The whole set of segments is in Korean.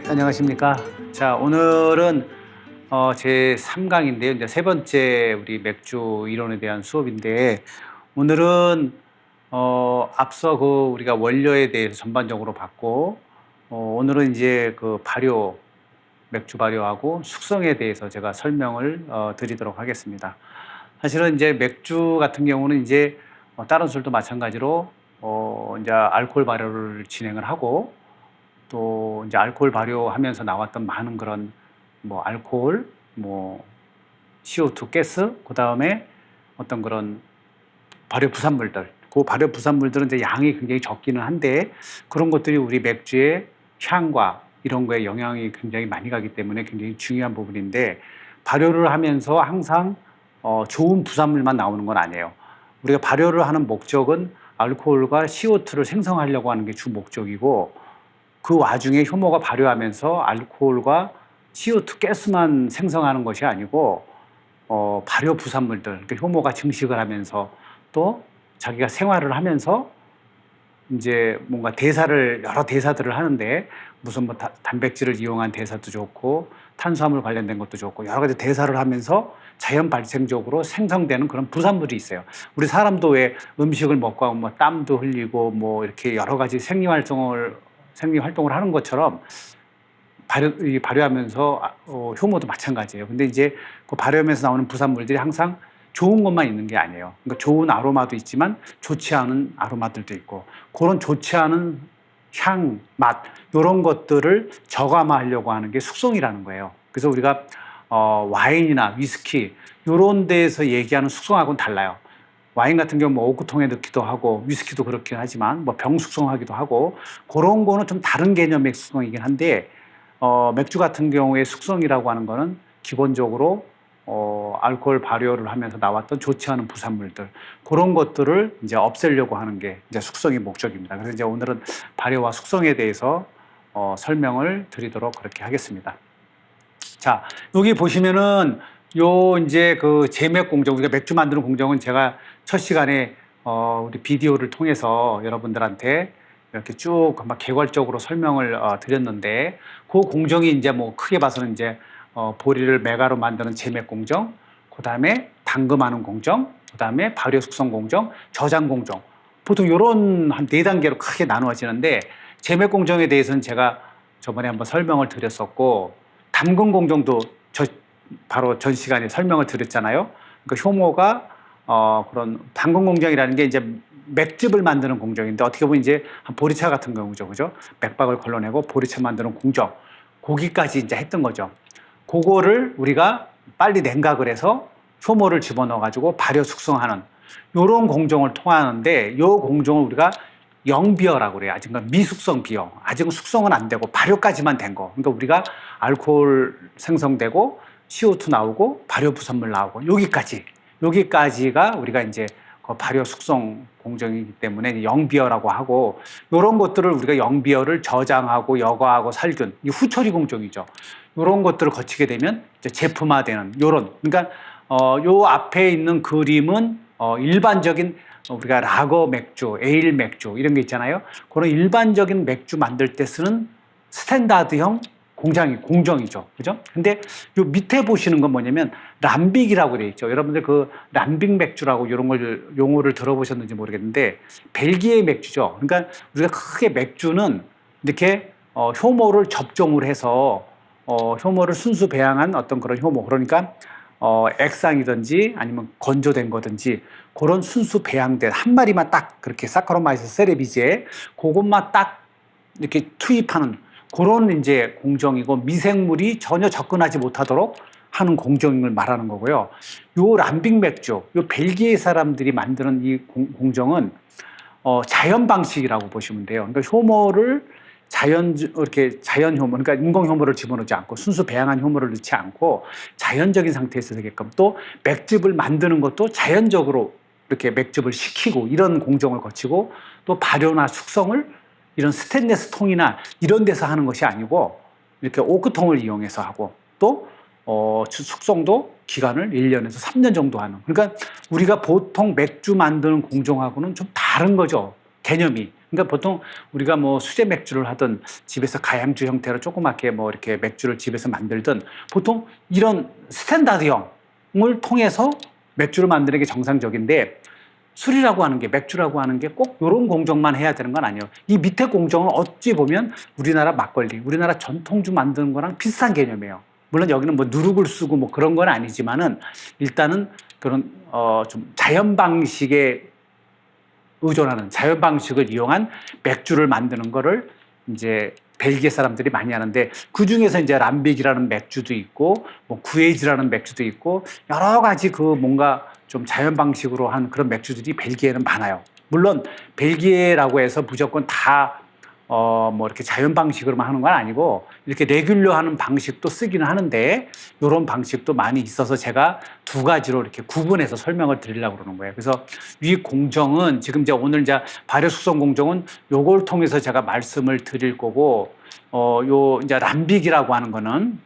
안녕하십니까. 자, 오늘은 제 3강인데요. 이제 세 번째 우리 맥주 이론에 대한 수업인데, 오늘은 앞서 우리가 원료에 대해서 전반적으로 봤고, 오늘은 이제 발효, 맥주 발효하고 숙성에 대해서 제가 설명을 드리도록 하겠습니다. 사실은 이제 맥주 같은 경우는 이제 다른 술도 마찬가지로 이제 알코올 발효를 진행을 하고, 또 이제 알코올 발효하면서 나왔던 많은 그런 알코올, CO2 가스, 그 다음에 어떤 그런 발효 부산물들, 그 발효 부산물들은 이제 양이 굉장히 적기는 한데, 그런 것들이 우리 맥주의 향과 이런 거에 영향이 굉장히 많이 가기 때문에 굉장히 중요한 부분인데, 발효를 하면서 항상 좋은 부산물만 나오는 건 아니에요. 우리가 발효를 하는 목적은 알코올과 CO2를 생성하려고 하는 게 주 목적이고, 그 와중에 효모가 발효하면서 알코올과 CO2 가스만 생성하는 것이 아니고 발효 부산물들, 그러니까 효모가 증식을 하면서 또 자기가 생활을 하면서 이제 뭔가 여러 대사들을 하는데, 무슨 단백질을 이용한 대사도 좋고 탄수화물 관련된 것도 좋고 여러 가지 대사를 하면서 자연 발생적으로 생성되는 그런 부산물이 있어요. 우리 사람도 왜 음식을 먹고 하면 땀도 흘리고 이렇게 여러 가지 생리 활동을 하는 것처럼 발효하면서 효모도 마찬가지예요. 근데 이제 그 발효하면서 나오는 부산물들이 항상 좋은 것만 있는 게 아니에요. 그러니까 좋은 아로마도 있지만 좋지 않은 아로마들도 있고, 그런 좋지 않은 향, 맛 이런 것들을 저감하려고 하는 게 숙성이라는 거예요. 그래서 우리가 와인이나 위스키 이런 데에서 얘기하는 숙성하고는 달라요. 와인 같은 경우 오크통에 넣기도 하고 위스키도 그렇긴 하지만 병 숙성하기도 하고, 그런 거는 좀 다른 개념의 숙성이긴 한데, 맥주 같은 경우에 숙성이라고 하는 거는 기본적으로 알코올 발효를 하면서 나왔던 좋지 않은 부산물들, 그런 것들을 이제 없애려고 하는 게 이제 숙성의 목적입니다. 그래서 이제 오늘은 발효와 숙성에 대해서 설명을 드리도록 그렇게 하겠습니다. 자, 여기 보시면은 이제 제맥 공정, 우리가 맥주 만드는 공정은 제가 첫 시간에 우리 비디오를 통해서 여러분들한테 이렇게 쭉 개괄적으로 설명을 드렸는데, 그 공정이 이제 크게 봐서는 이제 보리를 메가로 만드는 제맥 공정, 그 다음에 담금하는 공정, 그 다음에 발효 숙성 공정, 저장 공정, 보통 이런 한 4단계로 크게 나누어지는데, 제맥 공정에 대해서는 제가 저번에 한번 설명을 드렸었고, 담금 공정도 바로 전 시간에 설명을 드렸잖아요. 그러니까 효모가 그런 담금 공정이라는 게 이제 맥즙을 만드는 공정인데, 어떻게 보면 이제 보리차 같은 경우죠, 그죠? 맥박을 걸러내고 보리차 만드는 공정, 거기까지 이제 했던 거죠. 그거를 우리가 빨리 냉각을 해서 효모를 집어넣어가지고 발효 숙성하는 이런 공정을 통하는데, 이 공정을 우리가 영비어라고 그래요. 아직 미숙성 비어. 아직은 숙성은 안 되고 발효까지만 된 거. 그러니까 우리가 알코올 생성되고 CO2 나오고 발효 부산물 나오고 여기까지가 우리가 이제 발효 숙성 공정이기 때문에 영비어라고 하고, 이런 것들을 우리가 영비어를 저장하고 여과하고 살균, 이 후처리 공정이죠. 이런 것들을 거치게 되면 이제 제품화되는 그러니까 요 앞에 있는 그림은 일반적인 우리가 라거 맥주, 에일 맥주 이런 게 있잖아요. 그런 일반적인 맥주 만들 때 쓰는 스탠다드형 공정이죠. 그죠? 근데 요 밑에 보시는 건 뭐냐면 람빅이라고 되어 있죠. 여러분들 람빅 맥주라고 이런 걸 용어를 들어보셨는지 모르겠는데, 벨기에 맥주죠. 그러니까 우리가 크게 맥주는 이렇게 효모를 접종을 해서 효모를 순수 배양한 어떤 그런 효모, 그러니까 액상이든지 아니면 건조된 거든지 그런 순수 배양된 한 마리만 딱 그렇게 사카로마이스 세레비지에 그것만 딱 이렇게 투입하는 그런 이제 공정이고, 미생물이 전혀 접근하지 못하도록 하는 공정을 말하는 거고요. 요 람빅 맥주, 요 벨기에 사람들이 만드는 이 공정은 자연 방식이라고 보시면 돼요. 그러니까 효모를 자연 효모, 그러니까 인공 효모를 집어넣지 않고 순수 배양한 효모를 넣지 않고 자연적인 상태에서 되게끔, 또 맥즙을 만드는 것도 자연적으로 이렇게 맥즙을 식히고 이런 공정을 거치고, 또 발효나 숙성을 이런 스테인리스 통이나 이런 데서 하는 것이 아니고 이렇게 오크통을 이용해서 하고, 또 숙성도 기간을 1년에서 3년 정도 하는, 그러니까 우리가 보통 맥주 만드는 공정하고는 좀 다른 거죠, 개념이. 그러니까 보통 우리가 뭐 수제 맥주를 하든 집에서 가양주 형태로 조그맣게 뭐 이렇게 맥주를 집에서 만들든 보통 이런 스탠다드형을 통해서 맥주를 만드는 게 정상적인데 술이라고 하는 게 맥주라고 하는 게 꼭 이런 공정만 해야 되는 건 아니에요. 이 밑에 공정은 어찌 보면 우리나라 막걸리, 우리나라 전통주 만드는 거랑 비슷한 개념이에요. 물론 여기는 뭐 누룩을 쓰고 뭐 그런 건 아니지만은 일단은 그런 좀 자연 방식에 의존하는 자연 방식을 이용한 맥주를 만드는 거를 이제 벨기에 사람들이 많이 하는데 그 중에서 이제 람빅이라는 맥주도 있고 뭐 구에이지라는 맥주도 있고 여러 가지 그 뭔가 좀 자연 방식으로 한 그런 맥주들이 벨기에는 많아요. 물론 벨기에라고 해서 무조건 다 뭐 이렇게 자연 방식으로만 하는 건 아니고 이렇게 레귤러 하는 방식도 쓰기는 하는데 이런 방식도 많이 있어서 제가 두 가지로 이렇게 구분해서 설명을 드리려고 그러는 거예요. 그래서 위 공정은 지금 이제 오늘 이제 발효 숙성 공정은 요걸 통해서 제가 말씀을 드릴 거고 요 이제 람빅이라고 하는 거는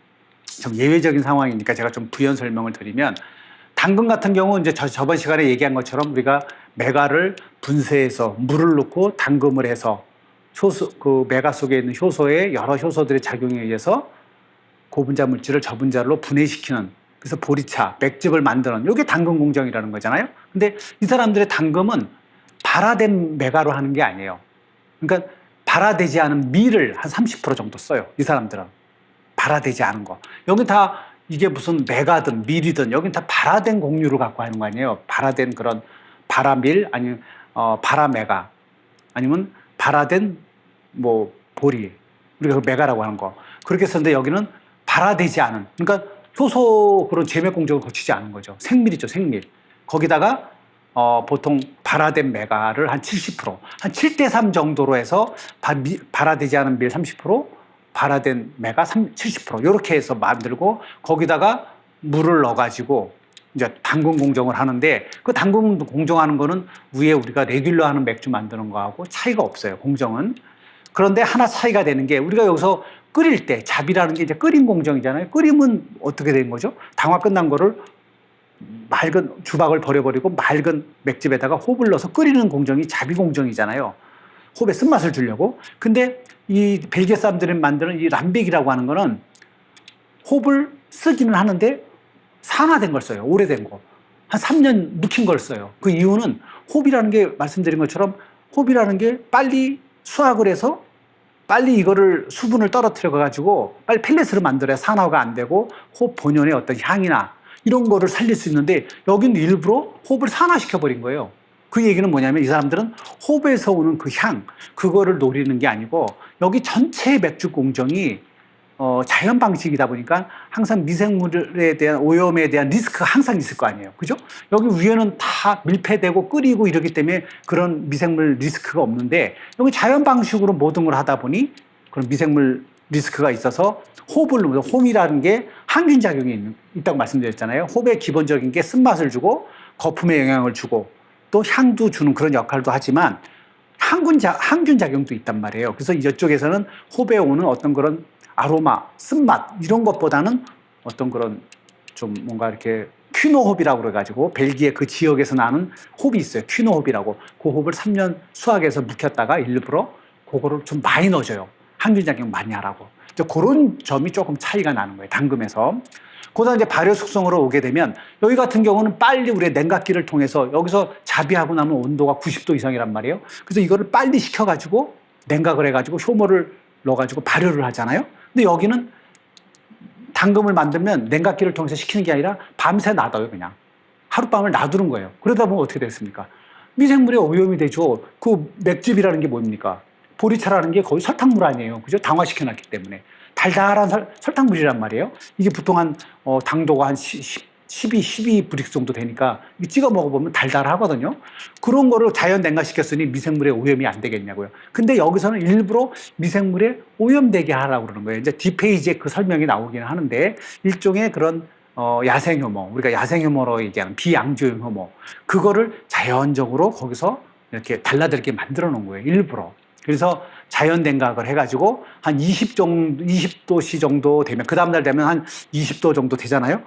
좀 예외적인 상황이니까 제가 좀 부연 설명을 드리면 당근 같은 경우 이제 저번 시간에 얘기한 것처럼 우리가 메가를 분쇄해서 물을 넣고 담금을 해서 효소, 그 메가 속에 있는 효소에 여러 효소들의 작용에 의해서 고분자 물질을 저분자로 분해시키는 그래서 보리차, 맥즙을 만드는 이게 당금 공정이라는 거잖아요. 근데 이 사람들의 당금은 발화된 메가로 하는 게 아니에요. 그러니까 발화되지 않은 밀을 한 30% 정도 써요. 이 사람들은 발화되지 않은 거. 여기 다 이게 무슨 메가든 밀이든 여긴 다 발화된 곡류를 갖고 하는 거 아니에요. 발화된 그런 발화밀 아니면 발화메가 아니면 발화된 뭐 보리 우리가 그 메가라고 하는 거 그렇게 썼는데 여기는 발화되지 않은 그러니까 효소 그런 제맥 공정을 거치지 않은 거죠. 생밀이죠, 생밀. 거기다가 보통 발화된 메가를 한 70%, 한 7대3 정도로 해서 발화되지 않은 밀 30%, 발화된 메가 70% 이렇게 해서 만들고 거기다가 물을 넣어가지고 이제 당근 공정을 하는데 그 당근 공정하는 거는 위에 우리가 레귤러 하는 맥주 만드는 거하고 차이가 없어요. 공정은. 그런데 하나 차이가 되는 게 우리가 여기서 끓일 때 잡이라는 게 이제 끓인 공정이잖아요. 끓이면 어떻게 된 거죠? 당화 끝난 거를 맑은 주박을 버려버리고 맑은 맥즙에다가 홉을 넣어서 끓이는 공정이 잡이 공정이잖아요. 홉에 쓴맛을 주려고. 근데 이 벨기에 사람들이 만드는 이 람빅이라고 하는 거는 홉을 쓰기는 하는데 산화된 걸 써요. 오래된 거. 한 3년 묵힌 걸 써요. 그 이유는 홉이라는 게 말씀드린 것처럼 홉이라는 게 빨리 수확을 해서 빨리 이거를 수분을 떨어뜨려 가지고 빨리 펠렛으로 만들어야 산화가 안 되고 홉 본연의 어떤 향이나 이런 거를 살릴 수 있는데 여기는 일부러 홉을 산화시켜 버린 거예요. 그 얘기는 뭐냐면 이 사람들은 홉에서 오는 그 향, 그거를 노리는 게 아니고 여기 전체 맥주 공정이 자연 방식이다 보니까 항상 미생물에 대한 오염에 대한 리스크가 항상 있을 거 아니에요. 그죠? 여기 위에는 다 밀폐되고 끓이고 이러기 때문에 그런 미생물 리스크가 없는데 여기 자연 방식으로 모든 걸 하다 보니 그런 미생물 리스크가 있어서 홉을 홈이라는 게 항균 작용이 있다고 말씀드렸잖아요. 홉의 기본적인 게 쓴맛을 주고 거품에 영향을 주고 또 향도 주는 그런 역할도 하지만 항균 작용도 있단 말이에요. 그래서 이쪽에서는 홉에 오는 어떤 그런 아로마, 쓴맛 이런 것보다는 어떤 그런 좀 뭔가 이렇게 퀴노홉이라고 그래가지고 벨기에 그 지역에서 나는 홉이 있어요. 퀴노홉이라고. 그 홉을 3년 수확해서 묵혔다가 일부러 그거를 좀 많이 넣어줘요. 항균 작용 많이 하라고. 그런 점이 조금 차이가 나는 거예요. 당금에서. 그다음 이제 발효 숙성으로 오게 되면 여기 같은 경우는 빨리 우리의 냉각기를 통해서 여기서 자비하고 나면 온도가 90도 이상이란 말이에요. 그래서 이거를 빨리 식혀가지고 냉각을 해가지고 효모를 넣어가지고 발효를 하잖아요. 근데 여기는 당금을 만들면 냉각기를 통해서 식히는 게 아니라 밤새 놔둬요. 그냥 하룻밤을 놔두는 거예요. 그러다 보면 어떻게 됐습니까? 미생물에 오염이 되죠. 그 맥즙이라는 게 뭡니까? 보리차라는 게 거의 설탕물 아니에요. 그죠? 당화시켜놨기 때문에. 달달한 설탕물이란 말이에요. 이게 보통 한 당도가 한 12 브릭스 정도 되니까 찍어 먹어보면 달달하거든요. 그런 거를 자연 냉각시켰으니 미생물에 오염이 안 되겠냐고요. 근데 여기서는 일부러 미생물에 오염되게 하라고 그러는 거예요. 이제 뒷페이지에 그 설명이 나오기는 하는데 일종의 그런 야생효모, 우리가 야생효모로 얘기하는 비양조용 효모, 그거를 자연적으로 거기서 이렇게 달라들게 만들어 놓은 거예요. 일부러. 그래서 자연 냉각을 해가지고 한 20도씨 정도 되면 그 다음날 되면 한 20도 정도 되잖아요.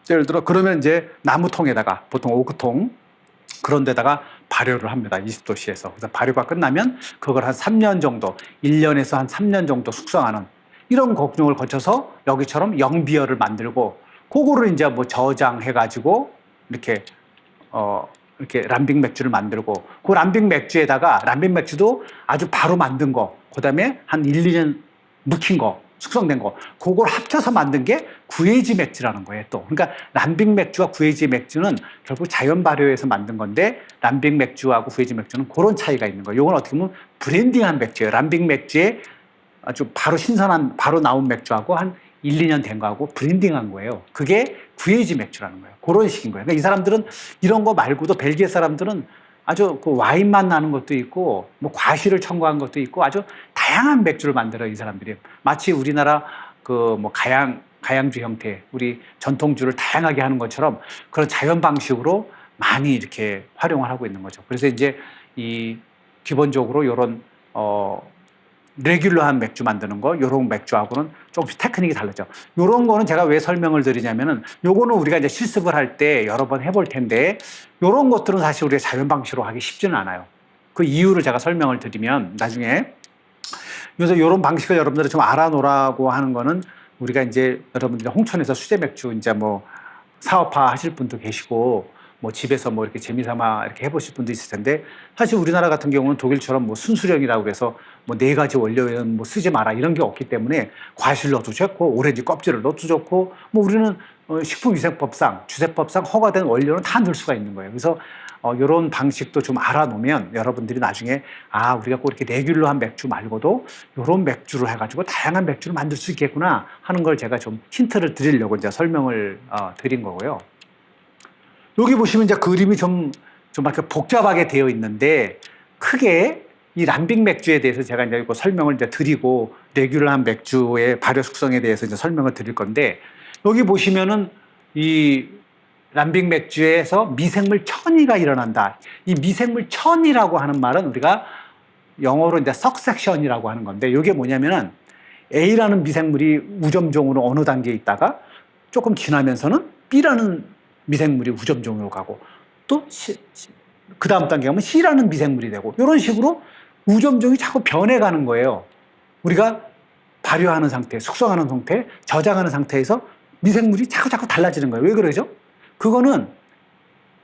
예를 들어 그러면 이제 나무통에다가 보통 오크통 그런 데다가 발효를 합니다. 20도씨에서. 그래서 발효가 끝나면 그걸 한 3년 정도, 1년에서 한 3년 정도 숙성하는 이런 과정을 거쳐서 여기처럼 영비열을 만들고 그거를 이제 뭐 저장해가지고 이렇게 이렇게 람빅 맥주를 만들고 그 람빅 맥주에다가 람빅 맥주도 아주 바로 만든 거, 그다음에 한 1, 2년 묵힌 거, 숙성된 거, 그걸 합쳐서 만든 게 구에이지 맥주라는 거예요. 또 그러니까 람빅 맥주와 구에이지 맥주는 결국 자연 발효에서 만든 건데 람빅 맥주하고 구에이지 맥주는 그런 차이가 있는 거예요. 이건 어떻게 보면 브랜딩한 맥주예요. 람빅 맥주에 아주 바로 신선한 바로 나온 맥주하고 한 1, 2년 된 거하고 브랜딩한 거예요. 그게 구에이지 맥주라는 거예요. 그런 식인 거예요. 그러니까 이 사람들은 이런 거 말고도 벨기에 사람들은 아주 그 와인맛 나는 것도 있고 뭐 과실을 첨가한 것도 있고 아주 다양한 맥주를 만들어요. 이 사람들이 마치 우리나라 그 뭐 가양주 형태 우리 전통주를 다양하게 하는 것처럼 그런 자연 방식으로 많이 이렇게 활용을 하고 있는 거죠. 그래서 이제 이 기본적으로 이런 레귤러한 맥주 만드는 거, 요런 맥주하고는 조금씩 테크닉이 다르죠. 요런 거는 제가 왜 설명을 드리냐면은 요거는 우리가 이제 실습을 할 때 여러 번 해볼 텐데 요런 것들은 사실 우리가 자연 방식으로 하기 쉽지는 않아요. 그 이유를 제가 설명을 드리면 나중에 그래서 요런 방식을 여러분들이 좀 알아놓으라고 하는 거는 우리가 이제 여러분들이 홍천에서 수제 맥주 이제 뭐 사업화 하실 분도 계시고 뭐 집에서 뭐 이렇게 재미삼아 이렇게 해보실 분도 있을 텐데 사실 우리나라 같은 경우는 독일처럼 뭐 순수령이라고 그래서 뭐 4가지 원료는 뭐 쓰지 마라 이런 게 없기 때문에 과실 넣어도 좋고 오렌지 껍질을 넣어도 좋고 뭐 우리는 식품위생법상 주세법상 허가된 원료는 다 넣을 수가 있는 거예요. 그래서 이런 방식도 좀 알아놓으면 여러분들이 나중에 우리가 꼭 이렇게 레귤러한 맥주 말고도 이런 맥주를 해가지고 다양한 맥주를 만들 수 있겠구나 하는 걸 제가 좀 힌트를 드리려고 이제 설명을 드린 거고요. 여기 보시면 이제 그림이 좀 이렇게 복잡하게 되어 있는데 크게 이 람빅 맥주에 대해서 제가 이제 이거 설명을 이제 드리고 레귤러한 맥주의 발효 숙성에 대해서 이제 설명을 드릴 건데 여기 보시면은 이 람빅 맥주에서 미생물 천이가 일어난다. 이 미생물 천이라고 하는 말은 우리가 영어로 이제 석섹션이라고 하는 건데 이게 뭐냐면은 A라는 미생물이 우점종으로 어느 단계에 있다가 조금 지나면서는 B라는 미생물이 우점종으로 가고 또 그 다음 단계 가면 C라는 미생물이 되고 이런 식으로 우점종이 자꾸 변해가는 거예요. 우리가 발효하는 상태, 숙성하는 상태, 저장하는 상태에서 미생물이 자꾸 달라지는 거예요. 왜 그러죠? 그거는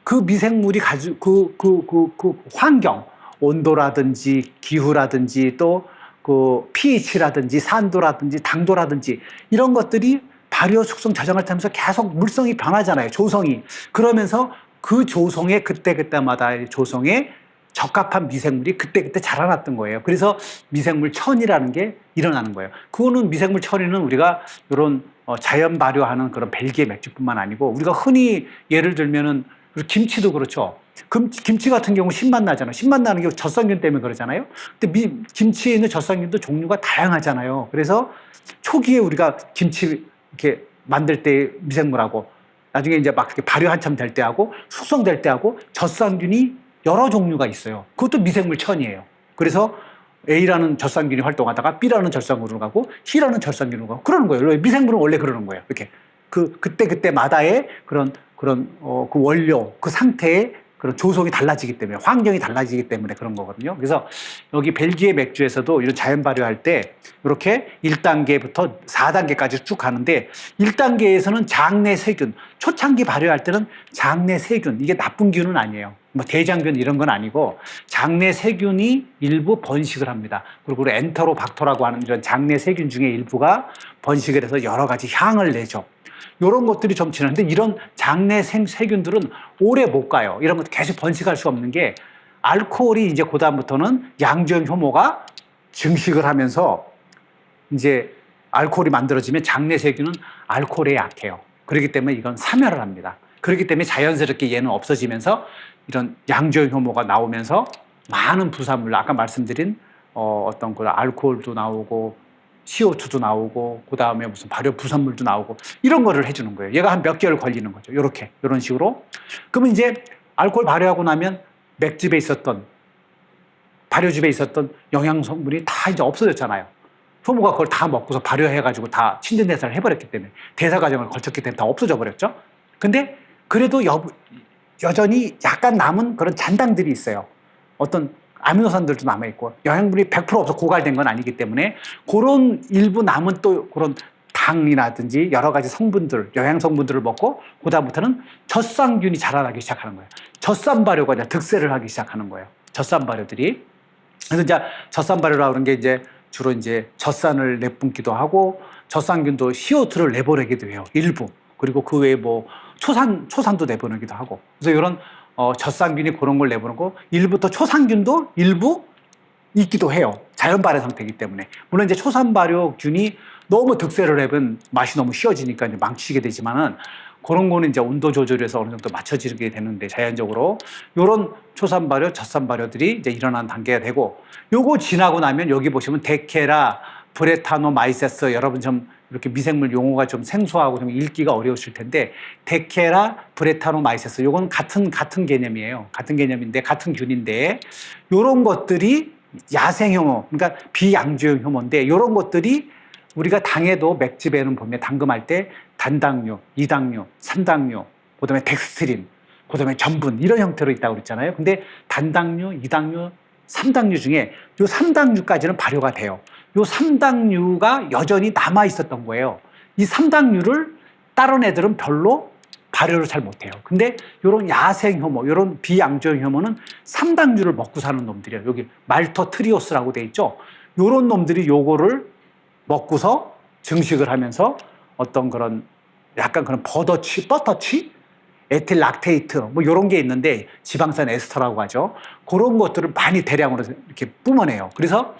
그 미생물이 가지고 그 환경, 온도라든지 기후라든지 또 그 pH라든지 산도라든지 당도라든지 이런 것들이 발효, 숙성, 저장을 타면서 계속 물성이 변하잖아요. 조성이. 그러면서 그 조성에 그때마다 조성에 적합한 미생물이 그때 자라났던 거예요. 그래서 미생물 천이라는 게 일어나는 거예요. 그거는 미생물 천이는 우리가 이런 자연 발효하는 그런 벨기에 맥주뿐만 아니고 우리가 흔히 예를 들면은 김치도 그렇죠. 김치 같은 경우 신맛 나잖아요. 신맛 나는 게 젖산균 때문에 그러잖아요. 근데 김치에 있는 젖산균도 종류가 다양하잖아요. 그래서 초기에 우리가 김치 이렇게 만들 때 미생물하고 나중에 이제 막 이렇게 발효 한참 될 때하고 숙성될 때하고 젖산균이 여러 종류가 있어요. 그것도 미생물 천이에요. 그래서 A라는 젖산균이 활동하다가 B라는 젖산균으로 가고 C라는 젖산균으로 가고 그러는 거예요. 미생물은 원래 그러는 거예요. 이렇게 그때마다의 그런 그 원료, 그 상태의 그런 조성이 달라지기 때문에 환경이 달라지기 때문에 그런 거거든요. 그래서 여기 벨기에 맥주에서도 이런 자연 발효할 때 이렇게 1단계부터 4단계까지 쭉 가는데 1단계에서는 장내 세균, 초창기 발효할 때는 장내 세균, 이게 나쁜 균은 아니에요. 뭐 대장균 이런 건 아니고 장내 세균이 일부 번식을 합니다. 그리고 엔테로박터라고 하는 이런 장내 세균 중에 일부가 번식을 해서 여러 가지 향을 내죠. 이런 것들이 좀 지나는데 이런 장내 세균들은 오래 못 가요. 이런 것도 계속 번식할 수 없는 게 알코올이 이제 그다음부터는 양조형 효모가 증식을 하면서 이제 알코올이 만들어지면 장내 세균은 알코올에 약해요. 그렇기 때문에 이건 사멸을 합니다. 그렇기 때문에 자연스럽게 얘는 없어지면서 이런 양조형 효모가 나오면서 많은 부산물, 아까 말씀드린 어떤 그 알코올도 나오고 CO2도 나오고 그 다음에 무슨 발효 부산물도 나오고 이런 거를 해주는 거예요. 얘가 한 몇 개월 걸리는 거죠. 이런 식으로. 그러면 이제 알코올 발효하고 나면 맥즙에 있었던 발효즙에 있었던 영양 성분이 다 이제 없어졌잖아요. 효모가 그걸 다 먹고서 발효해가지고 다 신진대사를 해버렸기 때문에 대사 과정을 거쳤기 때문에 다 없어져 버렸죠. 근데 그래도 여전히 약간 남은 그런 잔당들이 있어요. 어떤 아미노산들도 남아있고 영양분이 100% 없어 고갈된 건 아니기 때문에 그런 일부 남은 또 그런 당이라든지 여러 가지 성분들, 영양 성분들을 먹고 그다음부터는 젖산균이 자라나기 시작하는 거예요. 젖산 발효가 이제 득세를 하기 시작하는 거예요. 젖산 발효들이. 그래서 이제 젖산 발효라고 하는 게 이제 주로 이제 젖산을 내뿜기도 하고 젖산균도 CO2를 내보내기도 해요. 일부. 그리고 그 외에 뭐 초산도 내보내기도 하고. 그래서 이런 젖산균이 그런 걸 내보내고 일부 또 초산균도 일부 있기도 해요. 자연 발효 상태이기 때문에. 물론 이제 초산 발효균이 너무 득세를 하면 맛이 너무 쉬워지니까 이제 망치게 되지만은 그런 거는 이제 온도 조절해서 어느 정도 맞춰지게 되는데 자연적으로 이런 초산 발효, 젖산 발효들이 이제 일어나는 단계가 되고 요거 지나고 나면 여기 보시면 데케라, 브레타노마이세스 여러분 좀 이렇게 미생물 용어가 좀 생소하고 좀 읽기가 어려우실 텐데 데케라, 브레타노마이세스 요건 같은 개념이에요. 같은 개념인데 같은 균인데 요런 것들이 야생 효모, 그러니까 비양조용 효모인데 이런 것들이 우리가 당에도 맥집에는 보면 당금할 때 단당류, 이당류, 삼당류, 그다음에 덱스트린, 그다음에 전분 이런 형태로 있다고 그랬잖아요. 근데 단당류, 이당류, 삼당류 중에 요 삼당류까지는 발효가 돼요. 요 삼당류가 여전히 남아 있었던 거예요. 이 삼당류를 다른 애들은 별로 발효를 잘 못해요. 근데 요런 야생 효모, 요런 비양조용 효모는 삼당류를 먹고 사는 놈들이에요. 여기 말토트리오스라고 돼 있죠. 요런 놈들이 요거를 먹고서 증식을 하면서 어떤 그런 약간 그런 버터치, 에틸 락테이트 뭐 이런 게 있는데 지방산 에스터라고 하죠. 그런 것들을 많이 대량으로 이렇게 뿜어내요. 그래서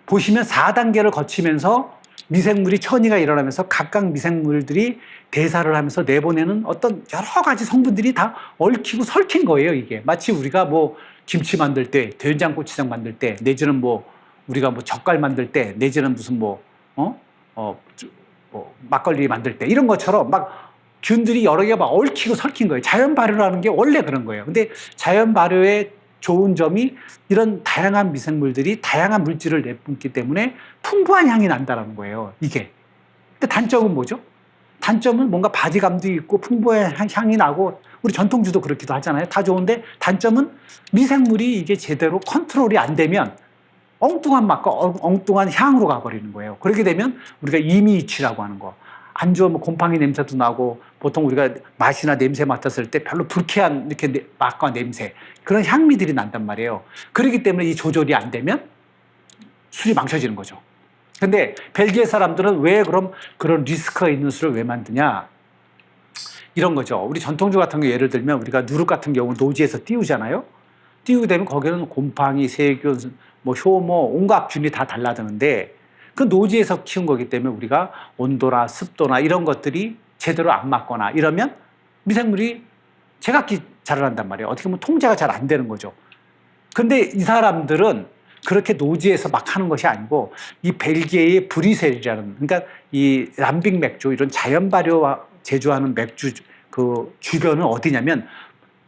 보시면 4단계를 거치면서 미생물이 천이가 일어나면서 각각 미생물들이 대사를 하면서 내보내는 어떤 여러 가지 성분들이 다 얽히고 설킨 거예요. 이게 마치 우리가 뭐 김치 만들 때, 된장고추장 만들 때, 내지는 뭐 우리가 뭐 젓갈 만들 때, 내지는 무슨 뭐 막걸리 만들 때 이런 것처럼 막 균들이 여러 개가 막 얽히고 설킨 거예요. 자연 발효라는 게 원래 그런 거예요. 근데 자연 발효의 좋은 점이 이런 다양한 미생물들이 다양한 물질을 내뿜기 때문에 풍부한 향이 난다는 거예요. 이게. 근데 단점은 뭐죠? 단점은 뭔가 바디감도 있고 풍부한 향이 나고 우리 전통주도 그렇기도 하잖아요. 다 좋은데 단점은 미생물이 이게 제대로 컨트롤이 안 되면 엉뚱한 맛과 엉뚱한 향으로 가버리는 거예요. 그렇게 되면 우리가 이미이치라고 하는 거. 안 좋으면 곰팡이 냄새도 나고 보통 우리가 맛이나 냄새 맡았을 때 별로 불쾌한 이렇게 맛과 냄새 그런 향미들이 난단 말이에요. 그렇기 때문에 이 조절이 안 되면 술이 망쳐지는 거죠. 근데 벨기에 사람들은 왜 그럼 그런 리스크가 있는 술을 왜 만드냐? 이런 거죠. 우리 전통주 같은 거 예를 들면 우리가 누룩 같은 경우는 노지에서 띄우잖아요. 띄우게 되면 거기는 곰팡이, 세균, 뭐 효모, 온갖 균이 다 달라드는데 그 노지에서 키운 거기 때문에 우리가 온도나 습도나 이런 것들이 제대로 안 맞거나 이러면 미생물이 제각기 자라난단 말이에요. 어떻게 보면 통제가 잘 안 되는 거죠. 근데 이 사람들은 그렇게 노지에서 막 하는 것이 아니고 이 벨기에의 브리셀이라는 그러니까 이 람빅 맥주 이런 자연 발효 제조하는 맥주 그 주변은 어디냐면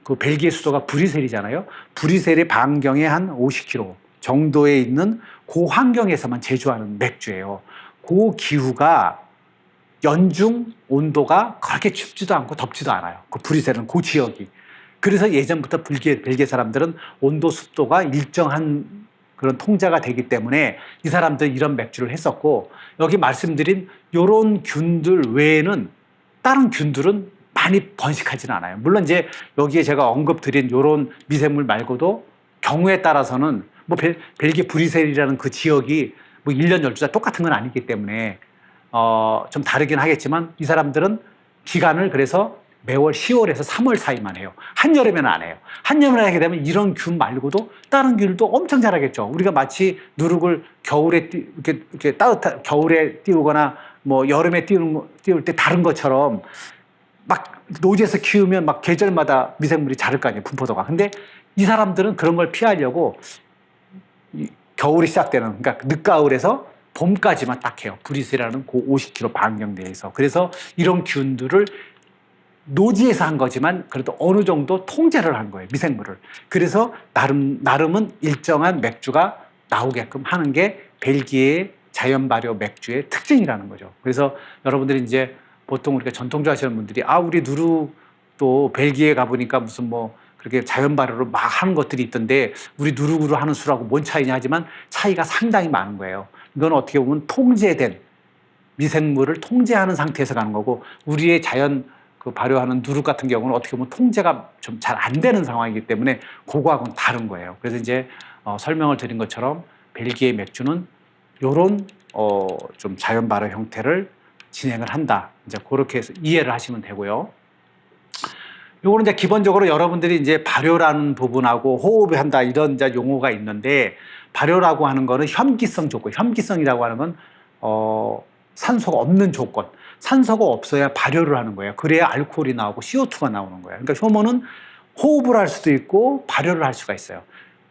그 벨기에 수도가 브뤼셀이잖아요. 브뤼셀의 반경에 한 50km 정도에 있는 그 환경에서만 제조하는 맥주예요. 그 기후가 연중 온도가 그렇게 춥지도 않고 덥지도 않아요. 그 브뤼셀은 그 지역이. 그래서 예전부터 벨기에 사람들은 온도 습도가 일정한 그런 통제가 되기 때문에 이 사람들 이런 맥주를 했었고 여기 말씀드린 이런 균들 외에는 다른 균들은 많이 번식하지는 않아요. 물론 이제 여기에 제가 언급드린 이런 미생물 말고도 경우에 따라서는 뭐 벨기에 브뤼셀이라는 그 지역이 뭐 1년 12달 똑같은 건 아니기 때문에 좀 다르긴 하겠지만 이 사람들은 기간을 그래서 매월 10월에서 3월 사이만 해요. 한여름에는 안 해요. 한여름에 하게 되면 이런 균 말고도 다른 균도 엄청 자라겠죠. 우리가 마치 누룩을 겨울에 이렇게 따뜻한 겨울에 띄우거나 뭐 여름에 띄울 때 다른 것처럼 막 노지에서 키우면 막 계절마다 미생물이 자랄 거 아니에요. 분포도가. 근데 이 사람들은 그런 걸 피하려고 겨울이 시작되는 그러니까 늦가을에서 봄까지만 딱 해요. 브뤼셀이라는 그 50km 반경 내에서. 그래서 이런 균들을 노지에서 한 거지만 그래도 어느 정도 통제를 한 거예요. 미생물을. 그래서 나름은 일정한 맥주가 나오게끔 하는 게 벨기에의 자연 발효 맥주의 특징이라는 거죠. 그래서 여러분들이 이제 보통 우리가 전통주 하시는 분들이 우리 누룩 또 벨기에 가보니까 무슨 뭐 그렇게 자연 발효를 막 하는 것들이 있던데 우리 누룩으로 하는 술하고 뭔 차이냐 하지만 차이가 상당히 많은 거예요. 이건 어떻게 보면 통제된 미생물을 통제하는 상태에서 가는 거고 우리의 자연 그 발효하는 누룩 같은 경우는 어떻게 보면 통제가 좀 잘 안 되는 상황이기 때문에 그거하고는 다른 거예요. 그래서 이제 설명을 드린 것처럼 벨기에 맥주는 요런 좀 자연 발효 형태를 진행을 한다. 이제 그렇게 해서 이해를 하시면 되고요. 요거는 이제 기본적으로 여러분들이 이제 발효라는 부분하고 호흡을 한다 이런 이제 용어가 있는데 발효라고 하는 거는 혐기성 조건, 혐기성이라고 하는 건 산소가 없는 조건, 산소가 없어야 발효를 하는 거예요. 그래야 알코올이 나오고 CO2가 나오는 거예요. 그러니까 효모는 호흡을 할 수도 있고 발효를 할 수가 있어요.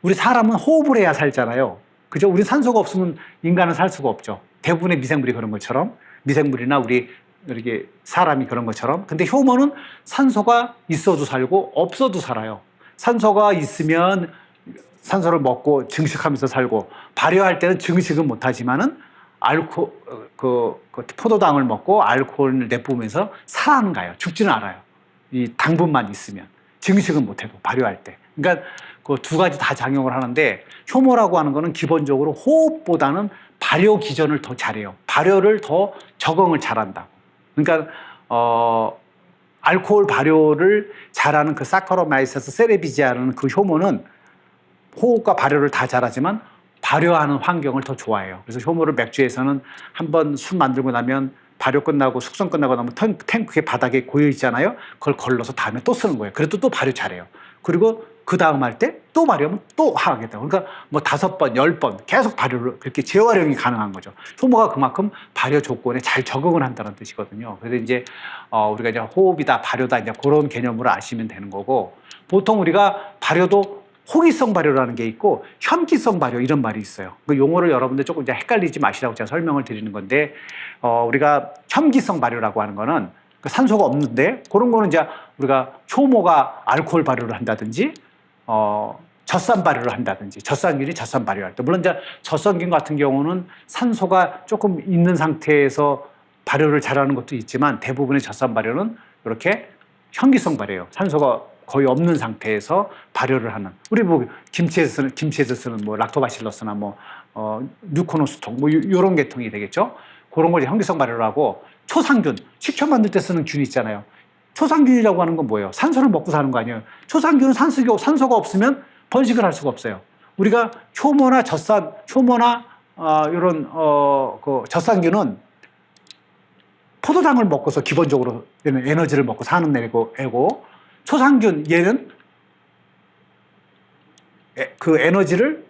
우리 사람은 호흡을 해야 살잖아요. 그죠? 우리 산소가 없으면 인간은 살 수가 없죠. 대부분의 미생물이 그런 것처럼 미생물이나 우리 이렇게 사람이 그런 것처럼. 근데 효모는 산소가 있어도 살고 없어도 살아요. 산소가 있으면 산소를 먹고 증식하면서 살고 발효할 때는 증식은 못하지만은 포도당을 먹고 알코올을 내뿜으면서 살아는 가요. 죽지는 않아요. 이 당분만 있으면 증식은 못해도 발효할 때. 그러니까 그 두 가지 다 작용을 하는데 효모라고 하는 거는 기본적으로 호흡보다는 발효 기전을 더 잘해요. 발효를 더 적응을 잘한다고. 그러니까 알코올 발효를 잘하는 그 사카로마이세스 세레비지아라는 그 효모는 호흡과 발효를 다 잘하지만 발효하는 환경을 더 좋아해요. 그래서 효모를 맥주에서는 한번 술 만들고 나면 발효 끝나고 숙성 끝나고 나면 탱크의 바닥에 고여 있잖아요. 그걸 걸러서 다음에 또 쓰는 거예요. 그래도 또 발효 잘해요. 그리고 그 다음 할 때 또 발효하면 또 하겠다. 그러니까 뭐 5번, 10번 계속 발효를 그렇게 재활용이 가능한 거죠. 효모가 그만큼 발효 조건에 잘 적응을 한다는 뜻이거든요. 그래서 이제 우리가 이제 호흡이다, 발효다 이제 그런 개념으로 아시면 되는 거고 보통 우리가 발효도 호기성 발효라는 게 있고 혐기성 발효 이런 말이 있어요. 그 용어를 여러분들 조금 이제 헷갈리지 마시라고 제가 설명을 드리는 건데 우리가 혐기성 발효라고 하는 거는 산소가 없는데 그런 거는 이제 우리가 효모가 알코올 발효를 한다든지 젖산 발효를 한다든지 젖산균이 젖산 발효할 때 물론 이제 젖산균 같은 경우는 산소가 조금 있는 상태에서 발효를 잘하는 것도 있지만 대부분의 젖산 발효는 이렇게 혐기성 발효예요. 산소가 거의 없는 상태에서 발효를 하는 우리 뭐 김치에서 쓰는 뭐 락토바실러스나 뭐 뮤코노스톡 뭐 이런 계통이 되겠죠. 그런 걸 혐기성 발효를 하고 초상균 식초 만들 때 쓰는 균 있잖아요. 초상균이라고 하는 건 뭐예요? 산소를 먹고 사는 거 아니에요? 초상균은 산소가 없으면 번식을 할 수가 없어요. 우리가 효모나 젖산, 효모나 이런 그 젖산균은 포도당을 먹고서 기본적으로 에너지를 먹고 사는 애고 초상균 얘는 그 에너지를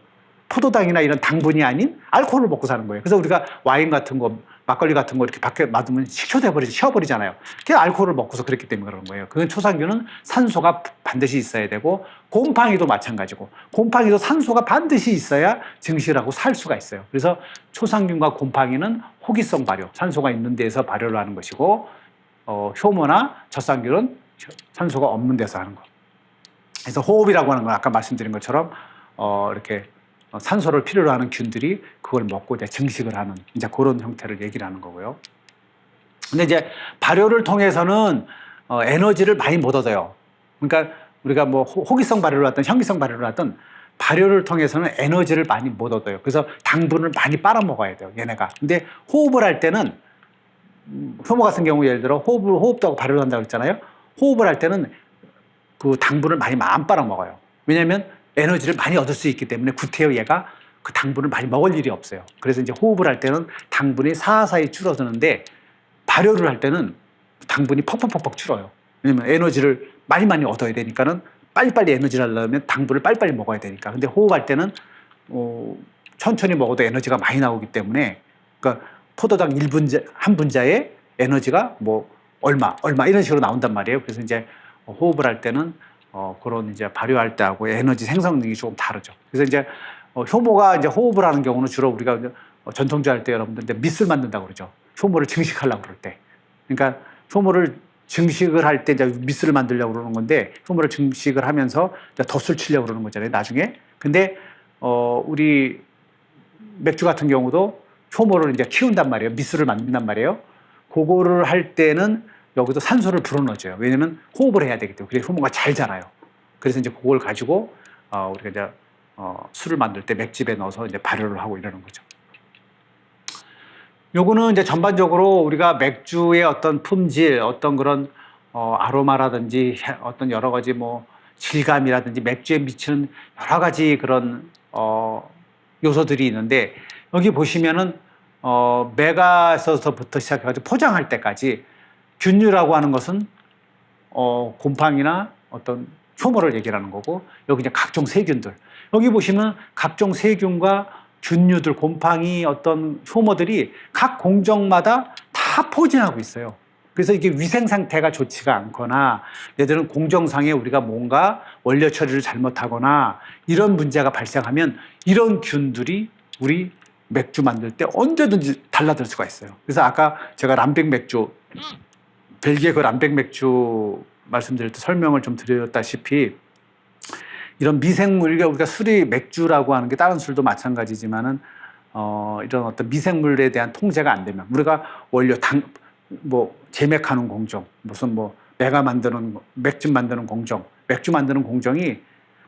포도당이나 이런 당분이 아닌 알코올을 먹고 사는 거예요. 그래서 우리가 와인 같은 거, 막걸리 같은 거 이렇게 밖에 맞으면 식혀버리잖아요. 그게 알코올을 먹고서 그랬기 때문에 그런 거예요. 그건 초상균은 산소가 반드시 있어야 되고 곰팡이도 마찬가지고 곰팡이도 산소가 반드시 있어야 증식을 하고 살 수가 있어요. 그래서 초상균과 곰팡이는 호기성 발효, 산소가 있는 데서 발효를 하는 것이고 효모나 젖산균은 산소가 없는 데서 하는 거. 그래서 호흡이라고 하는 건 아까 말씀드린 것처럼 이렇게 산소를 필요로 하는 균들이 그걸 먹고 이제 증식을 하는 이제 그런 형태를 얘기를 하는 거고요. 근데 이제 발효를 통해서는 에너지를 많이 못 얻어요. 그러니까 우리가 뭐 호기성 발효를 하든 혐기성 발효를 하든 발효를 통해서는 에너지를 많이 못 얻어요. 그래서 당분을 많이 빨아먹어야 돼요, 얘네가. 근데 호흡을 할 때는 효모 같은 경우 예를 들어 호흡도 하고 발효를 한다고 했잖아요. 호흡을 할 때는 그 당분을 많이 안 빨아먹어요. 왜냐하면 에너지를 많이 얻을 수 있기 때문에 구태여 얘가 그 당분을 많이 먹을 일이 없어요. 그래서 이제 호흡을 할 때는 당분이 사사히 줄어드는데 발효를 할 때는 당분이 퍽퍽퍽퍽 줄어요. 왜냐면 에너지를 많이 얻어야 되니까는 빨리빨리 에너지를 하려면 당분을 빨리빨리 먹어야 되니까. 근데 호흡할 때는 천천히 먹어도 에너지가 많이 나오기 때문에 그러니까 포도당 1분자, 한 분자의 에너지가 뭐 얼마 이런 식으로 나온단 말이에요. 그래서 이제 호흡을 할 때는 그런 이제 발효할 때하고 에너지 생성 능력이 조금 다르죠. 그래서 이제 효모가 이제 호흡을 하는 경우는 주로 우리가 전통주 할 때 여러분들 이제 밑을 만든다고 그러죠. 효모를 증식하려고 그럴 때. 그러니까 효모를 증식을 할 때 이제 밑을 만들려고 그러는 건데 효모를 증식을 하면서 덧술 치려고 그러는 거잖아요. 나중에. 근데 우리 맥주 같은 경우도 효모를 이제 키운단 말이에요. 밑술을 만든단 말이에요. 그거를 할 때는 여기도 산소를 불어넣어줘요. 왜냐면 호흡을 해야 되기 때문에. 그래서 효모가 잘 자라요. 그래서 이제 그걸 가지고 우리가 이제 술을 만들 때 맥집에 넣어서 이제 발효를 하고 이러는 거죠. 요거는 이제 전반적으로 우리가 맥주의 어떤 품질, 어떤 그런 아로마라든지 어떤 여러 가지 뭐 질감이라든지 맥주에 미치는 여러 가지 그런 요소들이 있는데, 여기 보시면은 메가에서부터 시작해가지고 포장할 때까지 균류라고 하는 것은 곰팡이나 어떤 효모를 얘기하는 거고, 여기 이제 각종 세균들, 여기 보시면 각종 세균과 균류들, 곰팡이, 어떤 효모들이 각 공정마다 다 포진하고 있어요. 그래서 이게 위생 상태가 좋지가 않거나, 얘들은 공정상에 우리가 뭔가 원료 처리를 잘못하거나 이런 문제가 발생하면 이런 균들이 우리 맥주 만들 때 언제든지 달라들 수가 있어요. 그래서 아까 제가 람백 맥주, 벨기에 그 람백 맥주 말씀드릴 때 설명을 좀 드렸다시피, 이런 미생물, 우리가 술이 맥주라고 하는 게 다른 술도 마찬가지지만은 이런 어떤 미생물에 대한 통제가 안 되면, 우리가 원료 제맥하는 공정, 무슨 메가 만드는 맥주 만드는 공정, 맥주 만드는 공정이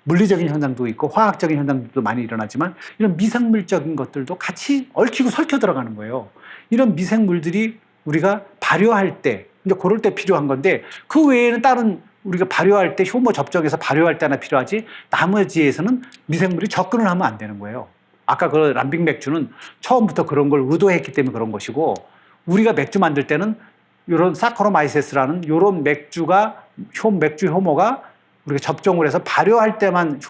물리적인 현상도 있고 화학적인 현상도 많이 일어나지만 이런 미생물적인 것들도 같이 얽히고 설켜 들어가는 거예요. 이런 미생물들이 우리가 발효할 때, 이제 그럴 때 필요한 건데, 그 외에는 다른 우리가 발효할 때 효모 접촉해서 발효할 때나 필요하지, 나머지에서는 미생물이 접근을 하면 안 되는 거예요. 아까 그 람빅 맥주는 처음부터 그런 걸 의도했기 때문에 그런 것이고, 우리가 맥주 만들 때는 이런 사카로마이세스라는 이런 맥주가 맥주 효모가 우리가 접종을 해서 발효할 때만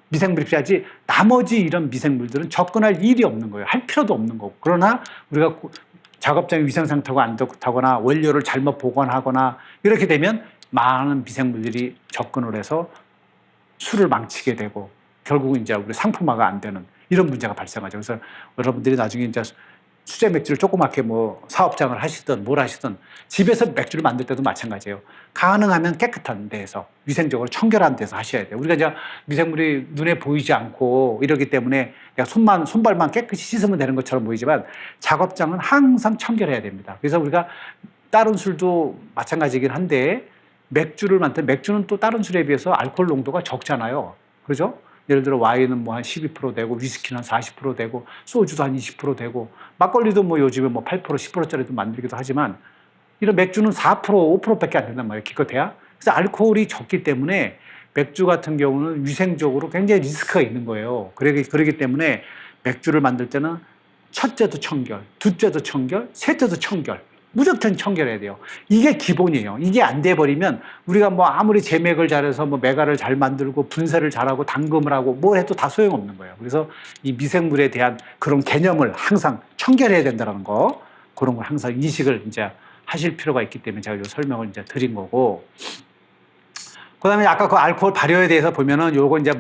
미생물이 필요하지, 나머지 이런 미생물들은 접근할 일이 없는 거예요. 할 필요도 없는 거고. 그러나 우리가 작업장의 위생 상태가 안 좋다거나 원료를 잘못 보관하거나 이렇게 되면 많은 미생물들이 접근을 해서 술을 망치게 되고 결국은 이제 우리 상품화가 안 되는 이런 문제가 발생하죠. 그래서 여러분들이 나중에 이제 수제 맥주를 조그맣게 사업장을 하시든 뭘 하시든 집에서 맥주를 만들 때도 마찬가지예요. 가능하면 깨끗한 데에서 위생적으로 청결한 데서 하셔야 돼요. 우리가 이제 미생물이 눈에 보이지 않고 이러기 때문에 그냥 손발만 깨끗이 씻으면 되는 것처럼 보이지만 작업장은 항상 청결해야 됩니다. 그래서 우리가 다른 술도 마찬가지긴 한데, 맥주를 만들 때 맥주는 또 다른 술에 비해서 알코올 농도가 적잖아요. 그죠? 예를 들어 와인은 한 12% 되고, 위스키는 한 40% 되고, 소주도 한 20% 되고, 막걸리도 요즘에 8% 10%짜리도 만들기도 하지만, 이런 맥주는 4% 5%밖에 안 된단 말이에요, 기껏해야. 그래서 알코올이 적기 때문에 맥주 같은 경우는 위생적으로 굉장히 리스크가 있는 거예요. 그러기 때문에 맥주를 만들 때는 첫째도 청결, 둘째도 청결, 셋째도 청결, 무조건 청결해야 돼요. 이게 기본이에요. 이게 안 돼버리면 우리가 아무리 제맥을 잘해서 메가를 잘 만들고 분쇄를 잘하고 담금을 하고 뭘 해도 다 소용없는 거예요. 그래서 이 미생물에 대한 그런 개념을 항상 청결해야 된다는 거, 그런 걸 항상 인식을 이제 하실 필요가 있기 때문에 제가 이 설명을 이제 드린 거고. 그 다음에 아까 그 알코올 발효에 대해서 보면은 요거 이제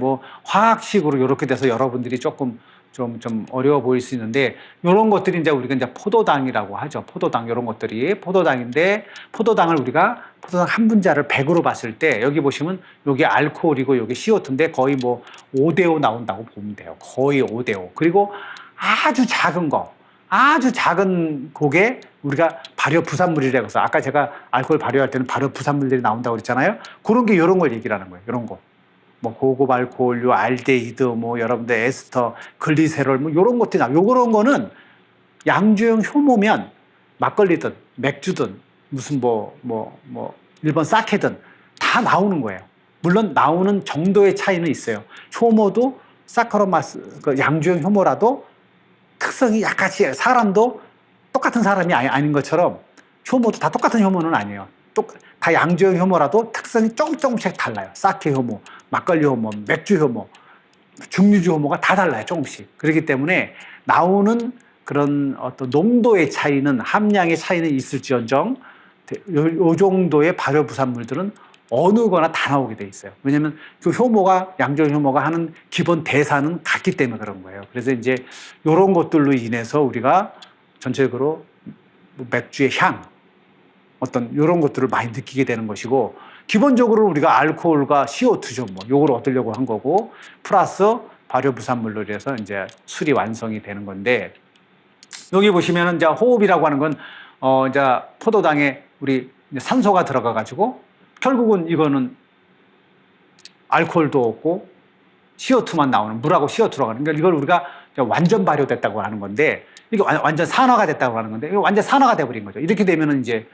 화학식으로 이렇게 돼서 여러분들이 조금 좀 어려워 보일 수 있는데, 이런 것들이 이제 우리가 이제 포도당이라고 하죠. 포도당, 이런 것들이 포도당인데, 포도당 한 분자를 100으로 봤을 때, 여기 보시면 여기 알코올이고 여기 CO2인데 거의 5대5 나온다고 보면 돼요. 거의 5대5. 그리고 아주 작은 그게 우리가 발효 부산물이라고 해서, 아까 제가 알코올 발효할 때는 발효 부산물들이 나온다고 그랬잖아요. 그런 게 이런 걸 얘기를 하는 거예요. 이런 거. 고급 알코올류, 알데히드, 여러분들 에스터, 글리세롤, 이런 것들이 요런 거는 양조형 효모면 막걸리든 맥주든 무슨 일본 사케든 다 나오는 거예요. 물론 나오는 정도의 차이는 있어요. 효모도 사카로마스, 양조형 효모라도 특성이 약간씩, 사람도 똑같은 사람이 아닌 것처럼 효모도 다 똑같은 효모는 아니에요. 다 양조형 효모라도 특성이 조금씩 달라요. 사케 효모, 막걸리 효모, 맥주 효모, 증류주 효모가 다 달라요. 조금씩. 그렇기 때문에 나오는 그런 어떤 농도의 차이는, 함량의 차이는 있을지언정 요 정도의 발효 부산물들은 어느 거나 다 나오게 돼 있어요. 왜냐하면 그 양조형 효모가 하는 기본 대사는 같기 때문에 그런 거예요. 그래서 이제 이런 것들로 인해서 우리가 전체적으로 맥주의 향, 어떤 이런 것들을 많이 느끼게 되는 것이고, 기본적으로 우리가 알코올과 CO2죠. 요걸 얻으려고 한 거고, 플러스 발효 부산물로 해서 이제 술이 완성이 되는 건데, 여기 보시면은 이제 호흡이라고 하는 건 이제 포도당에 우리 이제 산소가 들어가 가지고 결국은 이거는 알코올도 없고 CO2만 나오는, 물하고 CO2로 가는, 그러니까 이걸 우리가 완전 발효됐다고 하는 건데, 이게 완전 산화가 됐다고 하는 건데, 이거 완전 산화가 돼버린 거죠. 이렇게 되면은 이제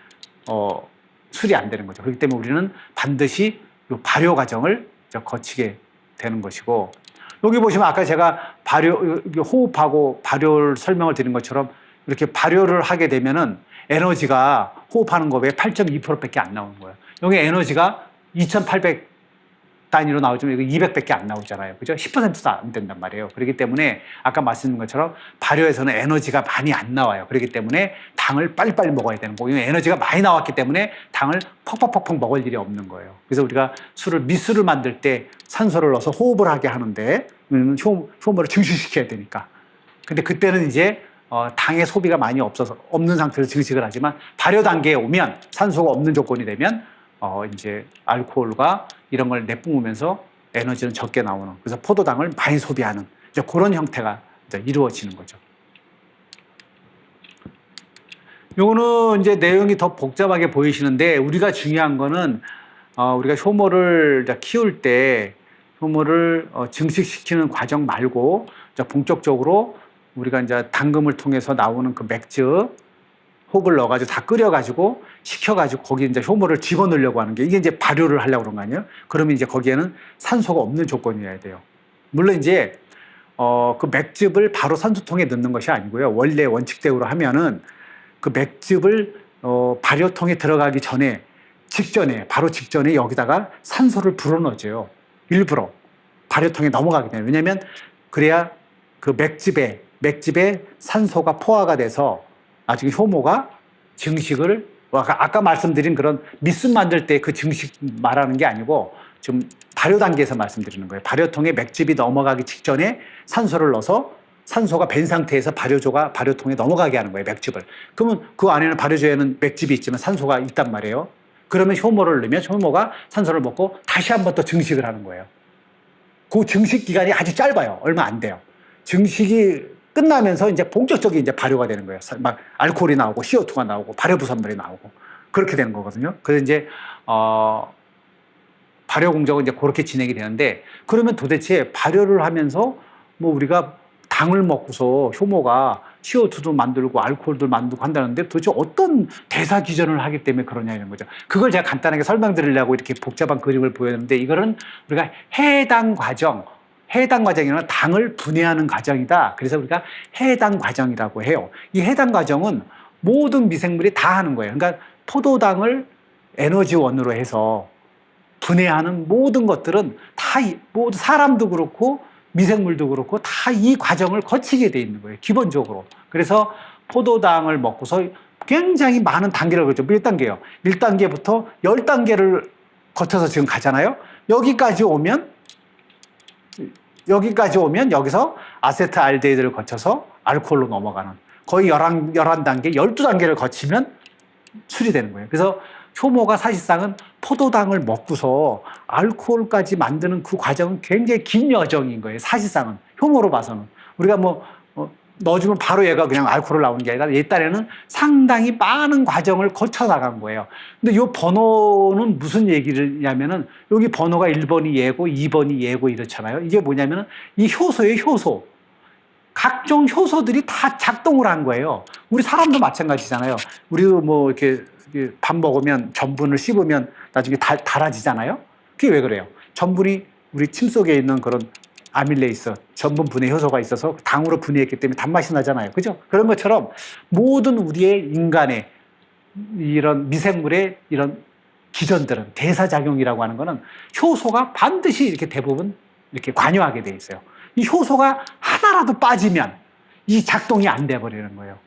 술이 안 되는 거죠. 그렇기 때문에 우리는 반드시 이 발효 과정을 거치게 되는 것이고, 여기 보시면 아까 제가 호흡하고 발효를 설명을 드린 것처럼 이렇게 발효를 하게 되면은 에너지가 호흡하는 거에 8.2%밖에 안 나오는 거예요. 여기 에너지가 2,800 단위로 나오지만 이거 200밖에 안 나오잖아요. 그죠? 10%도 안 된단 말이에요. 그렇기 때문에 아까 말씀드린 것처럼 발효에서는 에너지가 많이 안 나와요. 그렇기 때문에 당을 빨리빨리 먹어야 되는 거고, 에너지가 많이 나왔기 때문에 당을 퍽퍽퍽퍽 먹을 일이 없는 거예요. 그래서 우리가 미술을 만들 때 산소를 넣어서 호흡을 하게 하는데, 효모를 증식시켜야 되니까. 근데 그때는 이제 당의 소비가 많이 없는 상태에서 증식을 하지만, 발효 단계에 오면, 산소가 없는 조건이 되면 이제 알코올과 이런 걸 내뿜으면서 에너지는 적게 나오는, 그래서 포도당을 많이 소비하는 이제 그런 형태가 이제 이루어지는 거죠. 요거는 이제 내용이 더 복잡하게 보이시는데, 우리가 중요한 거는 우리가 효모를 키울 때 효모를 증식시키는 과정 말고 본격적으로 우리가 이제 당금을 통해서 나오는 그 맥주 호흡을 넣어가지고 다 끓여가지고 식혀가지고 거기에 이제 효모를 집어넣으려고 하는 게, 이게 이제 발효를 하려고 그런 거 아니에요? 그러면 이제 거기에는 산소가 없는 조건이어야 돼요. 물론 이제 그 맥즙을 바로 산소통에 넣는 것이 아니고요. 원래 원칙대로 하면은 그 맥즙을 발효통에 들어가기 전에, 바로 직전에 여기다가 산소를 불어넣어줘요. 일부러 발효통에 넘어가기 때문에. 왜냐하면 그래야 그 맥즙에 산소가 포화가 돼서 나중에 효모가 증식을, 아까 말씀드린 그런 미술 만들 때 그 증식 말하는 게 아니고 좀 발효 단계에서 말씀드리는 거예요. 발효통에 맥즙이 넘어가기 직전에 산소를 넣어서 산소가 밴 상태에서 발효통에 넘어가게 하는 거예요, 맥즙을. 그러면 그 안에는 발효조에는 맥즙이 있지만 산소가 있단 말이에요. 그러면 효모를 넣으면 효모가 산소를 먹고 다시 한 번 더 증식을 하는 거예요. 그 증식 기간이 아주 짧아요. 얼마 안 돼요. 증식이 끝나면서 이제 본격적인 이제 발효가 되는 거예요. 막 알코올이 나오고 CO2가 나오고 발효 부산물이 나오고 그렇게 되는 거거든요. 그래서 이제 발효 공정은 이제 그렇게 진행이 되는데, 그러면 도대체 발효를 하면서 뭐 우리가 당을 먹고서 효모가 CO2도 만들고 알코올도 만들고 한다는데 도대체 어떤 대사 기전을 하기 때문에 그러냐 이런 거죠. 그걸 제가 간단하게 설명드리려고 이렇게 복잡한 그림을 보였는데, 이거는 우리가 해당 과정이란 당을 분해하는 과정이다. 그래서 우리가 해당 과정이라고 해요. 이 해당 과정은 모든 미생물이 다 하는 거예요. 그러니까 포도당을 에너지원으로 해서 분해하는 모든 것들은 다, 모두 사람도 그렇고 미생물도 그렇고 다 이 과정을 거치게 돼 있는 거예요, 기본적으로. 그래서 포도당을 먹고서 굉장히 많은 단계를 거쳐. 몇 단계요? 1단계부터 10단계를 거쳐서 지금 가잖아요. 여기까지 오면 여기서 아세트알데히드를 거쳐서 알코올로 넘어가는, 거의 11단계, 12단계를 거치면 술이 되는 거예요. 그래서 효모가 사실상은 포도당을 먹고서 알코올까지 만드는 그 과정은 굉장히 긴 여정인 거예요. 사실상은 효모로 봐서는 우리가 넣어주면 바로 얘가 그냥 알코올을 나오는 게 아니라, 얘 딴에는 상당히 많은 과정을 거쳐 나간 거예요. 근데 이 번호는 무슨 얘기냐면은, 여기 번호가 1번이 얘고 2번이 얘고 이렇잖아요. 이게 뭐냐면은 이 효소예요, 효소. 각종 효소들이 다 작동을 한 거예요. 우리 사람도 마찬가지잖아요. 우리도 뭐 이렇게 밥 먹으면 전분을 씹으면 나중에 달아지잖아요. 그게 왜 그래요? 전분이 우리 침 속에 있는 그런 아밀레이스, 전분 분해 효소가 있어서 당으로 분해했기 때문에 단맛이 나잖아요. 그죠? 그런 것처럼 모든 우리의 인간의 이런 미생물의 이런 기전들은, 대사작용이라고 하는 거는 효소가 반드시 이렇게 대부분 이렇게 관여하게 돼 있어요. 이 효소가 하나라도 빠지면 이 작동이 안 돼 버리는 거예요.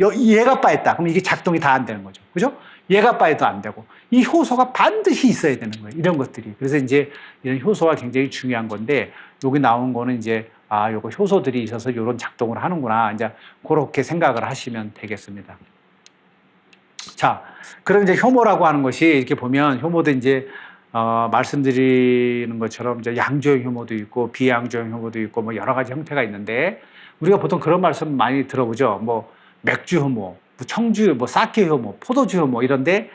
얘가 빠졌다. 그럼 이게 작동이 다 안 되는 거죠. 그죠? 얘가 빠져도 안 되고, 이 효소가 반드시 있어야 되는 거예요. 이런 것들이. 그래서 이제 이런 효소가 굉장히 중요한 건데, 여기 나온 거는 이제, 요거 효소들이 있어서 이런 작동을 하는구나. 이제 그렇게 생각을 하시면 되겠습니다. 자, 그럼 이제 효모라고 하는 것이, 이렇게 보면 효모도 이제, 말씀드리는 것처럼 이제 양조형 효모도 있고, 비양조형 효모도 있고, 뭐 여러 가지 형태가 있는데, 우리가 보통 그런 말씀 많이 들어보죠. 뭐, 맥주 효모, 청주, 뭐 사케 효모, 포도주 효모 이런데,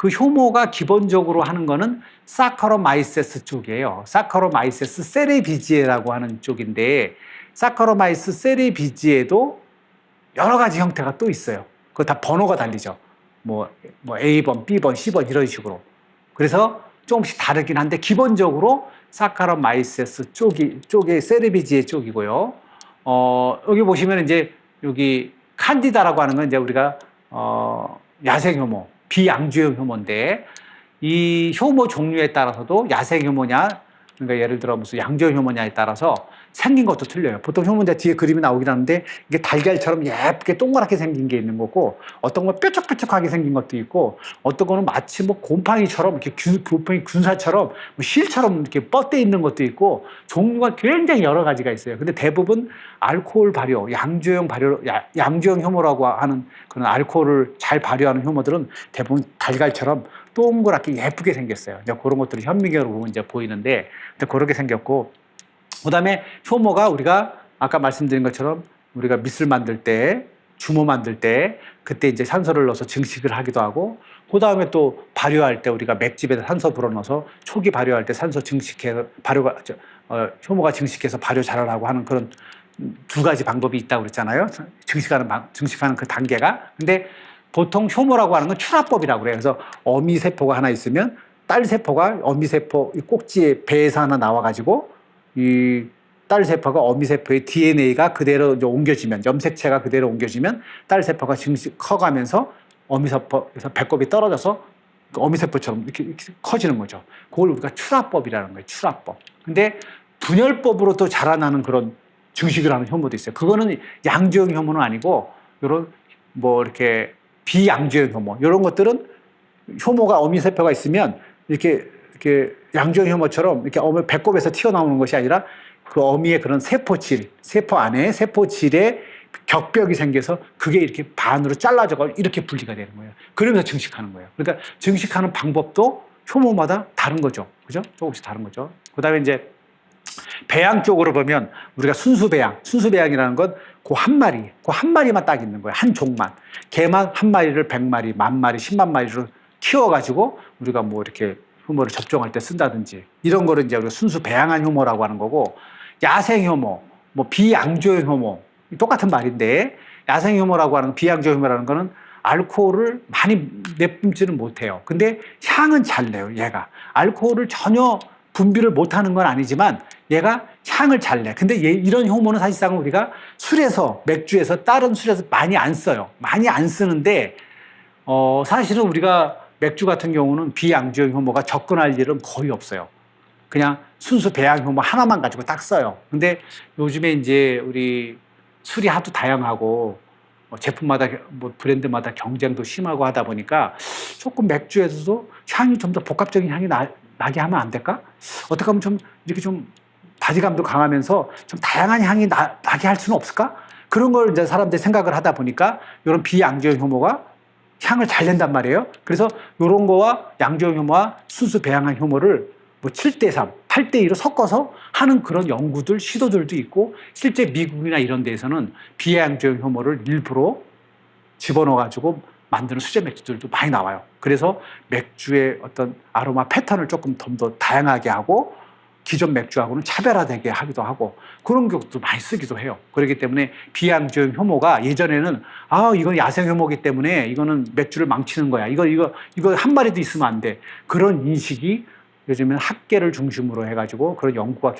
그 효모가 기본적으로 하는 거는 사카로마이세스 쪽이에요. 사카로마이세스 세레비지에라고 하는 쪽인데, 사카로마이스 세레비지에도 여러 가지 형태가 또 있어요. 그거 다 번호가 달리죠. 뭐 A번, B번, C번 이런 식으로. 그래서 조금씩 다르긴 한데 기본적으로 사카로마이세스 쪽이 세레비지에 쪽이고요. 여기 보시면 이제 여기 칸디다라고 하는 건 이제 우리가 야생 효모, 비양조형 효모인데, 이 효모 종류에 따라서도 야생 효모냐, 그러니까 예를 들어 무슨 양조형 효모냐에 따라서 생긴 것도 틀려요. 보통 효모자 뒤에 그림이 나오긴 하는데 이게 달걀처럼 예쁘게 동그랗게 생긴 게 있는 거고, 어떤 건 뾰족뾰족하게 생긴 것도 있고, 어떤 거는 마치 뭐 곰팡이처럼 이렇게 곰팡이 군사처럼 뭐 실처럼 이렇게 뻗대 있는 것도 있고, 종류가 굉장히 여러 가지가 있어요. 근데 대부분 알코올 발효, 양조형 효모라고 하는 그런 알코올을 잘 발효하는 효모들은 대부분 달걀처럼 동그랗게 예쁘게 생겼어요. 이제 그런 것들이 현미경으로 이제 보이는데, 그렇게 생겼고, 그 다음에 효모가 우리가 아까 말씀드린 것처럼 우리가 밑을 만들 때, 주모 만들 때, 그때 이제 산소를 넣어서 증식을 하기도 하고, 그 다음에 또 발효할 때 우리가 맥집에다 산소 불어넣어서 초기 발효할 때 산소 증식해서 효모가 증식해서 발효 잘하라고 하는 그런 두 가지 방법이 있다고 그랬잖아요. 증식하는 그 단계가. 근데 보통 효모라고 하는 건 출합법이라고 그래요. 그래서 어미 세포가 하나 있으면 딸 세포가 어미 세포 꼭지에 배에서 하나 나와가지고 이 딸 세포가 어미 세포의 DNA가 그대로 이제 옮겨지면, 염색체가 그대로 옮겨지면 딸 세포가 증식 커가면서 어미 세포에서 배꼽이 떨어져서 어미 세포처럼 이렇게 커지는 거죠. 그걸 우리가 출합법이라는 거예요. 출합법. 근데 분열법으로 또 자라나는 그런 증식을 하는 효모도 있어요. 그거는 양조형 효모는 아니고, 이런 뭐 이렇게 비양조형 효모, 이런 것들은 효모가 어미 세포가 있으면 이렇게 양조형 효모처럼 이렇게 어미 배꼽에서 튀어나오는 것이 아니라 그 어미의 그런 세포질, 세포 안에 세포질에 격벽이 생겨서 그게 이렇게 반으로 잘라져서 이렇게 분리가 되는 거예요. 그러면서 증식하는 거예요. 그러니까 증식하는 방법도 효모마다 다른 거죠. 그죠? 조금씩 다른 거죠. 그 다음에 이제 배양 쪽으로 보면 우리가 순수배양이라는 건 그 한 마리만 딱 있는 거예요. 한 종만. 개만 한 마리를 100마리, 10,000마리, 10만 마리로 키워가지고 우리가 뭐 이렇게 효모를 접종할 때 쓴다든지, 이런 거를 이제 우리가 순수 배양한 효모라고 하는 거고, 야생 효모, 뭐 비양조형 효모, 똑같은 말인데, 야생 효모라고 하는 비양조형 효모라는 거는 알코올을 많이 내뿜지는 못해요. 근데 향은 잘 내요, 얘가. 알코올을 전혀 분비를 못하는 건 아니지만 얘가 향을 잘 내. 근데 이런 효모는 사실상 우리가 술에서, 맥주에서, 다른 술에서 많이 안 써요. 많이 안 쓰는데, 사실은 우리가 맥주 같은 경우는 비양조형 효모가 접근할 일은 거의 없어요. 그냥 순수 배양 효모 하나만 가지고 딱 써요. 근데 요즘에 이제 우리 술이 하도 다양하고 제품마다, 뭐 브랜드마다 경쟁도 심하고 하다 보니까 조금 맥주에서도 향이 좀 더 복합적인 향이 나게 하면 안 될까? 어떻게 하면 좀 이렇게 좀 바디감도 강하면서 좀 다양한 향이 나게 할 수는 없을까? 그런 걸 이제 사람들이 생각을 하다 보니까 이런 비양조형 효모가 향을 잘 낸단 말이에요. 그래서 이런 거와 양조형 효모와 순수 배양한 효모를 뭐 7대3, 8대2로 섞어서 하는 그런 연구들, 시도들도 있고, 실제 미국이나 이런 데에서는 비양조형 효모를 일부러 집어넣어가지고 만드는 수제 맥주들도 많이 나와요. 그래서 맥주의 어떤 아로마 패턴을 조금 더 다양하게 하고, 기존 맥주하고는 차별화되게 하기도 하고, 그런 것도 많이 쓰기도 해요. 그렇기 때문에 비양조형 효모가 예전에는 이건 야생 효모기 때문에 이거는 맥주를 망치는 거야, 이거 한 마리도 있으면 안 돼, 그런 인식이 요즘엔 학계를 중심으로 해가지고 그런 연구가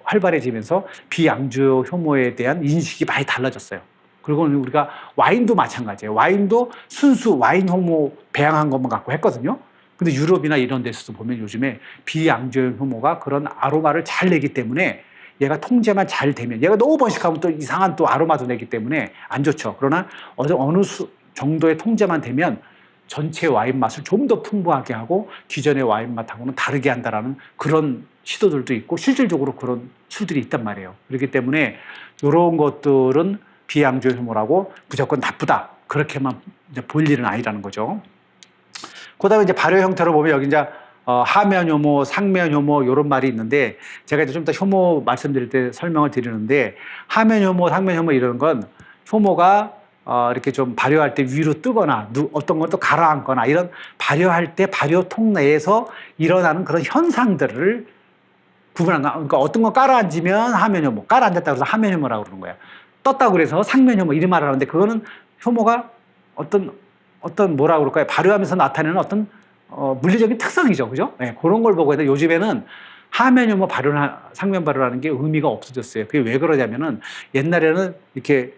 활발해지면서 비양조 효모에 대한 인식이 많이 달라졌어요. 그리고 우리가 와인도 마찬가지예요. 와인도 순수 와인 효모 배양한 것만 갖고 했거든요. 근데 유럽이나 이런 데서도 보면 요즘에 비양조형 효모가 그런 아로마를 잘 내기 때문에, 얘가 통제만 잘 되면, 얘가 너무 번식하면 또 이상한 또 아로마도 내기 때문에 안 좋죠. 그러나 어느 정도의 통제만 되면 전체 와인 맛을 좀 더 풍부하게 하고 기존의 와인 맛하고는 다르게 한다라는 그런 시도들도 있고, 실질적으로 그런 술들이 있단 말이에요. 그렇기 때문에 이런 것들은 비양조형 효모라고 무조건 나쁘다, 그렇게만 이제 볼 일은 아니라는 거죠. 그 다음에 이제 발효 형태로 보면 여기 이제 하면 효모, 상면 효모 이런 말이 있는데, 제가 이제 좀 더 효모 말씀드릴 때 설명을 드리는데, 하면 효모, 상면 효모 이런 건 효모가 이렇게 좀 발효할 때 위로 뜨거나 어떤 것도 가라앉거나 이런 발효할 때 발효통 내에서 일어나는 그런 현상들을 구분한다. 그러니까 어떤 거 깔아앉으면 하면효모, 깔아앉았다 그래서 하면효모라고 그러는 거예요. 떴다고 그래서 상면효모 이런 말을 하는데 그거는 효모가 어떤 뭐라고 그럴까요? 발효하면서 나타내는 어떤 물리적인 특성이죠. 그죠? 네, 그런 걸 보고 해서 요즘에는 하면효모 발효나 상면 발효라는 게 의미가 없어졌어요. 그게 왜 그러냐면은 옛날에는 이렇게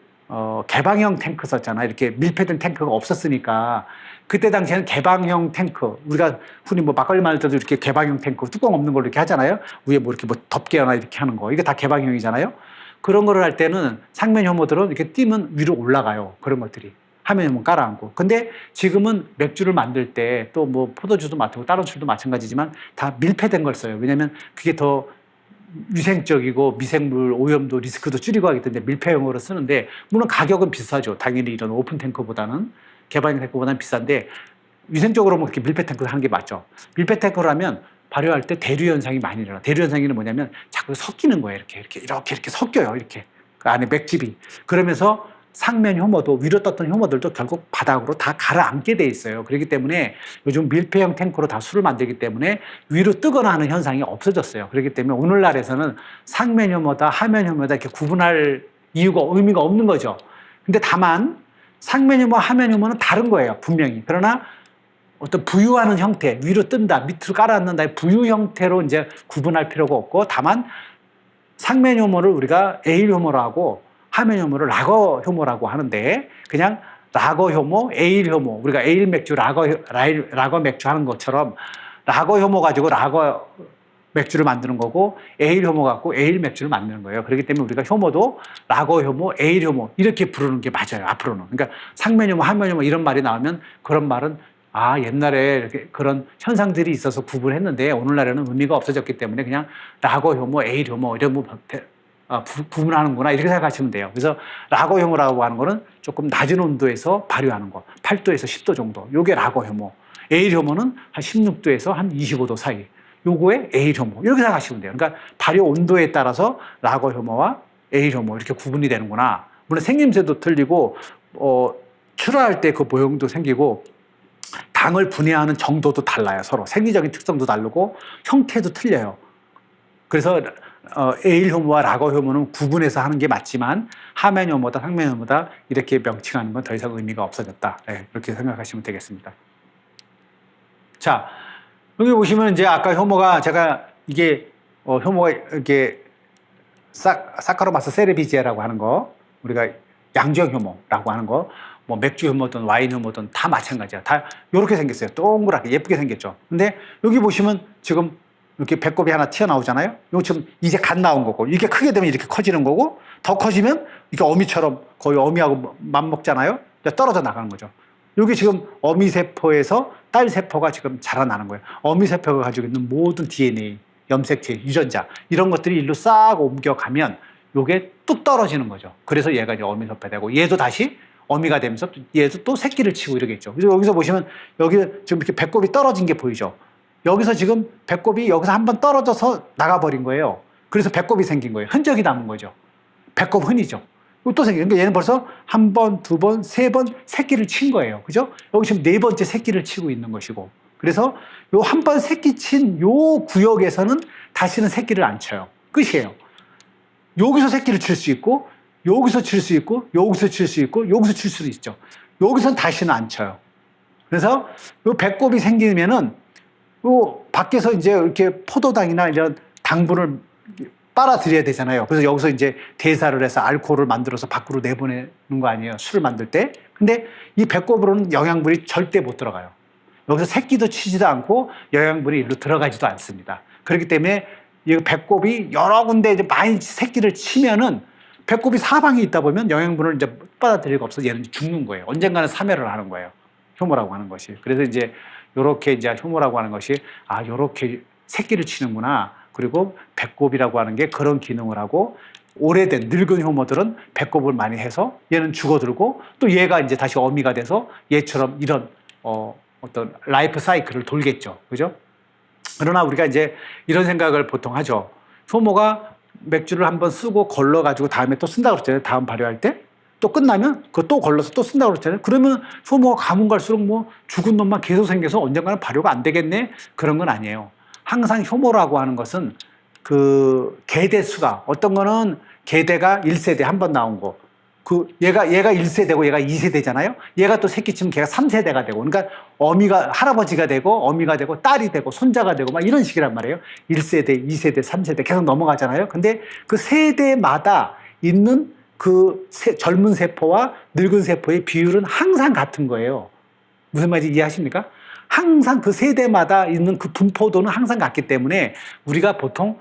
개방형 탱크 썼잖아요. 이렇게 밀폐된 탱크가 없었으니까 그때 당시에는 개방형 탱크 우리가 흔히 뭐 막걸리 만들 때도 이렇게 개방형 탱크 뚜껑 없는 걸로 이렇게 하잖아요. 위에 뭐 이렇게 뭐 덮개 하나 이렇게 하는 거 이게 다 개방형이잖아요. 그런 거를 할 때는 상면 효모들은 이렇게 띄면 위로 올라가요. 그런 것들이. 하면 깔아앉고. 근데 지금은 맥주를 만들 때 또 뭐 포도주도 맡고 다른 술도 마찬가지지만 다 밀폐된 걸 써요. 왜냐하면 그게 더 위생적이고 미생물 오염도 리스크도 줄이고 하기 때문에 밀폐형으로 쓰는데 물론 가격은 비싸죠. 당연히 이런 오픈 탱크보다는 개방형 탱크보다는 비싼데 위생적으로 뭐 그렇게 밀폐 탱크를 하는 게 맞죠. 밀폐 탱크를 하면 발효할 때 대류 현상이 많이 일어나. 대류 현상이 뭐냐면 자꾸 섞이는 거예요. 이렇게 섞여요. 이렇게 그 안에 맥집이. 그러면서 상면 효모도 위로 떴던 효모들도 결국 바닥으로 다 가라앉게 돼 있어요. 그렇기 때문에 요즘 밀폐형 탱크로 다 술을 만들기 때문에 위로 뜨거나 하는 현상이 없어졌어요. 그렇기 때문에 오늘날에서는 상면 효모다 하면 효모다 이렇게 구분할 이유가 의미가 없는 거죠. 근데 다만 상면 효모 하면 효모는 다른 거예요. 분명히. 그러나 어떤 부유하는 형태, 위로 뜬다, 밑으로 깔아앉는다의 부유 형태로 이제 구분할 필요가 없고 다만 상면 효모를 우리가 에일 효모로 하고 하면 효모를 라거 효모라고 하는데 그냥 라거 효모, 에일 효모 우리가 에일 맥주, 라거 맥주 하는 것처럼 라거 효모 가지고 라거 맥주를 만드는 거고 에일 효모 갖고 에일 맥주를 만드는 거예요. 그렇기 때문에 우리가 효모도 라거 효모, 에일 효모 이렇게 부르는 게 맞아요. 앞으로는. 그러니까 상면 효모, 하면 효모 이런 말이 나오면 그런 말은 옛날에 이렇게 그런 현상들이 있어서 구분했는데 오늘날에는 의미가 없어졌기 때문에 그냥 라거 효모, 에일 효모 이런 뭐 구분하는구나 이렇게 생각하시면 돼요. 그래서 라거 효모라고 하는 거는 조금 낮은 온도에서 발효하는 거 8도에서 10도 정도 요게 라거 효모. 에일 효모는 한 16도에서 한 25도 사이 요거에 에일 효모 이렇게 생각하시면 돼요. 그러니까 발효 온도에 따라서 라거 효모와 에일 효모 이렇게 구분이 되는구나. 물론 생김새도 틀리고 출하할 때 그 모형도 생기고 당을 분해하는 정도도 달라요. 서로 생리적인 특성도 다르고 형태도 틀려요. 그래서 에일 효모와 라거 효모는 구분해서 하는 게 맞지만 하면 효모다 상면 효모다 이렇게 명칭하는 건 더 이상 의미가 없어졌다. 네, 그렇게 생각하시면 되겠습니다. 자, 여기 보시면 이제 아까 효모가 제가 이게 효모가 이렇게 사카로마스 세레비지아라고 하는 거 우리가 양주형 효모라고 하는 거 뭐 맥주 효모든 와인 효모든 다 마찬가지야. 다 이렇게 생겼어요. 동그랗게 예쁘게 생겼죠. 근데 여기 보시면 지금 이렇게 배꼽이 하나 튀어나오잖아요. 이거 지금 이제 갓 나온 거고 이게 크게 되면 이렇게 커지는 거고 더 커지면 이렇게 어미처럼 거의 어미하고 맞먹잖아요. 떨어져 나가는 거죠. 여기 지금 어미세포에서 딸세포가 지금 자라나는 거예요. 어미세포가 가지고 있는 모든 DNA, 염색체, 유전자 이런 것들이 일로 싹 옮겨가면 이게 뚝 떨어지는 거죠. 그래서 얘가 이제 어미세포가 되고 얘도 다시 어미가 되면서 얘도 또 새끼를 치고 이러겠죠. 그래서 여기서 보시면 여기 지금 이렇게 배꼽이 떨어진 게 보이죠. 여기서 지금 배꼽이 여기서 한번 떨어져서 나가버린 거예요. 그래서 배꼽이 생긴 거예요. 흔적이 남은 거죠. 배꼽 흔이죠. 또 생겨. 그러니까 얘는 벌써 한 번, 두 번, 세 번 새끼를 친 거예요. 그죠? 여기 지금 네 번째 새끼를 치고 있는 것이고. 그래서 요 한 번 새끼 친 요 구역에서는 다시는 새끼를 안 쳐요. 끝이에요. 여기서 새끼를 칠 수 있고, 여기서 칠 수 있고, 여기서 칠 수 있고, 여기서 칠 수도 있죠. 여기서는 다시는 안 쳐요. 그래서 요 배꼽이 생기면은 요 밖에서 이제 이렇게 포도당이나 이런 당분을 빨아들여야 되잖아요. 그래서 여기서 이제 대사를 해서 알코올을 만들어서 밖으로 내보내는 거 아니에요. 술을 만들 때. 근데 이 배꼽으로는 영양분이 절대 못 들어가요. 여기서 새끼도 치지도 않고 영양분이 일로 들어가지도 않습니다. 그렇기 때문에 이 배꼽이 여러 군데 이제 많이 새끼를 치면은 배꼽이 사방에 있다 보면 영양분을 이제 빨아들이고 없어서 얘는 죽는 거예요. 언젠가는 사멸을 하는 거예요. 효모라고 하는 것이. 그래서 이제 요렇게 이제 효모라고 하는 것이 요렇게 새끼를 치는구나. 그리고 배꼽이라고 하는 게 그런 기능을 하고 오래된 늙은 효모들은 배꼽을 많이 해서 얘는 죽어들고 또 얘가 이제 다시 어미가 돼서 얘처럼 이런 어떤 라이프 사이클을 돌겠죠. 그죠? 그러나 우리가 이제 이런 생각을 보통 하죠. 효모가 맥주를 한번 쓰고 걸러가지고 다음에 또 쓴다고 그랬잖아요. 다음 발효할 때. 또 끝나면 그거 또 걸러서 또 쓴다고 그랬잖아요. 그러면 효모가 가면 갈수록 뭐 죽은 놈만 계속 생겨서 언젠가는 발효가 안 되겠네? 그런 건 아니에요. 항상 효모라고 하는 것은 그 계대 수가, 어떤 거는 계대가 1세대 한 번 나온 거, 얘가 1세대고 얘가 2세대잖아요. 얘가 또 새끼치면 걔가 3세대가 되고, 그러니까 어미가 할아버지가 되고 어미가 되고 딸이 되고 손자가 되고 막 이런 식이란 말이에요. 1세대, 2세대, 3세대 계속 넘어가잖아요. 근데 그 세대마다 있는 그 젊은 세포와 늙은 세포의 비율은 항상 같은 거예요. 무슨 말인지 이해하십니까? 항상 그 세대마다 있는 그 분포도는 항상 같기 때문에 우리가 보통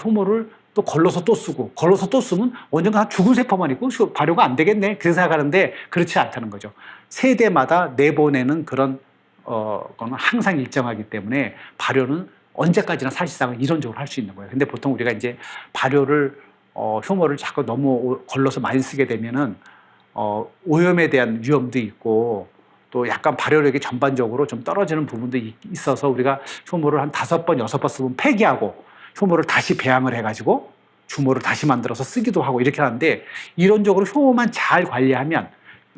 효모를 또 걸러서 또 쓰고 걸러서 또 쓰면 언젠가 죽은 세포만 있고 발효가 안 되겠네 그렇게 생각하는데 그렇지 않다는 거죠. 세대마다 내보내는 그런 거는 항상 일정하기 때문에 발효는 언제까지나 사실상은 이론적으로 할 수 있는 거예요. 근데 보통 우리가 이제 발효를 효모를 자꾸 너무 걸러서 많이 쓰게 되면은 오염에 대한 위험도 있고 또 약간 발효력이 전반적으로 좀 떨어지는 부분도 있어서 우리가 효모를 한 5번, 6번 쓰면 폐기하고 효모를 다시 배양을 해가지고 주모를 다시 만들어서 쓰기도 하고 이렇게 하는데 이론적으로 효모만 잘 관리하면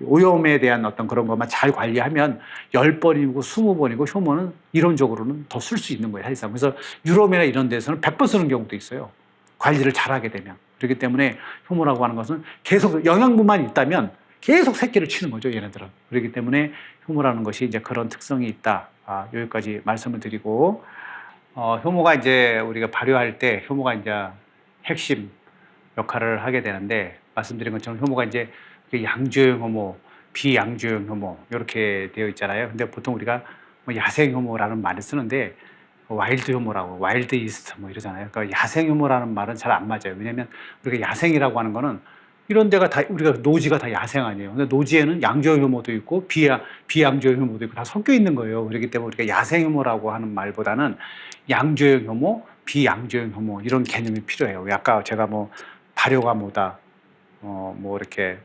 오염에 대한 어떤 그런 것만 잘 관리하면 10번이고 20번이고 효모는 이론적으로는 더 쓸 수 있는 거예요, 사실상. 그래서 유럽이나 이런 데서는 100번 쓰는 경우도 있어요. 관리를 잘하게 되면. 그렇기 때문에 효모라고 하는 것은 계속 영양분만 있다면 계속 새끼를 치는 거죠, 얘네들은. 그렇기 때문에 효모라는 것이 이제 그런 특성이 있다. 여기까지 말씀을 드리고, 효모가 이제 우리가 발효할 때 효모가 이제 핵심 역할을 하게 되는데, 말씀드린 것처럼 효모가 이제 양조형 효모, 비양조형 효모 이렇게 되어 있잖아요. 근데 보통 우리가 뭐 야생 효모라는 말을 쓰는데 와일드 효모라고, 와일드 이스트 뭐 이러잖아요. 그러니까 야생 효모라는 말은 잘 안 맞아요. 왜냐하면 우리가 야생이라고 하는 거는 이런 데가 다 우리가 노지가 다 야생 아니에요. 근데 노지에는 양조형 효모도 있고 비양조형 효모도 있고 다 섞여 있는 거예요. 그렇기 때문에 우리가 야생 효모라고 하는 말보다는 양조형 효모, 비양조형 효모 이런 개념이 필요해요. 아까 제가 뭐 발효가 뭐다, 뭐 이렇게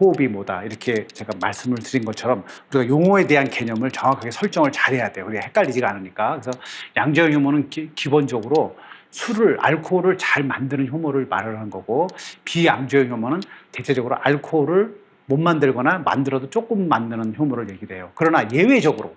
호흡이 뭐다 이렇게 제가 말씀을 드린 것처럼 우리가 용어에 대한 개념을 정확하게 설정을 잘해야 돼요. 우리가 헷갈리지가 않으니까. 그래서 양조형 효모는 기본적으로 알코올을 잘 만드는 효모를 말하는 거고, 비양조형 효모는 대체적으로 알코올을 못 만들거나 만들어도 조금 만드는 효모를 얘기를 해요. 그러나 예외적으로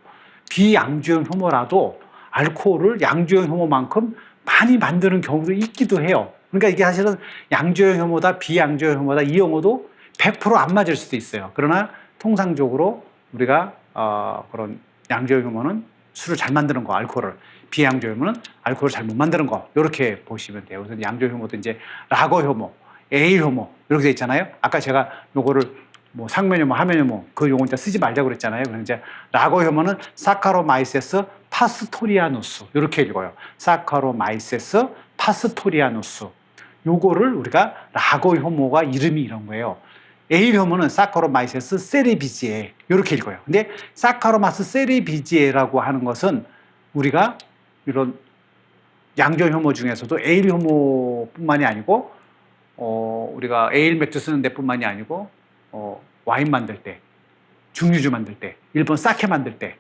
비양조형 효모라도 알코올을 양조형 효모만큼 많이 만드는 경우도 있기도 해요. 그러니까 이게 사실은 양조형 효모다 비양조형 효모다 이 용어도 100%안 맞을 수도 있어요. 그러나 통상적으로 우리가 그런 양조형 효모는 술을 잘 만드는 거, 알코올을, 비양조형 효모는 알코올을 잘 못 만드는 거 이렇게 보시면 돼요. 그래서 양조형 효모도 이제 라거 효모, 에일 효모 이렇게 돼 있잖아요. 아까 제가 요거를 뭐 상면 효모, 하면 효모 그 용어 이제 쓰지 말자고 그랬잖아요. 그래서 이제 라거 효모는 사카로마이세스 파스토리아누스 이렇게 읽어요. 사카로마이세스 파스토리아누스. 요거를 우리가 라거 효모가 이름이 이런 거예요. 에일 효모는 사카로마이세스 세레비지에 이렇게 읽어요. 근데 사카로마스 세레비지에라고 하는 것은 우리가 이런 양조 효모 중에서도 에일 효모뿐만이 아니고 우리가 에일 맥주 쓰는 데뿐만이 아니고 와인 만들 때, 증류주 만들 때, 일본 사케 만들 때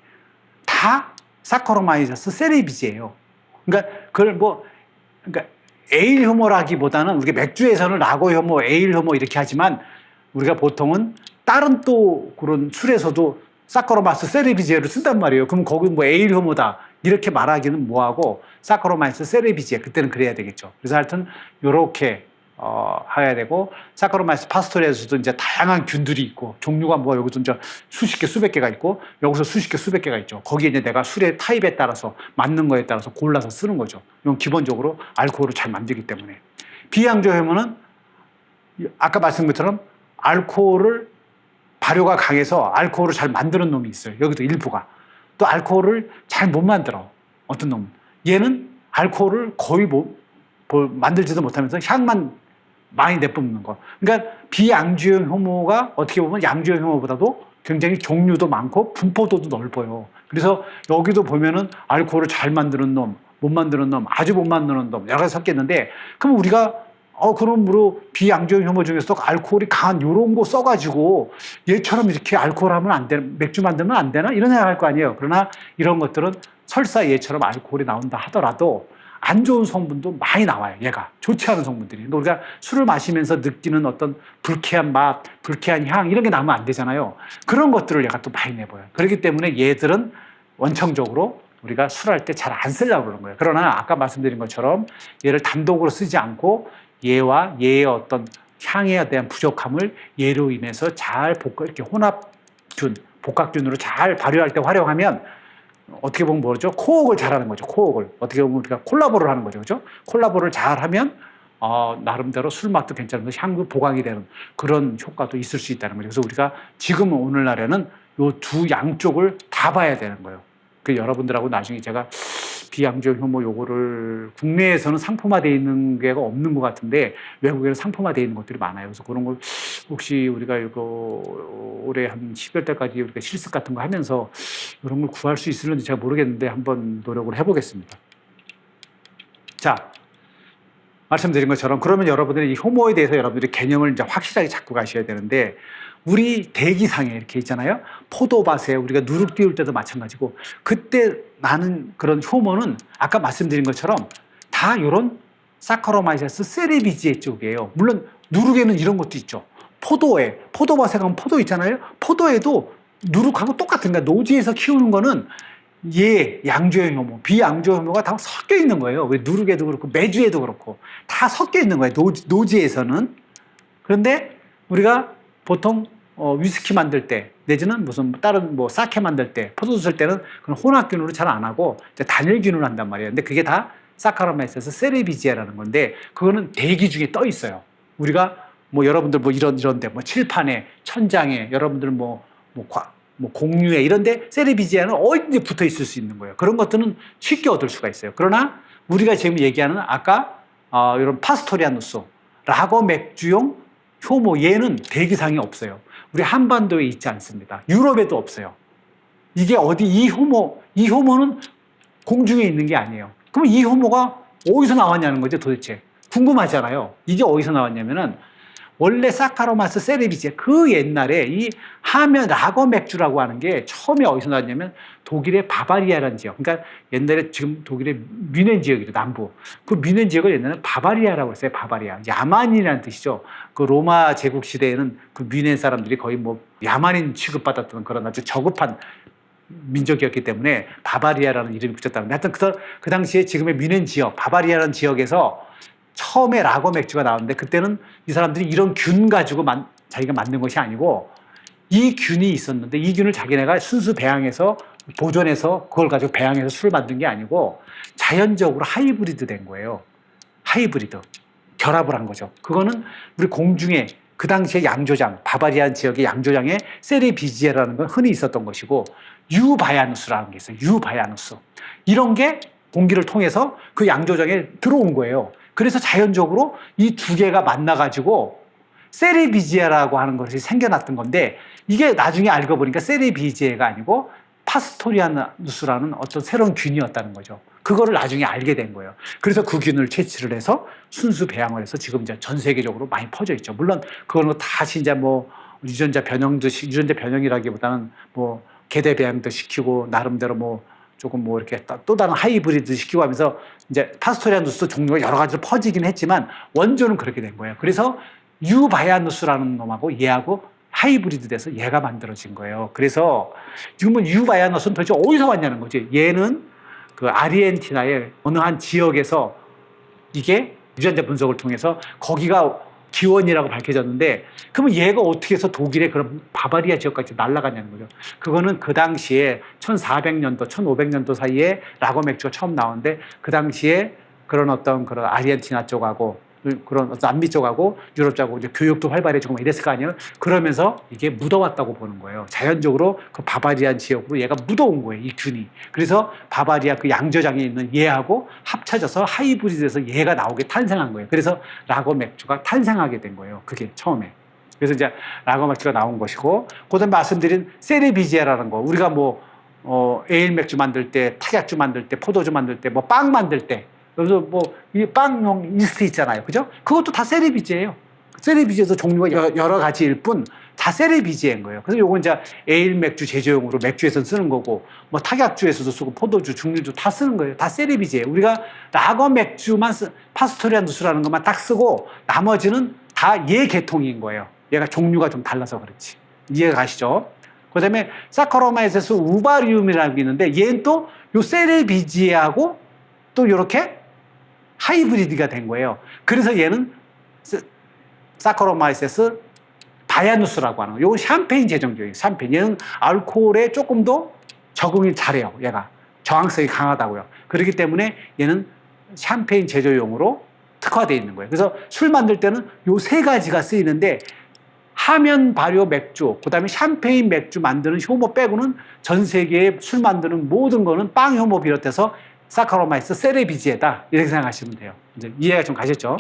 다 사카로마이세스 세레비지예요. 그러니까 그러니까 에일 효모라기보다는 우리가 맥주에서는 라거 효모, 에일 효모 이렇게 하지만 우리가 보통은 다른 또 그런 술에서도 사카로마이세스 세레비지에를 쓴단 말이에요. 그럼 거기 뭐 에일 효모다 이렇게 말하기는 뭐하고 사카로마이세스 세레비지에 그때는 그래야 되겠죠. 그래서 하여튼 요렇게 해야 되고, 사카로마이세스 파스토리아에서도 이제 다양한 균들이 있고 종류가 뭐 여기서 이제 수십 개 수백 개가 있고 여기서 수십 개 수백 개가 있죠. 거기에 이제 내가 술의 타입에 따라서 맞는 거에 따라서 골라서 쓰는 거죠. 이건 기본적으로 알코올을 잘 만들기 때문에. 비양조 효모는 아까 말씀드린 것처럼 알코올을 발효가 강해서 알코올을 잘 만드는 놈이 있어요. 여기도 일부가. 또 알코올을 잘 못 만들어. 어떤 놈은. 얘는 알코올을 거의 만들지도 못하면서 향만 많이 내뿜는 거. 그러니까 비양조형 효모가 어떻게 보면 양조형 효모보다도 굉장히 종류도 많고 분포도도 넓어요. 그래서 여기도 보면은 알코올을 잘 만드는 놈, 못 만드는 놈, 아주 못 만드는 놈 여러 가지 섞였는데, 그럼 우리가 그러므로 비양조형 효모 중에서도 알코올이 강한 요런 거 써가지고 얘처럼 이렇게 알코올 하면 안 되나, 맥주 만들면 안 되나 이런 생각할 거 아니에요. 그러나 이런 것들은 설사 얘처럼 알코올이 나온다 하더라도 안 좋은 성분도 많이 나와요. 얘가 좋지 않은 성분들이. 그러니까 우리가 술을 마시면서 느끼는 어떤 불쾌한 맛, 불쾌한 향 이런 게 나면 안 되잖아요. 그런 것들을 얘가 또 많이 내보여요. 그렇기 때문에 얘들은 원청적으로 우리가 술할 때 잘 안 쓰려고 그러는 거예요. 그러나 아까 말씀드린 것처럼 얘를 단독으로 쓰지 않고 얘와 얘의 어떤 향에 대한 부족함을 얘로 인해서 잘 이렇게 혼합균, 복합균으로 잘 발효할 때 활용하면 어떻게 보면 뭐죠? 코옥을 잘하는 거죠. 코옥을 어떻게 보면 우리가 콜라보를 하는 거죠, 그렇죠? 콜라보를 잘하면 나름대로 술 맛도 괜찮은 향도 보강이 되는 그런 효과도 있을 수 있다는 거죠. 그래서 우리가 지금 오늘날에는 이 두 양쪽을 다 봐야 되는 거예요. 그 여러분들하고 나중에 제가 비양조 효모 요거를 국내에서는 상품화되어 있는 게 없는 것 같은데 외국에는 상품화되어 있는 것들이 많아요. 그래서 그런 걸 혹시 우리가 이거 올해 한 12월 달까지 우리가 실습 같은 거 하면서 이런 걸 구할 수 있을는지 제가 모르겠는데 한번 노력을 해보겠습니다. 자, 말씀드린 것처럼 그러면 여러분들이 이 효모에 대해서 여러분들이 개념을 이제 확실하게 잡고 가셔야 되는데 우리 대기상에 이렇게 있잖아요. 포도밭에 우리가 누룩 띄울 때도 마찬가지고 그때 나는 그런 효모는 아까 말씀드린 것처럼 다 이런 사카로마이세스 세레비지에 쪽이에요. 물론 누룩에는 이런 것도 있죠. 포도밭에 가면 포도 있잖아요. 포도에도 누룩하고 똑같은 거야. 노지에서 키우는 거는 양조형 효모, 비양조형 효모가 다 섞여 있는 거예요. 왜 누룩에도 그렇고 메주에도 그렇고 다 섞여 있는 거예요. 노지에서는. 그런데 우리가 보통 위스키 만들 때 내지는 무슨 다른 뭐 사케 만들 때 포도주 쓸 때는 그런 혼합균으로 잘 안 하고 단일균으로 한단 말이에요. 근데 그게 다 사카로마이세스 세레비지아라는 건데 그거는 대기 중에 떠 있어요. 우리가 뭐 여러분들 뭐 이런데 뭐 칠판에 천장에 여러분들 뭐 공유에 이런데 세레비지아는 어디든지 붙어 있을 수 있는 거예요. 그런 것들은 쉽게 얻을 수가 있어요. 그러나 우리가 지금 얘기하는 아까 이런 파스토리아누스 라거 맥주용 효모 얘는 대기상에 없어요. 우리 한반도에 있지 않습니다. 유럽에도 없어요. 이게 이 효모는 공중에 있는 게 아니에요. 그럼 이 효모가 어디서 나왔냐는 거죠, 도대체. 궁금하잖아요. 이게 어디서 나왔냐면은 원래 사카로마스 세레비지아 그 옛날에 이 하면 라거 맥주라고 하는 게 처음에 어디서 나왔냐면 독일의 바바리아라는 지역. 그러니까 옛날에 지금 독일의 뮌헨 지역이죠, 남부. 그 뮌헨 지역을 옛날에 바바리아라고 했어요. 바바리아. 야만인이라는 뜻이죠. 그 로마 제국 시대에는 그 뮌헨 사람들이 거의 뭐 야만인 취급받았던 그런 아주 저급한 민족이었기 때문에 바바리아라는 이름이 붙였다는데 하여튼 그 당시에 지금의 뮌헨 지역, 바바리아라는 지역에서 처음에 라거 맥주가 나왔는데 그때는 이 사람들이 이런 균 가지고 자기가 만든 것이 아니고 이 균이 있었는데 이 균을 자기네가 순수 배양해서 보존해서 그걸 가지고 배양해서 술을 만든 게 아니고 자연적으로 하이브리드 된 거예요. 하이브리드. 결합을 한 거죠. 그거는 우리 공중에 그 당시에 양조장, 바바리안 지역의 양조장에 세레비지에라는 건 흔히 있었던 것이고 유바야누스라는 게 있어요. 유바야누스. 이런 게 공기를 통해서 그 양조장에 들어온 거예요. 그래서 자연적으로 이 두 개가 만나가지고 세레비지에라고 하는 것이 생겨났던 건데 이게 나중에 알고 보니까 세레비지에가 아니고 파스토리아누스라는 어떤 새로운 균이었다는 거죠. 그거를 나중에 알게 된 거예요. 그래서 그 균을 채취를 해서 순수 배양을 해서 지금 이제 전 세계적으로 많이 퍼져 있죠. 물론 그거는 다시 이제 뭐 유전자 변형이라기보다는 뭐 계대 배양도 시키고 나름대로 뭐 조금 뭐 이렇게 또 다른 하이브리드 시키고 하면서 이제 파스토리아누스 종류가 여러 가지로 퍼지긴 했지만 원조는 그렇게 된 거예요. 그래서 유바야누스라는 놈하고 얘하고 하이브리드 돼서 얘가 만들어진 거예요. 그래서 지금은 유바야누스는 도대체 어디서 왔냐는 거지. 얘는 그 아르헨티나의 어느 한 지역에서 이게 유전자 분석을 통해서 거기가 기원이라고 밝혀졌는데 그러면 얘가 어떻게 해서 독일의 그런 바바리아 지역까지 날아가냐는 거죠. 그거는 그 당시에 1400년도, 1500년도 사이에 라거 맥주가 처음 나오는데 그 당시에 그런 아르헨티나 쪽하고 그런 남미 쪽하고 유럽 쪽하고 이제 교육도 활발해지고 막 이랬을 거 아니에요. 그러면서 이게 묻어왔다고 보는 거예요. 자연적으로 그 바바리안 지역으로 얘가 묻어온 거예요, 이 균이. 그래서 바바리아 그 양조장에 있는 얘하고 합쳐져서 하이브리드에서 얘가 나오게 탄생한 거예요. 그래서 라거 맥주가 탄생하게 된 거예요. 그게 처음에. 그래서 이제 라거 맥주가 나온 것이고, 그다음 말씀드린 세레비지에라는 거, 우리가 뭐 에일 맥주 만들 때, 탁약주 만들 때, 포도주 만들 때, 뭐 빵 만들 때. 그래서 뭐 이 빵용 이스트 있잖아요, 그죠? 그것도 다 세레비지예요. 세레비지에서 종류가 여러 가지일 뿐 다 세레비지인 거예요. 그래서 요건 이제 에일 맥주 제조용으로 맥주에서 쓰는 거고, 뭐 탁약주에서도 쓰고, 포도주, 증류주 다 쓰는 거예요. 다 세레비지예요. 우리가 라거 맥주만 파스토리아 누스라는 것만 딱 쓰고, 나머지는 다 얘 계통인 거예요. 얘가 종류가 좀 달라서 그렇지. 이해가 가시죠? 그 다음에 사카로마이세스 우바리움이라는 게 있는데, 얘는 또 요 세레비지하고 또 이렇게 하이브리드가 된 거예요. 그래서 얘는 사카로마이세스 바야누스라고 하는 거예요. 이건 샴페인 제정제예요. 샴페인. 얘는 알코올에 조금 더 적응이 잘해요. 얘가 저항성이 강하다고요. 그렇기 때문에 얘는 샴페인 제조용으로 특화되어 있는 거예요. 그래서 술 만들 때는 요 세 가지가 쓰이는데, 하면 발효 맥주, 그 다음에 샴페인 맥주 만드는 효모 빼고는 전 세계에 술 만드는 모든 거는 빵 효모 비롯해서 사카로마이스 세레비지에다, 이렇게 생각하시면 돼요. 이제 이해가 좀 가셨죠?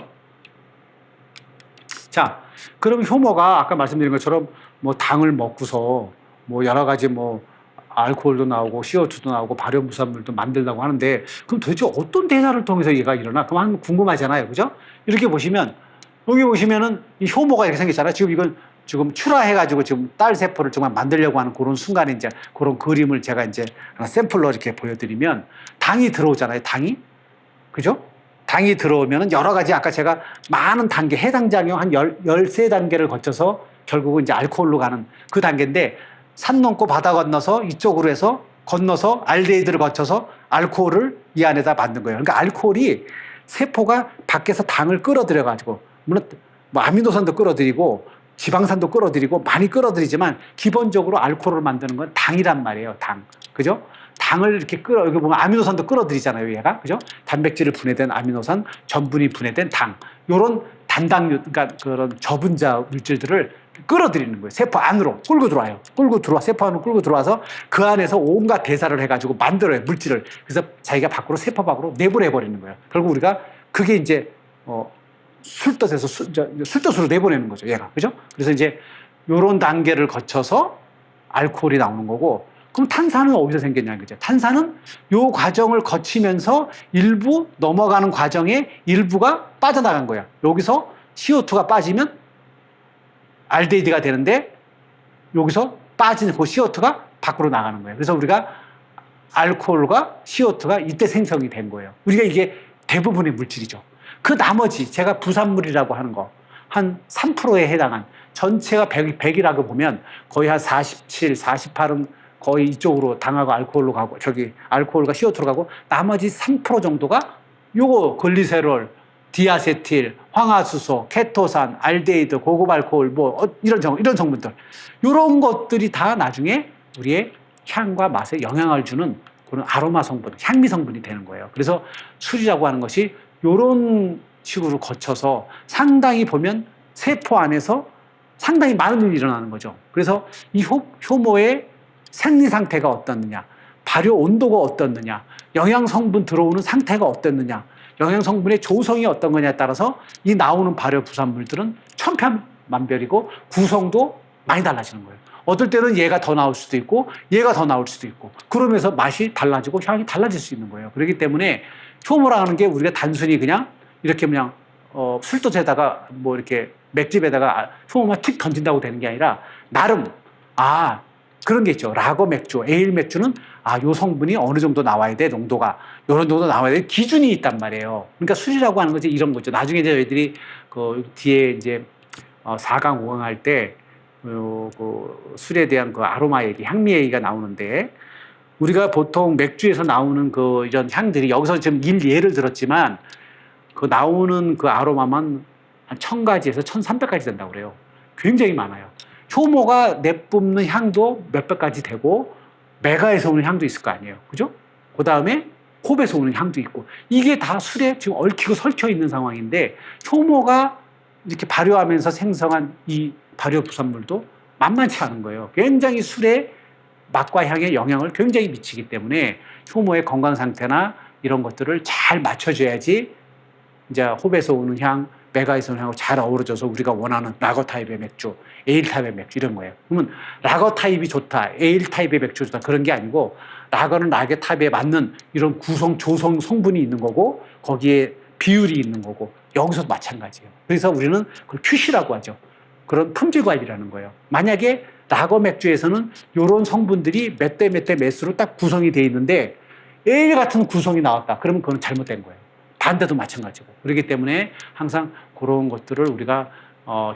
자, 그럼 효모가 아까 말씀드린 것처럼 뭐 당을 먹고서 뭐 여러 가지 뭐 알코올도 나오고 CO2도 나오고 발효 부산물도 만들려고 하는데, 그럼 도대체 어떤 대사를 통해서 얘가 일어나? 그럼 한번 궁금하잖아요. 그죠? 이렇게 보시면, 여기 보시면은 이 효모가 이렇게 생겼잖아요. 지금 이건 지금 출하해가지고 지금 딸 세포를 정말 만들려고 하는 그런 순간에 이제 그런 그림을 제가 이제 하나 샘플로 이렇게 보여드리면, 당이 들어오잖아요. 당이. 그죠? 당이 들어오면은 여러 가지 아까 제가 많은 단계, 해당작용 한 13단계를 거쳐서 결국은 이제 알코올로 가는 그 단계인데, 산 넘고 바다 건너서 이쪽으로 해서 건너서 알데히드를 거쳐서 알코올을 이 안에다 만든 거예요. 그러니까 알코올이 세포가 밖에서 당을 끌어들여가지고, 물론 뭐 아미노산도 끌어들이고 지방산도 끌어들이고 많이 끌어들이지만 기본적으로 알코올을 만드는 건 당이란 말이에요. 당. 그죠? 당을 이렇게 여기 보면 아미노산도 끌어들이잖아요. 얘가. 그죠? 단백질을 분해된 아미노산, 전분이 분해된 당. 요런 단당류, 그러니까 그런 저분자 물질들을 끌어들이는 거예요. 세포 안으로 끌고 들어와요. 세포 안으로 끌고 들어와서 그 안에서 온갖 대사를 해가지고 만들어요. 물질을. 그래서 자기가 밖으로, 세포 밖으로 내보내버리는 거예요. 결국 우리가 그게 이제, 술뜻에서 술뜻으로 내보내는 거죠. 얘가. 그죠? 그래서 이제 요런 단계를 거쳐서 알코올이 나오는 거고, 그럼 탄산은 어디서 생겼냐는 거죠. 탄산은 요 과정을 거치면서 일부 넘어가는 과정에 일부가 빠져나간 거야. 여기서 CO2가 빠지면 알데히드가 되는데, 여기서 빠진 그 CO2가 밖으로 나가는 거예요. 그래서 우리가 알코올과 CO2가 이때 생성이 된 거예요. 우리가 이게 대부분의 물질이죠. 그 나머지 제가 부산물이라고 하는 거 한 3%에 해당한, 전체가 100이라고 보면 거의 한 47, 48은 거의 이쪽으로 당하고 알코올로 가고, 알코올과 CO2로 가고, 나머지 3% 정도가 요거 글리세롤, 디아세틸, 황화수소, 케토산, 알데히드, 고급 알코올, 이런 성분들, 이런 것들이 다 나중에 우리의 향과 맛에 영향을 주는 그런 아로마 성분, 향미 성분이 되는 거예요. 그래서 술이라고 하는 것이 이런 식으로 거쳐서 상당히 보면 세포 안에서 상당히 많은 일이 일어나는 거죠. 그래서 이 효모의 생리 상태가 어떻느냐, 발효 온도가 어떻느냐, 영양 성분 들어오는 상태가 어떻느냐, 영양 성분의 조성이 어떤 거냐에 따라서 이 나오는 발효 부산물들은 천편만별이고 구성도 많이 달라지는 거예요. 어떨 때는 얘가 더 나올 수도 있고 얘가 더 나올 수도 있고, 그러면서 맛이 달라지고 향이 달라질 수 있는 거예요. 그렇기 때문에 효모라는 게 우리가 단순히 그냥 이렇게 그냥 술도에다가 뭐 이렇게 맥집에다가 효모만 틱 던진다고 되는 게 아니라, 나름 그런 게 있죠. 라거 맥주, 에일 맥주는 요 성분이 어느 정도 나와야 돼, 농도가 이런 정도 나와야 돼, 기준이 있단 말이에요. 그러니까 술이라고 하는 것이 이런 거죠. 나중에 이제 저희들이 그 뒤에 이제 4강, 5강 할 때 그 술에 대한 그 아로마 얘기, 향미 얘기가 나오는데, 우리가 보통 맥주에서 나오는 그 이런 향들이, 여기서 지금 예를 들었지만 그 나오는 그 아로마만 한 1000가지에서 1300가지 된다고 그래요. 굉장히 많아요. 효모가 내뿜는 향도 몇백 가지 되고, 메가에서 오는 향도 있을 거 아니에요. 그죠? 그 다음에 홉에서 오는 향도 있고, 이게 다 술에 지금 얽히고 설켜 있는 상황인데, 효모가 이렇게 발효하면서 생성한 이 발효 부산물도 만만치 않은 거예요. 굉장히 술의 맛과 향에 영향을 굉장히 미치기 때문에 효모의 건강 상태나 이런 것들을 잘 맞춰줘야지 이제 홉에서 오는 향, 메가에서 오는 향하고 잘 어우러져서 우리가 원하는 라거 타입의 맥주, 에일 타입의 맥주, 이런 거예요. 그러면 라거 타입이 좋다, 에일 타입의 맥주 좋다, 그런 게 아니고, 라거는 라거 타입에 맞는 이런 조성 성분이 있는 거고, 거기에 비율이 있는 거고, 여기서도 마찬가지예요. 그래서 우리는 그걸 큐시라고 하죠. 그런 품질 관리라는 거예요. 만약에 라거 맥주에서는 이런 성분들이 몇 대 몇 대 몇으로 딱 구성이 돼 있는데 에일 같은 구성이 나왔다. 그러면 그건 잘못된 거예요. 반대도 마찬가지고. 그렇기 때문에 항상 그런 것들을 우리가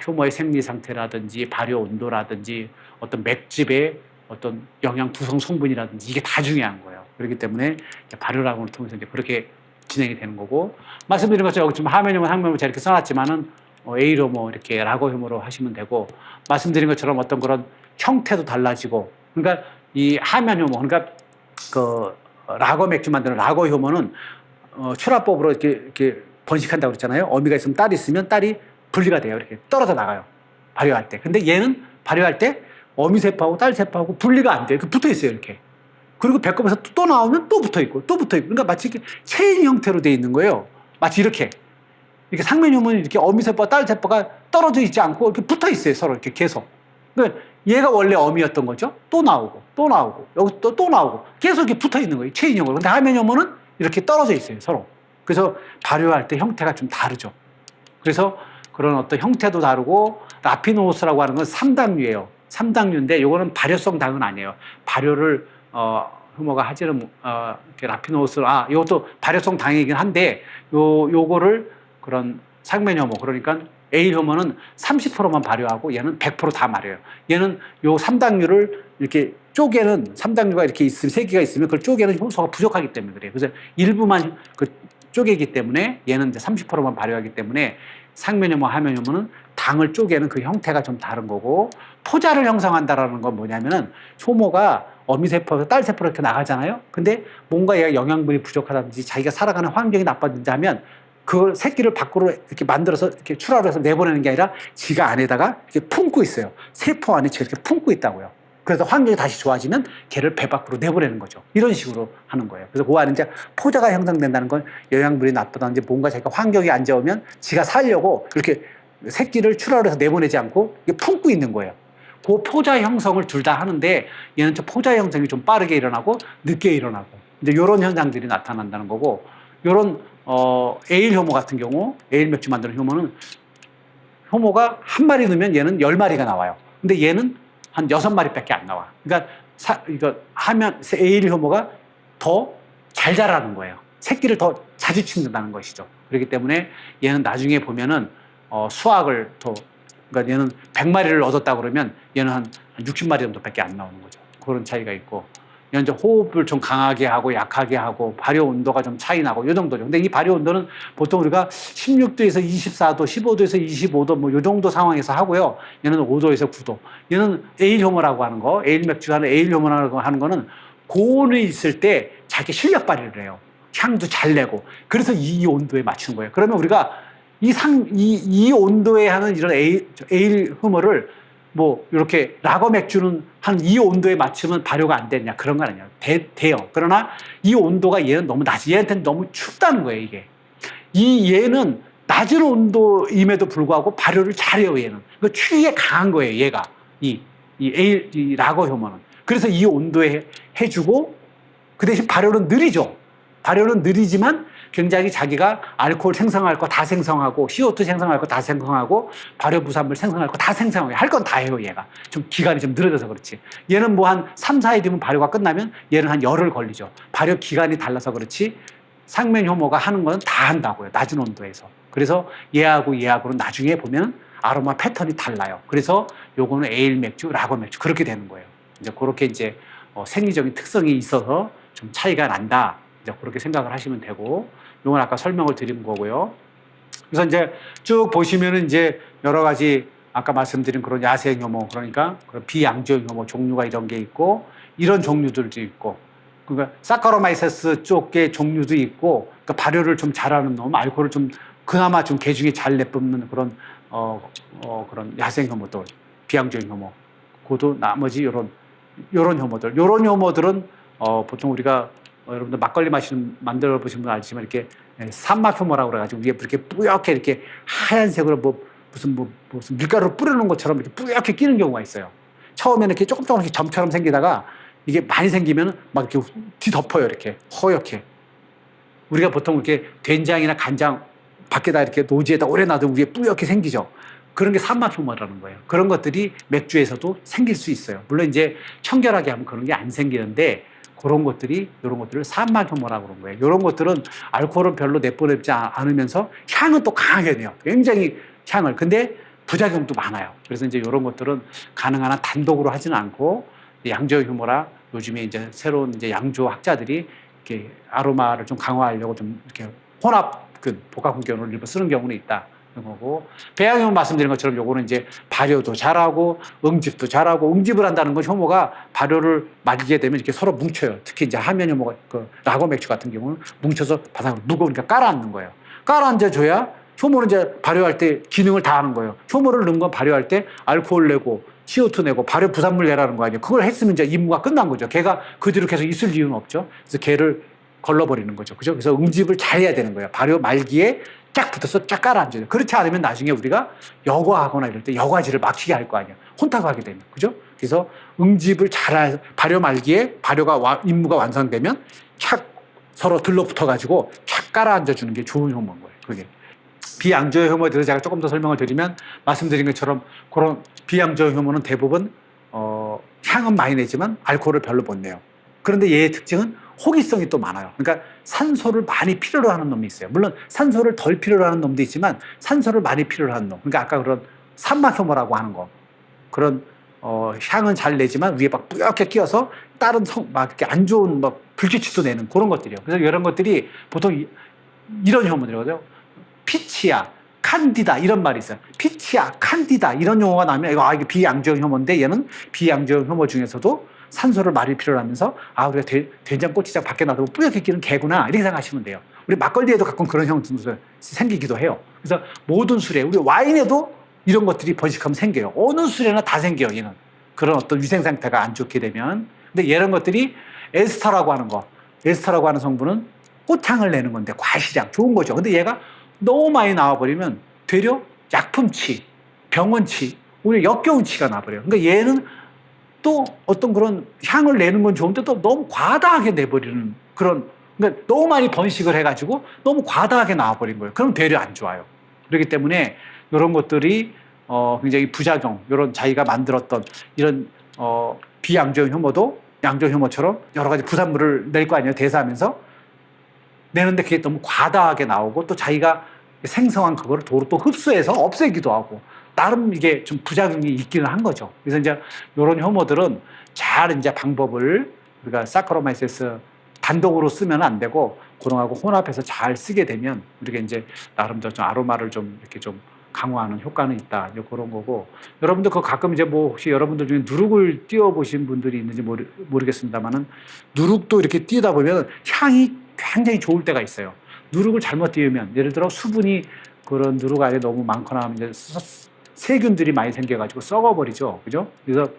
효모의 생리 상태라든지 발효 온도라든지 어떤 맥집의 어떤 영양 구성 성분이라든지 이게 다 중요한 거예요. 그렇기 때문에 발효라고를 통해서 이제 그렇게 진행이 되는 거고, 말씀드린 것처럼 여기 지금 하면효모, 상면효모 제가 이렇게 써놨지만은 에일효모 이렇게 라거효모로 하시면 되고, 말씀드린 것처럼 어떤 그런 형태도 달라지고, 그러니까 이 하면효모, 그러니까 그 라거 맥주 만드는 라거효모는 출하법으로 이렇게 번식한다고 그랬잖아요. 어미가 있으면 딸이 있으면 딸이 분리가 돼요. 이렇게 떨어져 나가요. 발효할 때. 근데 얘는 발효할 때 어미 세포하고 딸 세포하고 분리가 안 돼요. 이렇게 붙어 있어요. 이렇게. 그리고 배꼽에서 또 나오면 또 붙어 있고 또 붙어 있고. 그러니까 마치 이렇게 체인 형태로 돼 있는 거예요. 마치 이렇게 상면효모는 이렇게 어미 세포와 딸 세포가 떨어져 있지 않고 이렇게 붙어 있어요. 서로 이렇게 계속. 그러니까 얘가 원래 어미였던 거죠. 또 나오고 또 나오고 여기 또 나오고 계속 이렇게 붙어 있는 거예요. 체인형으로. 근데 하면효모는 이렇게 떨어져 있어요. 서로. 그래서 발효할 때 형태가 좀 다르죠. 그래서 그런 어떤 형태도 다르고, 라피노스라고 하는 건 3당류예요. 3당류인데 이거는 발효성 당은 아니에요. 발효를 효모가 하지는 이렇게 라피노스 이것도 발효성 당이긴 한데 요거를 그런 상면효모, 그러니까 에일 효모는 30%만 발효하고 얘는 100%다 발효해요. 얘는 요 3당류를 이렇게 쪼개는, 3당류가 이렇게 있으면 3개가 있으면 그걸 쪼개는 효소가 부족하기 때문에 그래요. 그래서 일부만 쪼개기 때문에 얘는 이제 30%만 발효하기 때문에 상면효모, 하면효모는 당을 쪼개는 그 형태가 좀 다른 거고, 포자를 형성한다라는 건 뭐냐면은 효모가 어미세포에서 딸세포로 이렇게 나가잖아요. 근데 뭔가 얘가 영양분이 부족하다든지 자기가 살아가는 환경이 나빠진다 하면 그 새끼를 밖으로 이렇게 만들어서 이렇게 출하를 해서 내보내는 게 아니라 지가 안에다가 이렇게 품고 있어요. 세포 안에 지가 이렇게 품고 있다고요. 그래서 환경이 다시 좋아지면 걔를 배 밖으로 내보내는 거죠. 이런 식으로 하는 거예요. 그래서 그 안에 이제 포자가 형성된다는 건 영양분이 나쁘다든지 뭔가 자기가 환경이 안 좋으면 지가 살려고 이렇게 새끼를 출하를 해서 내보내지 않고 품고 있는 거예요. 그 포자 형성을 둘 다 하는데 얘는 저 포자 형성이 좀 빠르게 일어나고 늦게 일어나고 이제 이런 현상들이 나타난다는 거고, 이런 에일 효모 같은 경우, 에일 맥주 만드는 효모는 효모가 한 마리 넣으면 얘는 10마리가 나와요. 근데 얘는 한 6마리밖에 안 나와. 그러니까 이거 하면 에일 효모가 더 잘 자라는 거예요. 새끼를 더 자주 친다는 것이죠. 그렇기 때문에 얘는 나중에 보면은 수확을 더, 그러니까 얘는 100마리를 얻었다 그러면 얘는 한 60마리 정도밖에 안 나오는 거죠. 그런 차이가 있고, 얘는 이제 호흡을 좀 강하게 하고 약하게 하고 발효 온도가 좀 차이 나고 요 정도죠. 근데 이 발효 온도는 보통 우리가 16도에서 24도, 15도에서 25도 뭐 요 정도 상황에서 하고요. 얘는 5도에서 9도. 얘는 에일 효모라고 하는 거, 에일 맥주가 하는 에일 효모라고 하는 거는 고온에 있을 때 자기 실력 발휘를 해요. 향도 잘 내고. 그래서 이 온도에 맞추는 거예요. 그러면 우리가 이 온도에 하는 이런 에일 효모를 뭐 이렇게 라거 맥주는 한 이 온도에 맞추면 발효가 안 되냐, 그런 건 아니에요. 돼요. 그러나 이 온도가 얘는 너무 낮이, 얘한테는 너무 춥다는 거예요. 이게 얘는 낮은 온도임에도 불구하고 발효를 잘해요. 얘는 그 추위에 강한 거예요. 얘가 이 라거 효모는. 그래서 이 온도에 해주고, 그 대신 발효는 느리죠. 발효는 느리지만 굉장히 자기가 알코올 생성할 거 다 생성하고, CO2 생성할 거 다 생성하고, 발효 부산물 생성할 거 다 생성하고, 할 건 다 해요. 얘가 좀 기간이 좀 늘어져서 그렇지. 얘는 뭐 한 3, 4일이면 발효가 끝나면 얘는 한 열흘 걸리죠. 발효 기간이 달라서 그렇지 상면 효모가 하는 건 다 한다고요. 낮은 온도에서. 그래서 얘하고는 나중에 보면 아로마 패턴이 달라요. 그래서 요거는 에일 맥주, 라거 맥주 그렇게 되는 거예요. 이제 그렇게 이제 생리적인 특성이 있어서 좀 차이가 난다. 이제 그렇게 생각을 하시면 되고, 이건 아까 설명을 드린 거고요. 그래서 이제 쭉 보시면은 이제 여러 가지 아까 말씀드린 그런 야생 효모, 그러니까 그런 비양조형 효모 종류가 이런 게 있고, 이런 종류들도 있고, 그러니까 사카로마이세스 쪽의 종류도 있고, 그러니까 발효를 좀 잘하는 놈, 알코올을 좀 그나마 좀 개중에 잘 내뿜는 그런 그런 야생 효모들, 비양조형 효모, 그도 나머지 이런 효모들은 보통 우리가 여러분들 막걸리 만들어 보신 분 알지만 이렇게 산막 효모라고 그래가지고 위에 이렇게 뿌옇게 이렇게 하얀색으로 무슨 밀가루를 뿌려놓은 것처럼 이렇게 뿌옇게 끼는 경우가 있어요. 처음에는 이렇게 조금씩 점처럼 생기다가 이게 많이 생기면 막 이렇게 뒤덮어요. 이렇게 허옇게. 우리가 보통 이렇게 된장이나 간장 밖에다 이렇게 노지에다 오래 놔두면 위에 뿌옇게 생기죠. 그런 게 산막효모라는 거예요. 그런 것들이 맥주에서도 생길 수 있어요. 물론 이제 청결하게 하면 그런 게 안 생기는데 그런 것들이 이런 것들을 산막효모라고 그런 거예요. 이런 것들은 알코올은 별로 내보내지 않으면서 향은 또 강하게 내요. 굉장히 향을. 근데 부작용도 많아요. 그래서 이제 이런 것들은 가능한 한 단독으로 하지는 않고 양조효모라 요즘에 이제 새로운 이제 양조 학자들이 이렇게 아로마를 좀 강화하려고 좀 이렇게 혼합 복합 공견을 일부 쓰는 경우는 있다. 거고 배양효모 말씀드린 것처럼 요거는 이제 발효도 잘하고 응집도 잘하고 응집을 한다는 건 효모가 발효를 맞게 되면 이렇게 서로 뭉쳐요. 특히 이제 하면 효모가 그 라거 맥주 같은 경우는 뭉쳐서 바닥으로 무거우니까 깔아앉는 거예요. 깔아앉아줘야 효모는 이제 발효할 때 기능을 다 하는 거예요. 효모를 넣은 건 발효할 때 알코올 내고 CO2 내고 발효 부산물 내라는 거 아니에요. 그걸 했으면 이제 임무가 끝난 거죠. 걔가 그 뒤로 계속 있을 이유는 없죠. 그래서 걔를 걸러버리는 거죠. 그죠? 그래서 응집을 잘 해야 되는 거예요. 발효 말기에 쫙 붙어서 쫙 깔아앉아요. 그렇지 않으면 나중에 우리가 여과하거나 이럴 때 여과질을 막히게 할 거 아니에요. 혼탁 하게 되면. 그죠? 그래서 응집을 잘, 발효 말기에 발효가, 임무가 완성되면 착 서로 들러붙어가지고 착 깔아앉아주는 게 좋은 효모인 거예요. 그게. 비양조의 효모에 대해서 제가 조금 더 설명을 드리면 말씀드린 것처럼 그런 비양조의 효모는 대부분, 향은 많이 내지만 알코올을 별로 못 내요. 그런데 얘의 특징은 호기성이 또 많아요. 그러니까 산소를 많이 필요로 하는 놈이 있어요. 물론 산소를 덜 필요로 하는 놈도 있지만 산소를 많이 필요로 하는 놈. 그러니까 아까 그런 산막효모라고 하는 거. 그런 향은 잘 내지만 위에 막 뿌옇게 끼어서 다른 막 이렇게 안 좋은 막 불규칙도 내는 그런 것들이요. 그래서 이런 것들이 보통 이런 효모들이거든요. 피치야, 칸디다 이런 말이 있어요. 피치야, 칸디다 이런 용어가 나오면 이게 비양조형 효모인데 얘는 비양조형 효모 중에서도 산소를 많이 필요로 하면서 우리가 된장꼬치장 밖에 놔두고 뿌옇게 끼는 개구나 이렇게 생각하시면 돼요. 우리 막걸리에도 가끔 그런 형태가 생기기도 해요. 그래서 모든 술에 우리 와인에도 이런 것들이 번식하면 생겨요. 어느 술에나 다 생겨요. 얘는 그런 어떤 위생 상태가 안 좋게 되면. 근데 이런 것들이 에스터라고 하는 거, 에스터라고 하는 성분은 꽃향을 내는 건데 과시량 좋은 거죠. 근데 얘가 너무 많이 나와버리면 되려 약품치, 병원치, 오히려 역겨운 치가 나버려요. 그러니까 얘는 또 어떤 그런 향을 내는 건 좋은데 또 너무 과다하게 내버리는 그런, 그러니까 너무 많이 번식을 해가지고 너무 과다하게 나와버린 거예요. 그럼 되려 안 좋아요. 그렇기 때문에 이런 것들이 굉장히 부작용, 이런 자기가 만들었던 이런 비양조형 효모도 양조형 효모처럼 여러 가지 부산물을 낼 거 아니에요. 대사하면서 내는데 그게 너무 과다하게 나오고 또 자기가 생성한 그거를 도로 또 흡수해서 없애기도 하고 나름 이게 좀 부작용이 있기는 한 거죠. 그래서 이제 이런 효모들은 잘 이제 방법을 우리가 사카로마이세스 단독으로 쓰면 안 되고 그런하고 혼합해서 잘 쓰게 되면 우리가 이제 나름대로 좀 아로마를 좀 이렇게 좀 강화하는 효과는 있다. 그런 거고 여러분들 그 가끔 이제 뭐 혹시 여러분들 중에 누룩을 띄워보신 분들이 있는지 모르겠습니다만은 누룩도 이렇게 띄우다 보면 향이 굉장히 좋을 때가 있어요. 누룩을 잘못 띄우면 예를 들어 수분이 그런 누룩 안에 너무 많거나 하면 이제 세균들이 많이 생겨가지고 썩어버리죠. 그죠? 그래서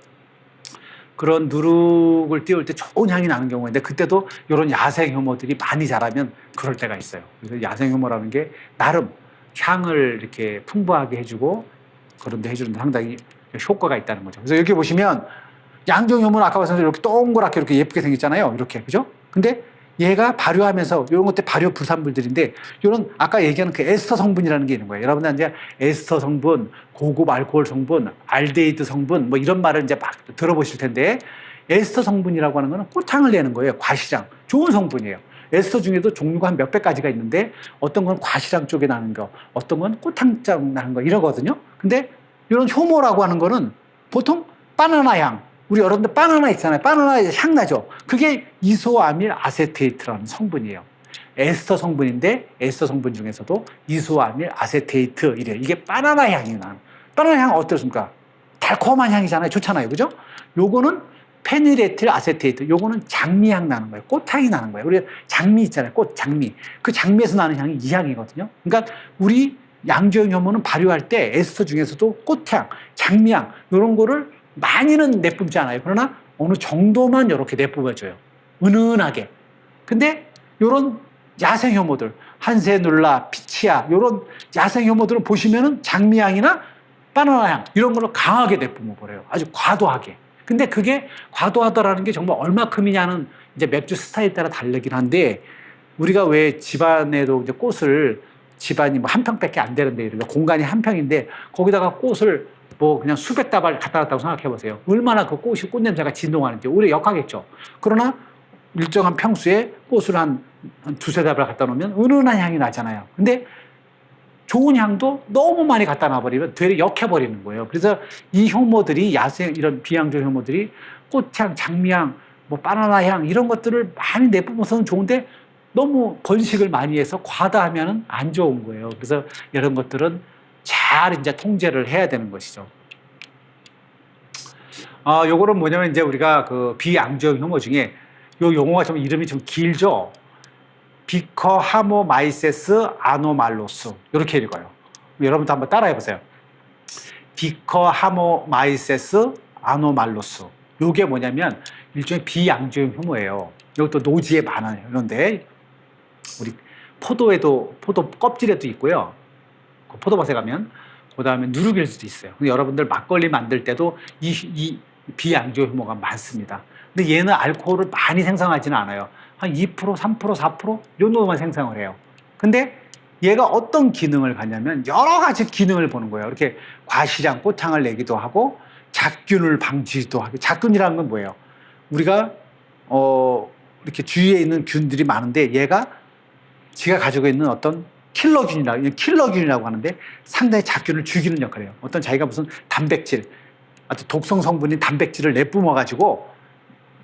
그런 누룩을 띄울 때 좋은 향이 나는 경우가 있는데 그때도 이런 야생 효모들이 많이 자라면 그럴 때가 있어요. 그래서 야생 효모라는 게 나름 향을 이렇게 풍부하게 해주고 그런데 해주는데 상당히 효과가 있다는 거죠. 그래서 여기 보시면 양종 효모는 아까 말씀드린 이렇게 동그랗게 이렇게 예쁘게 생겼잖아요. 이렇게. 그죠? 근데 얘가 발효하면서 이런 것들 발효 부산물들인데 이런 아까 얘기하는 그 에스터 성분이라는 게 있는 거예요. 여러분들 이제 에스터 성분, 고급 알코올 성분, 알데히드 성분 뭐 이런 말을 이제 막 들어보실 텐데 에스터 성분이라고 하는 거는 꽃향을 내는 거예요. 과시량. 좋은 성분이에요. 에스터 중에도 종류가 한 몇백 가지가 있는데 어떤 건 과시량 쪽에 나는 거, 어떤 건 꽃향장 나는 거 이러거든요. 근데 이런 효모라고 하는 거는 보통 바나나 향, 우리 여러분들 바나나 있잖아요. 바나나 향 나죠. 그게 이소아밀 아세테이트라는 성분이에요. 에스터 성분인데 에스터 성분 중에서도 이소아밀 아세테이트 이래. 이게 바나나 향이 나는. 바나나 향 어떻습니까? 달콤한 향이잖아요. 좋잖아요. 그죠? 요거는 페닐에틸 아세테이트. 요거는 장미향 나는 거예요. 꽃향이 나는 거예요. 우리 장미 있잖아요. 꽃 장미. 그 장미에서 나는 향이 이 향이거든요. 그러니까 우리 양조형 효모는 발효할 때 에스터 중에서도 꽃향, 장미향 이런 거를 많이는 내뿜지 않아요. 그러나 어느 정도만 이렇게 내뿜어줘요. 은은하게. 근데 이런 야생 효모들, 한세눌라, 피치야 이런 야생 효모들을 보시면은 장미향이나 바나나향 이런 걸로 강하게 내뿜어버려요. 아주 과도하게. 근데 그게 과도하다라는 게 정말 얼마큼이냐는 이제 맥주 스타일 따라 다르긴 한데 우리가 왜 집안에도 이제 꽃을 집안이 뭐 한 평밖에 안 되는데, 이러면 공간이 한 평인데 거기다가 꽃을 뭐 그냥 수백 다발 갖다 놨다고 생각해 보세요. 얼마나 그 꽃이 꽃 냄새가 진동하는지 오히려 역하겠죠. 그러나 일정한 평수에 꽃을 한 두세 다발 갖다 놓으면 은은한 향이 나잖아요. 근데 좋은 향도 너무 많이 갖다 놔버리면 되레 역해버리는 거예요. 그래서 이 효모들이 이런 비양조 효모들이 꽃향, 장미향, 뭐 바나나 향 이런 것들을 많이 내뿜어서는 좋은데 너무 번식을 많이 해서 과다하면 안 좋은 거예요. 그래서 이런 것들은 잘 이제 통제를 해야 되는 것이죠. 요거는 뭐냐면 이제 우리가 그 비양조형 효모 중에 요 용어가 좀 이름이 좀 길죠. 비커하모마이세스 아노말로스 이렇게 읽어요. 여러분도 한번 따라해 보세요. 비커하모마이세스 아노말로스. 요게 뭐냐면 일종의 비양조형 효모예요. 이것도 노지에 많아요. 그런데 우리 포도에도 포도 껍질에도 있고요. 포도밭에 가면 그 다음에 누룩일 수도 있어요. 근데 여러분들 막걸리 만들 때도 이 비양조 효모가 많습니다. 근데 얘는 알코올을 많이 생성하지는 않아요. 한 2%, 3%, 4% 이 정도만 생성을 해요. 근데 얘가 어떤 기능을 갖냐면 여러 가지 기능을 보는 거예요. 이렇게 과실향, 꽃향을 내기도 하고 잡균을 방지도 하고. 잡균이라는 건 뭐예요? 우리가 이렇게 주위에 있는 균들이 많은데 얘가 지가 가지고 있는 어떤 킬러균이라고 하는데 상당히 잡균을 죽이는 역할을 해요. 어떤 자기가 무슨 단백질, 아주 독성 성분인 단백질을 내뿜어 가지고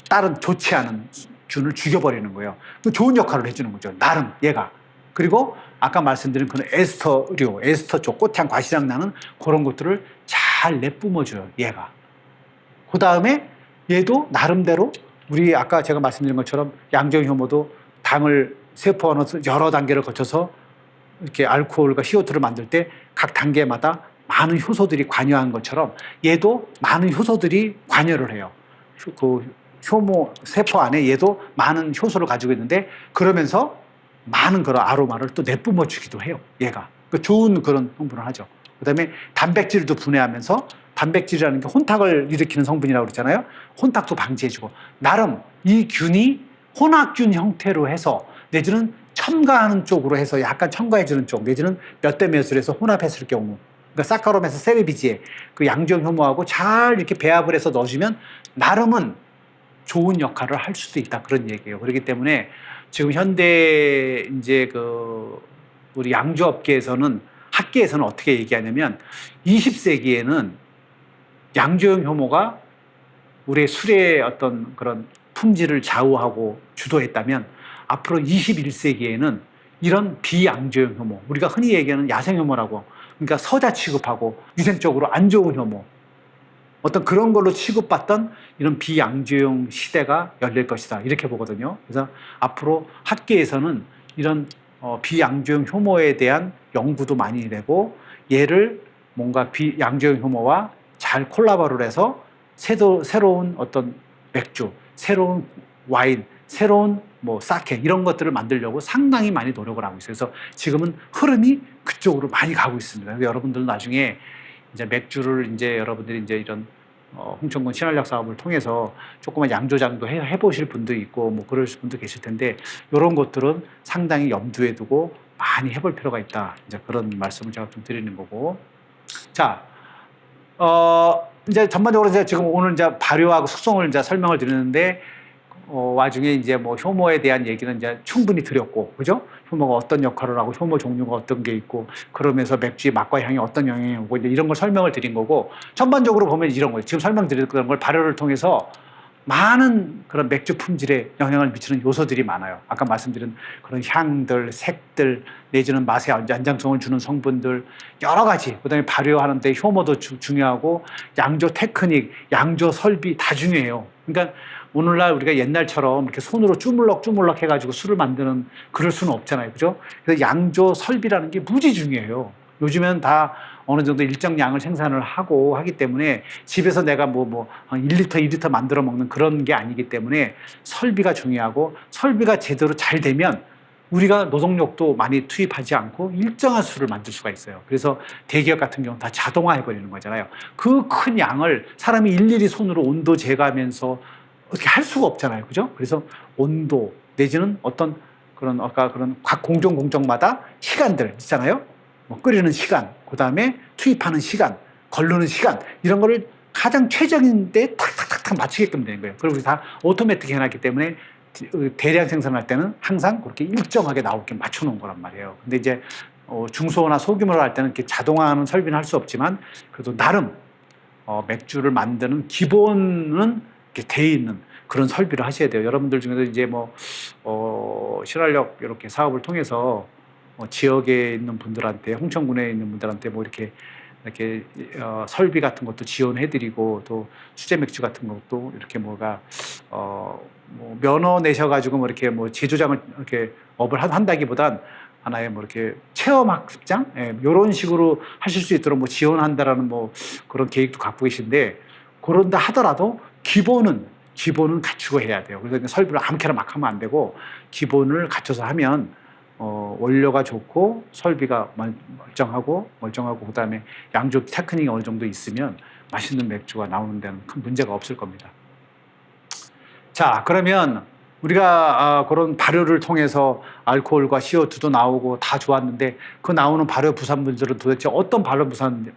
다른 좋지 않은 균을 죽여버리는 거예요. 좋은 역할을 해주는 거죠. 나름 얘가. 그리고 아까 말씀드린 그런 에스터 쪽, 꽃향, 과실향 나는 그런 것들을 잘 내뿜어줘요. 얘가. 그 다음에 얘도 나름대로 우리 아까 제가 말씀드린 것처럼 양조형 효모도 당을 세포 안에서 여러 단계를 거쳐서 이렇게 알코올과 CO2를 만들 때 각 단계마다 많은 효소들이 관여한 것처럼 얘도 많은 효소들이 관여를 해요. 그 효모 세포 안에 얘도 많은 효소를 가지고 있는데 그러면서 많은 그런 아로마를 또 내뿜어 주기도 해요. 얘가. 그러니까 좋은 그런 성분을 하죠. 그 다음에 단백질도 분해하면서 단백질이라는 게 혼탁을 일으키는 성분이라고 그랬잖아요. 혼탁도 방지해주고 나름 이 균이 혼합균 형태로 해서 내지는 첨가하는 쪽으로 해서 약간 첨가해주는 쪽 내지는 몇 대 몇을 해서 혼합했을 경우 그러니까 사카로메스 세레비지에 그 양조형 효모하고 잘 이렇게 배합을 해서 넣어주면 나름은 좋은 역할을 할 수도 있다 그런 얘기예요. 그렇기 때문에 지금 현대 이제 그 우리 양조업계에서는 학계에서는 어떻게 얘기하냐면 20세기에는 양조형 효모가 우리의 술의 어떤 그런 품질을 좌우하고 주도했다면 앞으로 21세기에는 이런 비양조형 효모, 우리가 흔히 얘기하는 야생 효모라고, 그러니까 서자 취급하고 유생적으로 안 좋은 효모, 어떤 그런 걸로 취급받던 이런 비양조형 시대가 열릴 것이다 이렇게 보거든요. 그래서 앞으로 학계에서는 이런 비양조형 효모에 대한 연구도 많이 되고 얘를 뭔가 비양조형 효모와 잘 콜라보를 해서 새로운 어떤 맥주, 새로운 와인, 새로운 뭐 사케 이런 것들을 만들려고 상당히 많이 노력을 하고 있어요. 그래서 지금은 흐름이 그쪽으로 많이 가고 있습니다. 그래서 여러분들 나중에 이제 맥주를 이제 여러분들이 이제 이런 홍천군 친환력 사업을 통해서 조그만 양조장도 해보실 분도 있고 뭐 그러실 분도 계실 텐데 이런 것들은 상당히 염두에 두고 많이 해볼 필요가 있다. 이제 그런 말씀을 제가 좀 드리는 거고. 자, 이제 전반적으로 제가 지금 오늘 이제 발효하고 숙성을 이제 설명을 드리는데. 와중에 이제 뭐 효모에 대한 얘기는 이제 충분히 드렸고, 그죠? 효모가 어떤 역할을 하고, 효모 종류가 어떤 게 있고, 그러면서 맥주의 맛과 향이 어떤 영향이 오고, 이제 이런 걸 설명을 드린 거고, 전반적으로 보면 이런 거예요. 지금 설명드렸던 걸 발효를 통해서 많은 그런 맥주 품질에 영향을 미치는 요소들이 많아요. 아까 말씀드린 그런 향들, 색들, 내지는 맛의 안정성을 주는 성분들, 여러 가지. 그 다음에 발효하는데 효모도 중요하고, 양조 테크닉, 양조 설비 다 중요해요. 그러니까 오늘날 우리가 옛날처럼 이렇게 손으로 주물럭 해가지고 술을 만드는 그럴 수는 없잖아요. 그죠? 그래서 양조 설비라는 게 무지 중요해요. 요즘엔 다 어느 정도 일정 양을 생산을 하고 하기 때문에 집에서 내가 1리터, 2리터 만들어 먹는 그런 게 아니기 때문에 설비가 중요하고 설비가 제대로 잘 되면 우리가 노동력도 많이 투입하지 않고 일정한 술을 만들 수가 있어요. 그래서 대기업 같은 경우는 다 자동화해버리는 거잖아요. 그 큰 양을 사람이 일일이 손으로 온도 재가면서 어떻게 할 수가 없잖아요. 그죠? 그래서 온도 내지는 어떤 그런 아까 그런 각 공정마다 시간들 있잖아요. 뭐 끓이는 시간, 그 다음에 투입하는 시간, 걸르는 시간 이런 거를 가장 최적인 데 탁탁탁탁 맞추게끔 되는 거예요. 그리고 다 오토매틱 해놨기 때문에 대량 생산할 때는 항상 그렇게 일정하게 나오게 맞춰놓은 거란 말이에요. 근데 이제 중소나 소규모로 할 때는 이렇게 자동화하는 설비는 할 수 없지만 그래도 나름 맥주를 만드는 기본은 이렇게 돼 있는 그런 설비를 하셔야 돼요. 여러분들 중에서 이제 뭐 신활력 이렇게 사업을 통해서 지역에 있는 분들한테 홍천군에 있는 분들한테 뭐 이렇게 설비 같은 것도 지원해드리고 또 수제 맥주 같은 것도 이렇게 뭐 면허 내셔가지고 뭐 이렇게 뭐 제조장을 이렇게 업을 한다기보단 하나의 뭐 이렇게 체험학습장 이런 식으로 하실 수 있도록 뭐 지원한다라는 뭐 그런 계획도 갖고 계신데 그런다 하더라도 기본은 갖추고 해야 돼요. 그래서 설비를 아무렇게나 막 하면 안 되고 기본을 갖춰서 하면 원료가 좋고 설비가 멀쩡하고 그다음에 양조 테크닉이 어느 정도 있으면 맛있는 맥주가 나오는 데는 큰 문제가 없을 겁니다. 자, 그러면 우리가 그런 발효를 통해서 알코올과 CO2도 나오고 다 좋았는데 그 나오는 발효 부산물들은 도대체 어떤 발효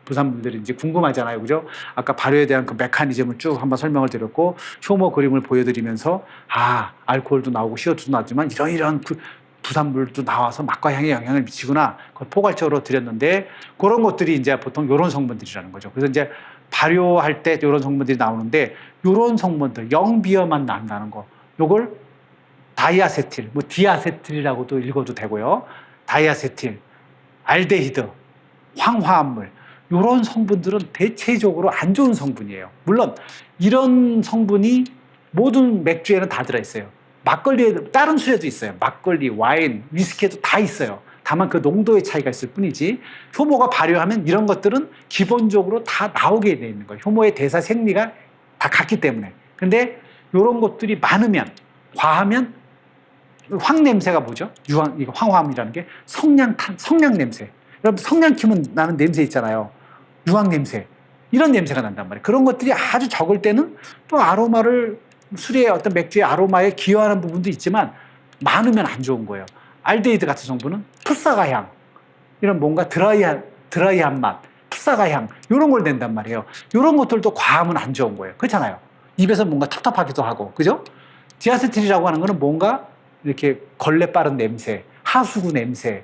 부산물들인지 궁금하잖아요. 그죠? 아까 발효에 대한 그 메커니즘을 쭉 한번 설명을 드렸고 효모 그림을 보여드리면서 알코올도 나오고 CO2도 나왔지만 이런 부산물도 나와서 맛과 향에 영향을 미치구나. 그걸 포괄적으로 드렸는데 그런 것들이 이제 보통 이런 성분들이라는 거죠. 그래서 이제 발효할 때 이런 성분들이 나오는데 이런 성분들 영비어만 난다는 거. 요걸 다이아세틸, 뭐 디아세틸이라고도 읽어도 되고요. 다이아세틸, 알데히드, 황화합물 이런 성분들은 대체적으로 안 좋은 성분이에요. 물론 이런 성분이 모든 맥주에는 다 들어있어요. 막걸리에 다른 술에도 있어요. 막걸리, 와인, 위스키에도 다 있어요. 다만 그 농도의 차이가 있을 뿐이지 효모가 발효하면 이런 것들은 기본적으로 다 나오게 돼 있는 거예요. 효모의 대사 생리가 다 같기 때문에. 근데 이런 것들이 많으면 과하면 황 냄새가 뭐죠? 이거 황화함이라는 게 성냥 냄새. 여러분 성냥 키면 나는 냄새 있잖아요. 유황 냄새. 이런 냄새가 난단 말이에요. 그런 것들이 아주 적을 때는 또 아로마를 술의 어떤 맥주의 아로마에 기여하는 부분도 있지만 많으면 안 좋은 거예요. 알데히드 같은 성분은 풋사과 향, 이런 뭔가 드라이한 맛, 풋사과 향 이런 걸 낸단 말이에요. 이런 것들도 과하면 안 좋은 거예요. 그렇잖아요. 입에서 뭔가 텁텁하기도 하고, 그죠? 디아세틸이라고 하는 거는 뭔가 이렇게 걸레 빠른 냄새, 하수구 냄새,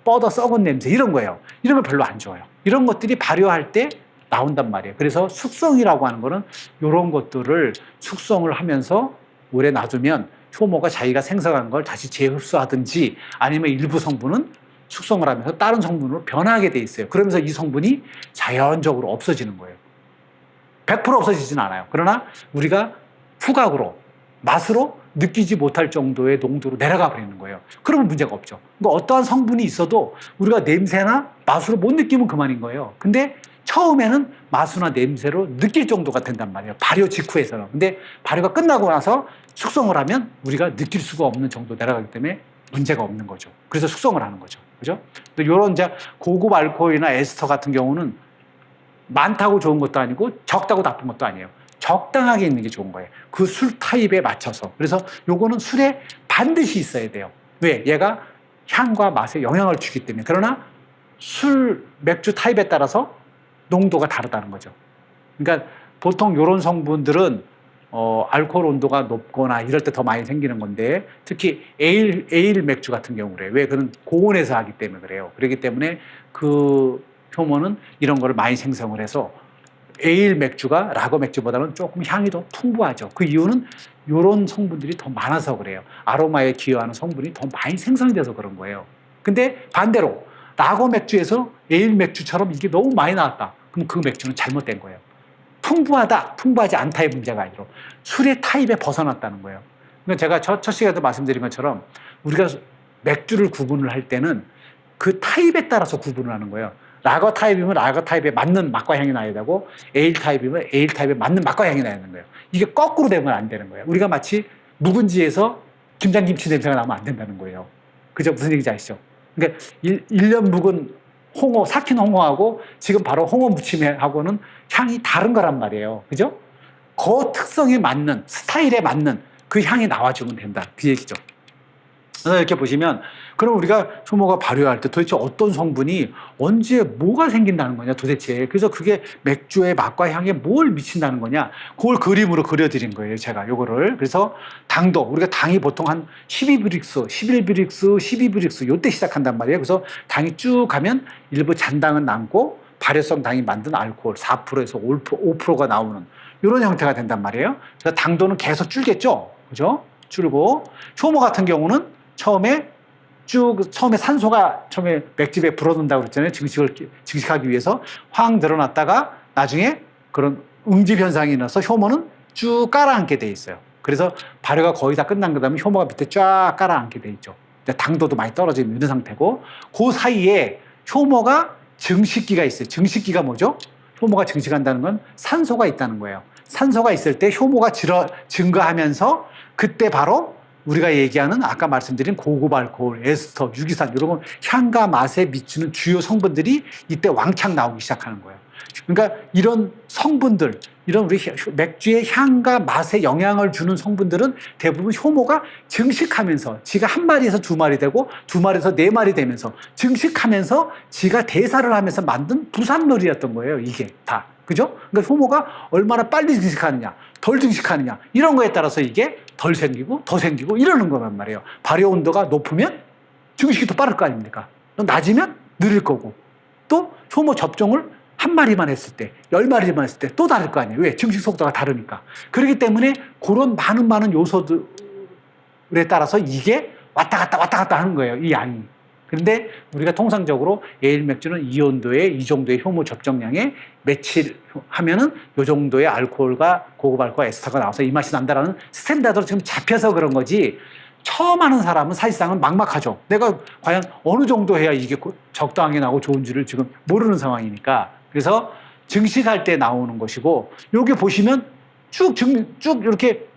뻗어 썩은 냄새 이런 거예요. 이런 거 별로 안 좋아요. 이런 것들이 발효할 때 나온단 말이에요. 그래서 숙성이라고 하는 거는 이런 것들을 숙성을 하면서 오래 놔두면 효모가 자기가 생성한 걸 다시 재흡수하든지 아니면 일부 성분은 숙성을 하면서 다른 성분으로 변하게 돼 있어요. 그러면서 이 성분이 자연적으로 없어지는 거예요. 100% 없어지진 않아요. 그러나 우리가 후각으로, 맛으로 느끼지 못할 정도의 농도로 내려가 버리는 거예요. 그러면 문제가 없죠. 그러니까 어떠한 성분이 있어도 우리가 냄새나 맛으로 못 느끼면 그만인 거예요. 근데 처음에는 맛이나 냄새로 느낄 정도가 된단 말이에요. 발효 직후에서는. 근데 발효가 끝나고 나서 숙성을 하면 우리가 느낄 수가 없는 정도 내려가기 때문에 문제가 없는 거죠. 그래서 숙성을 하는 거죠. 그죠? 이런 이제 고급 알코올이나 에스터 같은 경우는 많다고 좋은 것도 아니고 적다고 나쁜 것도 아니에요. 적당하게 있는 게 좋은 거예요. 그 술 타입에 맞춰서. 그래서 요거는 술에 반드시 있어야 돼요. 왜? 얘가 향과 맛에 영향을 주기 때문에. 그러나 맥주 타입에 따라서 농도가 다르다는 거죠. 그러니까 보통 이런 성분들은 알코올 온도가 높거나 이럴 때 더 많이 생기는 건데 특히 에일 맥주 같은 경우 그래요. 왜? 그는 고온에서 하기 때문에 그래요. 그렇기 때문에 그 효모는 이런 거를 많이 생성을 해서 에일 맥주가 라거 맥주보다는 조금 향이 더 풍부하죠. 그 이유는 이런 성분들이 더 많아서 그래요. 아로마에 기여하는 성분이 더 많이 생성이 돼서 그런 거예요. 근데 반대로 라거 맥주에서 에일 맥주처럼 이게 너무 많이 나왔다. 그럼 그 맥주는 잘못된 거예요. 풍부하다, 풍부하지 않다의 문제가 아니라 술의 타입에 벗어났다는 거예요. 그러니까 제가 첫 시간에도 말씀드린 것처럼 우리가 맥주를 구분을 할 때는 그 타입에 따라서 구분을 하는 거예요. 라거 타입이면 라거 타입에 맞는 맛과 향이 나야 되고 에일 타입이면 에일 타입에 맞는 맛과 향이 나야 되는 거예요. 이게 거꾸로 되면 안 되는 거예요. 우리가 마치 묵은지에서 김장김치 냄새가 나면 안 된다는 거예요. 그죠? 무슨 얘기인지 아시죠? 그러니까 1년 묵은 홍어, 삭힌 홍어하고 지금 바로 홍어 무침하고는 향이 다른 거란 말이에요. 그죠? 그 특성에 맞는, 스타일에 맞는 그 향이 나와주면 된다. 그 얘기죠. 그래서 이렇게 보시면 그럼 우리가 효모가 발효할 때 도대체 어떤 성분이 언제 뭐가 생긴다는 거냐 도대체. 그래서 그게 맥주의 맛과 향에 뭘 미친다는 거냐, 그걸 그림으로 그려드린 거예요 제가 요거를. 그래서 당도, 우리가 당이 보통 한 12브릭스, 11브릭스, 12브릭스 요때 시작한단 말이에요. 그래서 당이 쭉 가면 일부 잔당은 남고 발효성 당이 만든 알코올 4%에서 5%가 나오는 이런 형태가 된단 말이에요. 그래서 당도는 계속 줄겠죠, 그죠? 줄고, 효모 같은 경우는 처음에 산소가 처음에 맥집에 불어든다고 그랬잖아요. 증식하기 위해서 확 늘어났다가 나중에 그런 응집 현상이 나서 효모는 쭉 깔아앉게 돼 있어요. 그래서 발효가 거의 다 끝난 그다음에 효모가 밑에 쫙 깔아앉게 돼 있죠. 당도도 많이 떨어져 있는 상태고, 그 사이에 효모가 증식기가 있어요. 증식기가 뭐죠? 효모가 증식한다는 건 산소가 있다는 거예요. 산소가 있을 때 효모가 증가하면서 그때 바로 우리가 얘기하는 아까 말씀드린 고급 알코올, 에스터, 유기산 이런 건 향과 맛에 미치는 주요 성분들이 이때 왕창 나오기 시작하는 거예요. 그러니까 이런 성분들, 이런 우리 맥주의 향과 맛에 영향을 주는 성분들은 대부분 효모가 증식하면서 지가 한 마리에서 두 마리 되고 두 마리에서 네 마리 되면서 증식하면서 지가 대사를 하면서 만든 부산물이었던 거예요. 이게 다. 그죠? 그러니까 효모가 얼마나 빨리 증식하느냐, 덜 증식하느냐 이런 거에 따라서 이게 덜 생기고 더 생기고 이러는 거란 말이에요. 발효 온도가 높으면 증식이 더 빠를 거 아닙니까? 낮으면 느릴 거고, 또 효모 접종을 한 마리만 했을 때, 10마리만 했을 때 또 다를 거 아니에요. 왜? 증식 속도가 다르니까. 그렇기 때문에 그런 많은 요소들에 따라서 이게 왔다 갔다 하는 거예요, 이 양이. 그런데 우리가 통상적으로 예일 맥주는 이 온도에 이 정도의 효모 접종량에 며칠 하면은 이 정도의 알코올과 고급 알코올 에스터가 나와서 이 맛이 난다라는 스탠다드로 지금 잡혀서 그런 거지, 처음 하는 사람은 사실상은 막막하죠. 내가 과연 어느 정도 해야 이게 적당하게 나오고 좋은지를 지금 모르는 상황이니까. 그래서 증식할 때 나오는 것이고, 여기 보시면 쭉 이렇게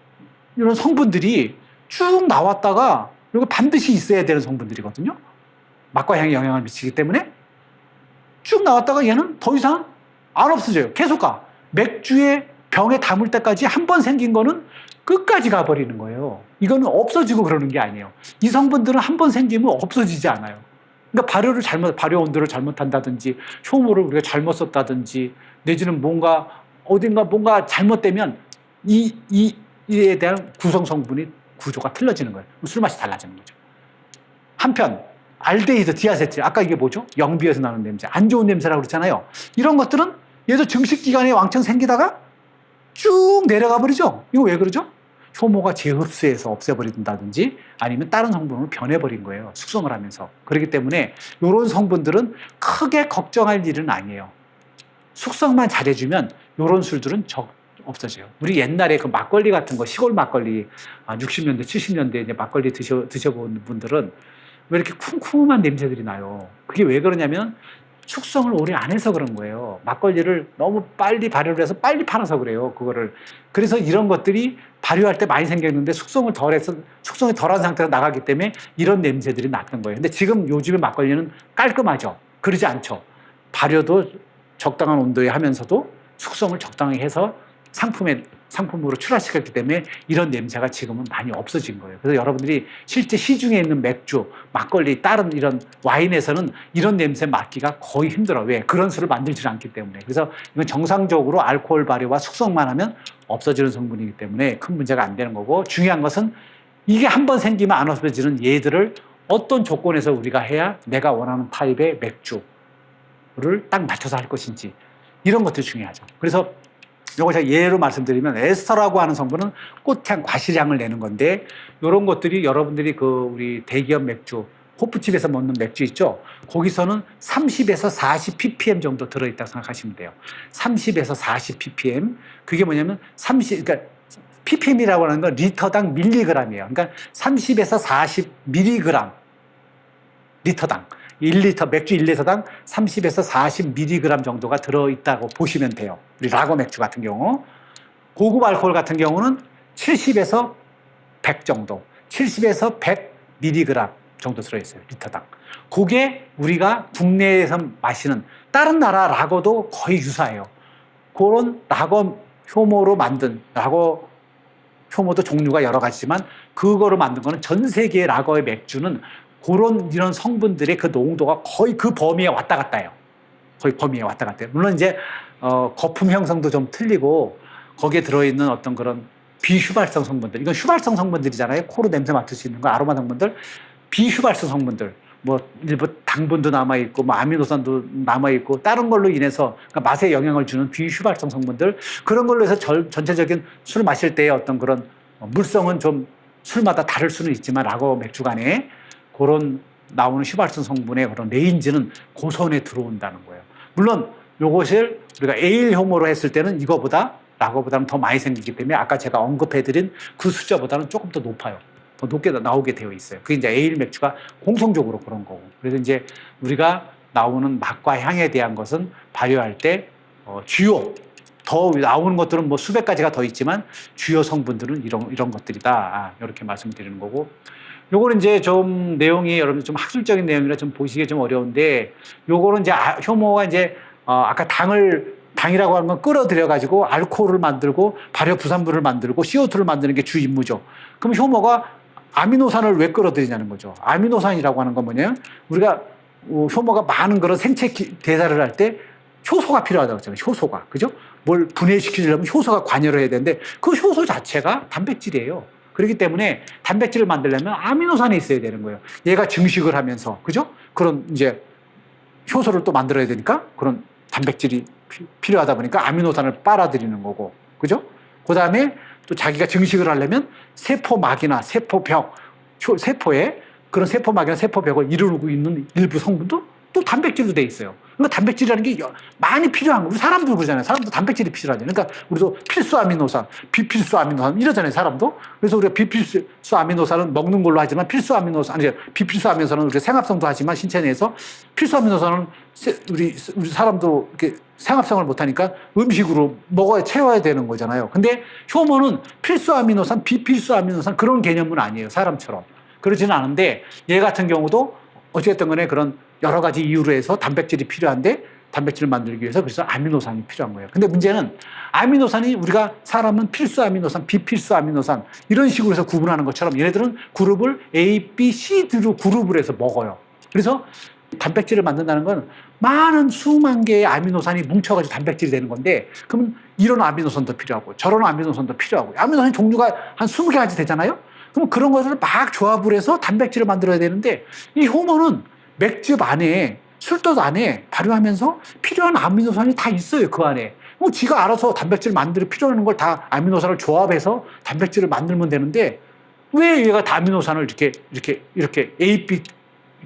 이런 성분들이 쭉 나왔다가 이거 반드시 있어야 되는 성분들이거든요. 맛과 향에 영향을 미치기 때문에 쭉 나왔다가 얘는 더 이상 안 없어져요. 계속 가. 맥주의 병에 담을 때까지 한 번 생긴 거는 끝까지 가버리는 거예요. 이거는 없어지고 그러는 게 아니에요. 이 성분들은 한 번 생기면 없어지지 않아요. 그러니까 발효 온도를 잘못한다든지, 효모를 우리가 잘못 썼다든지, 내지는 어딘가 잘못되면 이에 대한 구성 성분이 구조가 틀려지는 거예요. 술 맛이 달라지는 거죠. 한편 알데히드, 디아세틸, 아까 이게 뭐죠? 영비에서 나는 냄새, 안 좋은 냄새라고 그랬잖아요. 이런 것들은 얘도 증식 기간에 왕창 생기다가 쭉 내려가 버리죠. 이거 왜 그러죠? 효모가 재흡수해서 없애버린다든지 아니면 다른 성분으로 변해버린 거예요. 숙성을 하면서. 그렇기 때문에 이런 성분들은 크게 걱정할 일은 아니에요. 숙성만 잘해주면 이런 술들은 없어져요. 우리 옛날에 그 막걸리 같은 거, 시골 막걸리, 60년대, 70년대 이제 막걸리 드셔본 분들은 왜 이렇게 쿰쿰한 냄새들이 나요? 그게 왜 그러냐면 숙성을 오래 안 해서 그런 거예요. 막걸리를 너무 빨리 발효를 해서 빨리 팔아서 그래요, 그거를. 그래서 이런 것들이 발효할 때 많이 생겼는데 숙성이 덜한 상태로 나가기 때문에 이런 냄새들이 났던 거예요. 근데 지금 요즘의 막걸리는 깔끔하죠. 그러지 않죠. 발효도 적당한 온도에 하면서도 숙성을 적당히 해서 상품으로 출하시켰기 때문에 이런 냄새가 지금은 많이 없어진 거예요. 그래서 여러분들이 실제 시중에 있는 맥주, 막걸리, 다른 이런 와인에서는 이런 냄새 맡기가 거의 힘들어요. 왜? 그런 술을 만들지 않기 때문에. 그래서 이건 정상적으로 알코올 발효와 숙성만 하면 없어지는 성분이기 때문에 큰 문제가 안 되는 거고, 중요한 것은 이게 한번 생기면 안 없어지는 얘들을 어떤 조건에서 우리가 해야 내가 원하는 타입의 맥주를 딱 맞춰서 할 것인지, 이런 것들이 중요하죠. 그래서 이거 제가 예로 말씀드리면 에스터라고 하는 성분은 꽃향, 과실향을 내는 건데, 이런 것들이 여러분들이 우리 대기업 맥주, 호프집에서 먹는 맥주 있죠? 거기서는 30에서 40 ppm 정도 들어있다고 생각하시면 돼요. 30에서 40 ppm. 그게 뭐냐면 그러니까 ppm이라고 하는 건 리터당 밀리그램이에요. 그러니까 30에서 40 밀리그램 리터당. 1리터, 맥주 1리터당 30에서 40mg 정도가 들어있다고 보시면 돼요. 우리 라거 맥주 같은 경우. 고급 알코올 같은 경우는 70에서 100 정도, 70에서 100mg 정도 들어있어요, 리터당. 그게 우리가 국내에서 마시는 다른 나라 라거도 거의 유사해요. 그런 라거 효모로 만든, 라거 효모도 종류가 여러 가지지만 그거로 만든 거는 전 세계의 라거의 맥주는 그런 이런 성분들의 그 농도가 거의 그 범위에 왔다 갔다 해요. 거의 범위에 왔다 갔다 해요. 물론 이제 거품 형성도 좀 틀리고 거기에 들어있는 어떤 그런 비휘발성 성분들, 이건 휘발성 성분들이잖아요. 코로 냄새 맡을 수 있는 거, 아로마 성분들, 비휘발성 성분들, 뭐 일부 당분도 남아 있고, 뭐 아미노산도 남아 있고, 다른 걸로 인해서 그러니까 맛에 영향을 주는 비휘발성 성분들, 그런 걸로 해서 전체적인 술 마실 때의 어떤 그런 물성은 좀 술마다 다를 수는 있지만 라거 맥주 간에 그런 나오는 휘발성 성분의 그런 레인지는 고선에 들어온다는 거예요. 물론 요것을 우리가 에일 효모로 했을 때는 이거보다 라거보다는 더 많이 생기기 때문에 아까 제가 언급해드린 그 숫자보다는 조금 더 높아요. 더 높게 나오게 되어 있어요. 그게 이제 에일 맥주가 공통적으로 그런 거고. 그래서 이제 우리가 나오는 맛과 향에 대한 것은 발효할 때 주요 더 나오는 것들은 뭐 수백 가지가 더 있지만 주요 성분들은 이런 것들이다. 이렇게 말씀드리는 거고. 요거는 이제 좀 내용이 여러분 좀 학술적인 내용이라 좀 보시기 좀 어려운데 요거는 이제 효모가 이제 아까 당이라고 하는 건 끌어들여 가지고 알코올을 만들고 발효 부산물을 만들고 CO2를 만드는 게 주 임무죠. 그럼 효모가 아미노산을 왜 끌어들이냐는 거죠. 아미노산이라고 하는 건 뭐냐면 우리가 효모가 많은 그런 생체 대사를 할 때 효소가 필요하다고 했잖아요. 효소가. 그죠? 뭘 분해시키려면 효소가 관여를 해야 되는데 그 효소 자체가 단백질이에요. 그렇기 때문에 단백질을 만들려면 아미노산이 있어야 되는 거예요. 얘가 증식을 하면서. 그죠? 그런 이제 효소를 또 만들어야 되니까 그런 단백질이 필요하다 보니까 아미노산을 빨아들이는 거고. 그죠? 그 다음에 또 자기가 증식을 하려면 세포막이나 세포벽, 세포에 그런 세포막이나 세포벽을 이루고 있는 일부 성분도 또 단백질로 돼 있어요. 그러니까 단백질이라는 게 많이 필요한 거. 우리 사람도 그러잖아요. 사람도 단백질이 필요하잖아요. 그러니까 우리도 필수 아미노산, 비필수 아미노산 이러잖아요. 사람도. 그래서 우리가 비필수 아미노산은 먹는 걸로 하지만 필수 아미노산, 아니 비필수 아미노산은 우리가 생합성도 하지만 신체 내에서 필수 아미노산은 우리 사람도 이렇게 생합성을 못하니까 음식으로 먹어야 채워야 되는 거잖아요. 근데 효모는 필수 아미노산, 비필수 아미노산 그런 개념은 아니에요. 사람처럼. 그러지는 않은데 얘 같은 경우도 어쨌든 간에 그런 여러 가지 이유로 해서 단백질이 필요한데 단백질을 만들기 위해서 그래서 아미노산이 필요한 거예요. 근데 문제는 아미노산이 우리가 사람은 필수 아미노산, 비필수 아미노산 이런 식으로 해서 구분하는 것처럼 얘네들은 그룹을 A, B, C로 그룹을 해서 먹어요. 그래서 단백질을 만든다는 건 많은 수만 개의 아미노산이 뭉쳐가지고 단백질이 되는 건데 그러면 이런 아미노산도 필요하고 저런 아미노산도 필요하고 아미노산 종류가 한 20개까지 되잖아요. 그럼 그런 것들을 막 조합을 해서 단백질을 만들어야 되는데 이 효모는 맥즙 안에 술떡 안에 발효하면서 필요한 아미노산이 다 있어요. 그 안에. 뭐 지가 알아서 단백질 만들 필요한 걸 다 아미노산을 조합해서 단백질을 만들면 되는데 왜 얘가 다 아미노산을 이렇게 A, B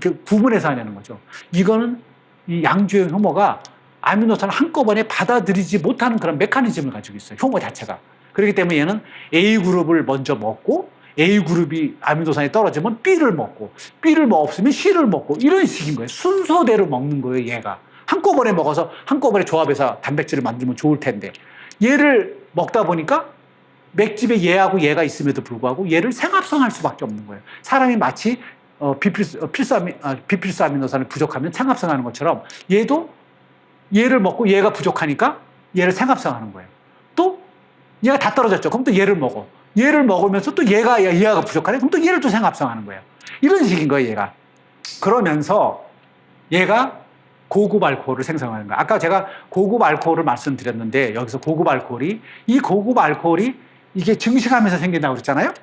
이렇게 구분해서 하냐는 거죠. 이거는 이 양주의 효모가 아미노산을 한꺼번에 받아들이지 못하는 그런 메커니즘을 가지고 있어요. 효모 자체가. 그렇기 때문에 얘는 A그룹을 먼저 먹고 A그룹이 아미노산이 떨어지면 B를 먹고 B를 없으면 C를 먹고 이런 식인 거예요. 순서대로 먹는 거예요. 얘가. 한꺼번에 먹어서 한꺼번에 조합해서 단백질을 만들면 좋을 텐데 얘를 먹다 보니까 맥집에 얘하고 얘가 있음에도 불구하고 얘를 생합성할 수밖에 없는 거예요. 사람이 마치 비필수 아미노산을 부족하면 생합성하는 것처럼 얘도 얘를 먹고 얘가 부족하니까 얘를 생합성하는 거예요. 또 얘가 다 떨어졌죠. 그럼 또 얘를 먹어. 얘를 먹으면서 또 얘가 부족하네. 그럼 또 얘를 또 생합성하는 거예요. 이런 식인 거예요, 얘가. 그러면서 얘가 고급 알코올을 생성하는 거예요. 아까 제가 고급 알코올을 말씀드렸는데 여기서 고급 알코올이 이게 증식하면서 생긴다고 그랬잖아요.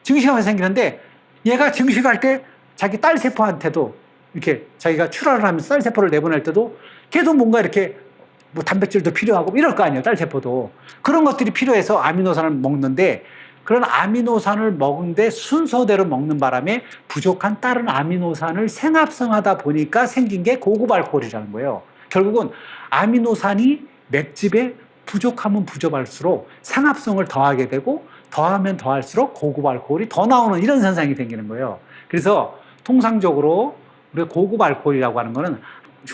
증식하면서 생기는데 얘가 증식할 때 자기 딸 세포한테도 이렇게 자기가 출하를 하면서 딸 세포를 내보낼 때도 걔도 뭔가 이렇게 뭐 단백질도 필요하고 이럴 거 아니에요. 딸 세포도. 그런 것들이 필요해서 아미노산을 먹는데 그런 아미노산을 먹는데 순서대로 먹는 바람에 부족한 다른 아미노산을 생합성하다 보니까 생긴 게 고급 알코올이라는 거예요. 결국은 아미노산이 맥집에 부족하면 부족할수록 생합성을 더하게 되고 더하면 더할수록 고급 알코올이 더 나오는 이런 현상이 생기는 거예요. 그래서 통상적으로 우리가 고급 알코올이라고 하는 거는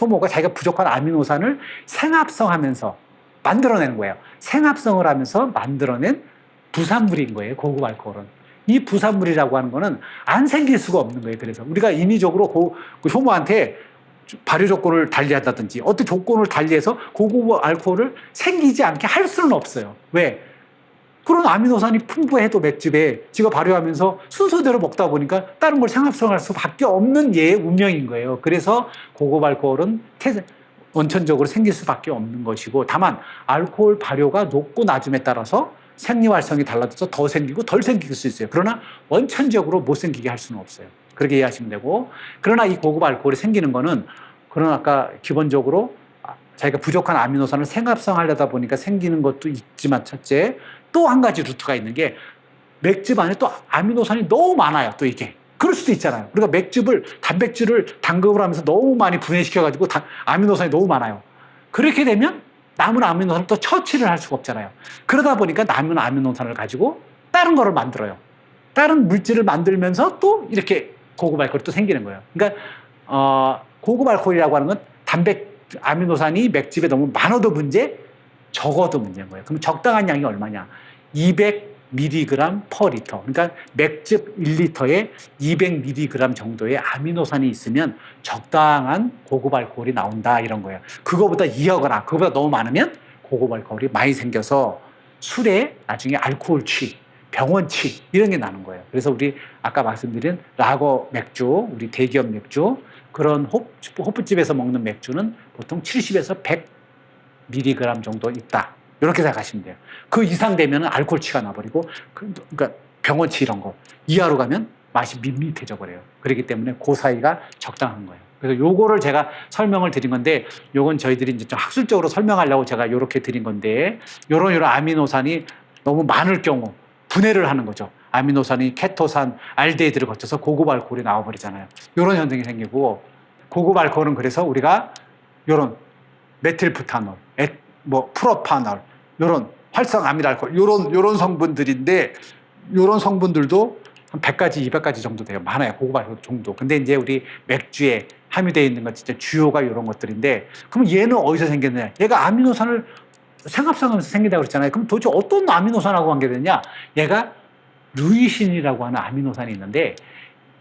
효모가 자기가 부족한 아미노산을 생합성하면서 만들어내는 거예요. 생합성을 하면서 만들어낸 부산물인 거예요. 고급 알코올은. 이 부산물이라고 하는 거는 안 생길 수가 없는 거예요. 그래서 우리가 인위적으로 그 효모한테 발효 조건을 달리한다든지 어떤 조건을 달리해서 고급 알코올을 생기지 않게 할 수는 없어요. 왜? 그런 아미노산이 풍부해도 맥즙에 지가 발효하면서 순서대로 먹다 보니까 다른 걸 생합성할 수밖에 없는 얘의 운명인 거예요. 그래서 고급 알코올은 원천적으로 생길 수밖에 없는 것이고, 다만 알코올 발효가 높고 낮음에 따라서 생리 활성이 달라져서 더 생기고 덜 생길 수 있어요. 그러나 원천적으로 못 생기게 할 수는 없어요. 그렇게 이해하시면 되고, 그러나 이 고급 알코올이 생기는 거는, 그런 아까 기본적으로 자기가 부족한 아미노산을 생합성하려다 보니까 생기는 것도 있지만, 첫째 또 한 가지 루트가 있는 게 맥즙 안에 또 아미노산이 너무 많아요. 또 이게 그럴 수도 있잖아요. 우리가 맥즙을, 단백질을 당급을 하면서 너무 많이 분해시켜가지고 아미노산이 너무 많아요. 그렇게 되면 남은 아미노산을 또 처치를 할 수가 없잖아요. 그러다 보니까 남은 아미노산을 가지고 다른 거를 만들어요. 다른 물질을 만들면서 또 이렇게 고급 알코올이 또 생기는 거예요. 그러니까 고급 알코올이라고 하는 건 아미노산이 맥즙에 너무 많아도 문제, 적어도 문제인 거예요. 그럼 적당한 양이 얼마냐? 200mg per 리터. 그러니까 맥즙 1리터에 200mg 정도의 아미노산이 있으면 적당한 고급 알코올이 나온다, 이런 거예요. 그거보다 이하거나 그거보다 너무 많으면 고급 알코올이 많이 생겨서 술에 나중에 알코올 취, 병원 취, 이런 게 나는 거예요. 그래서 우리 아까 말씀드린 라거 맥주, 우리 대기업 맥주, 그런 호프집에서 먹는 맥주는 보통 70에서 100mg 정도 있다, 이렇게 생각하시면 돼요. 그 이상 되면 알코올 취가 나버리고, 그러니까 병원치 이런 거 이하로 가면 맛이 밋밋해져 버려요. 그렇기 때문에 그 사이가 적당한 거예요. 그래서 요거를 제가 설명을 드린 건데, 요건 저희들이 이제 좀 학술적으로 설명하려고 제가 요렇게 드린 건데, 요런 아미노산이 너무 많을 경우 분해를 하는 거죠. 아미노산이 케토산, 알데히드를 거쳐서 고급 알코올이 나와버리잖아요. 요런 현상이 생기고, 고급 알코올은 그래서 우리가 요런 메틸부타놀, 프로파놀, 요런 활성아밀 알코올, 요런 성분들인데, 요런 성분들도 한 100가지, 200가지 정도 돼요. 많아요. 고급 알코올 정도. 근데 이제 우리 맥주에 함유되어 있는 건 진짜 주요가 요런 것들인데, 그럼 얘는 어디서 생겼느냐? 얘가 아미노산을 생합성하면서 생긴다고 그랬잖아요. 그럼 도대체 어떤 아미노산하고 관계되냐? 얘가 루이신이라고 하는 아미노산이 있는데,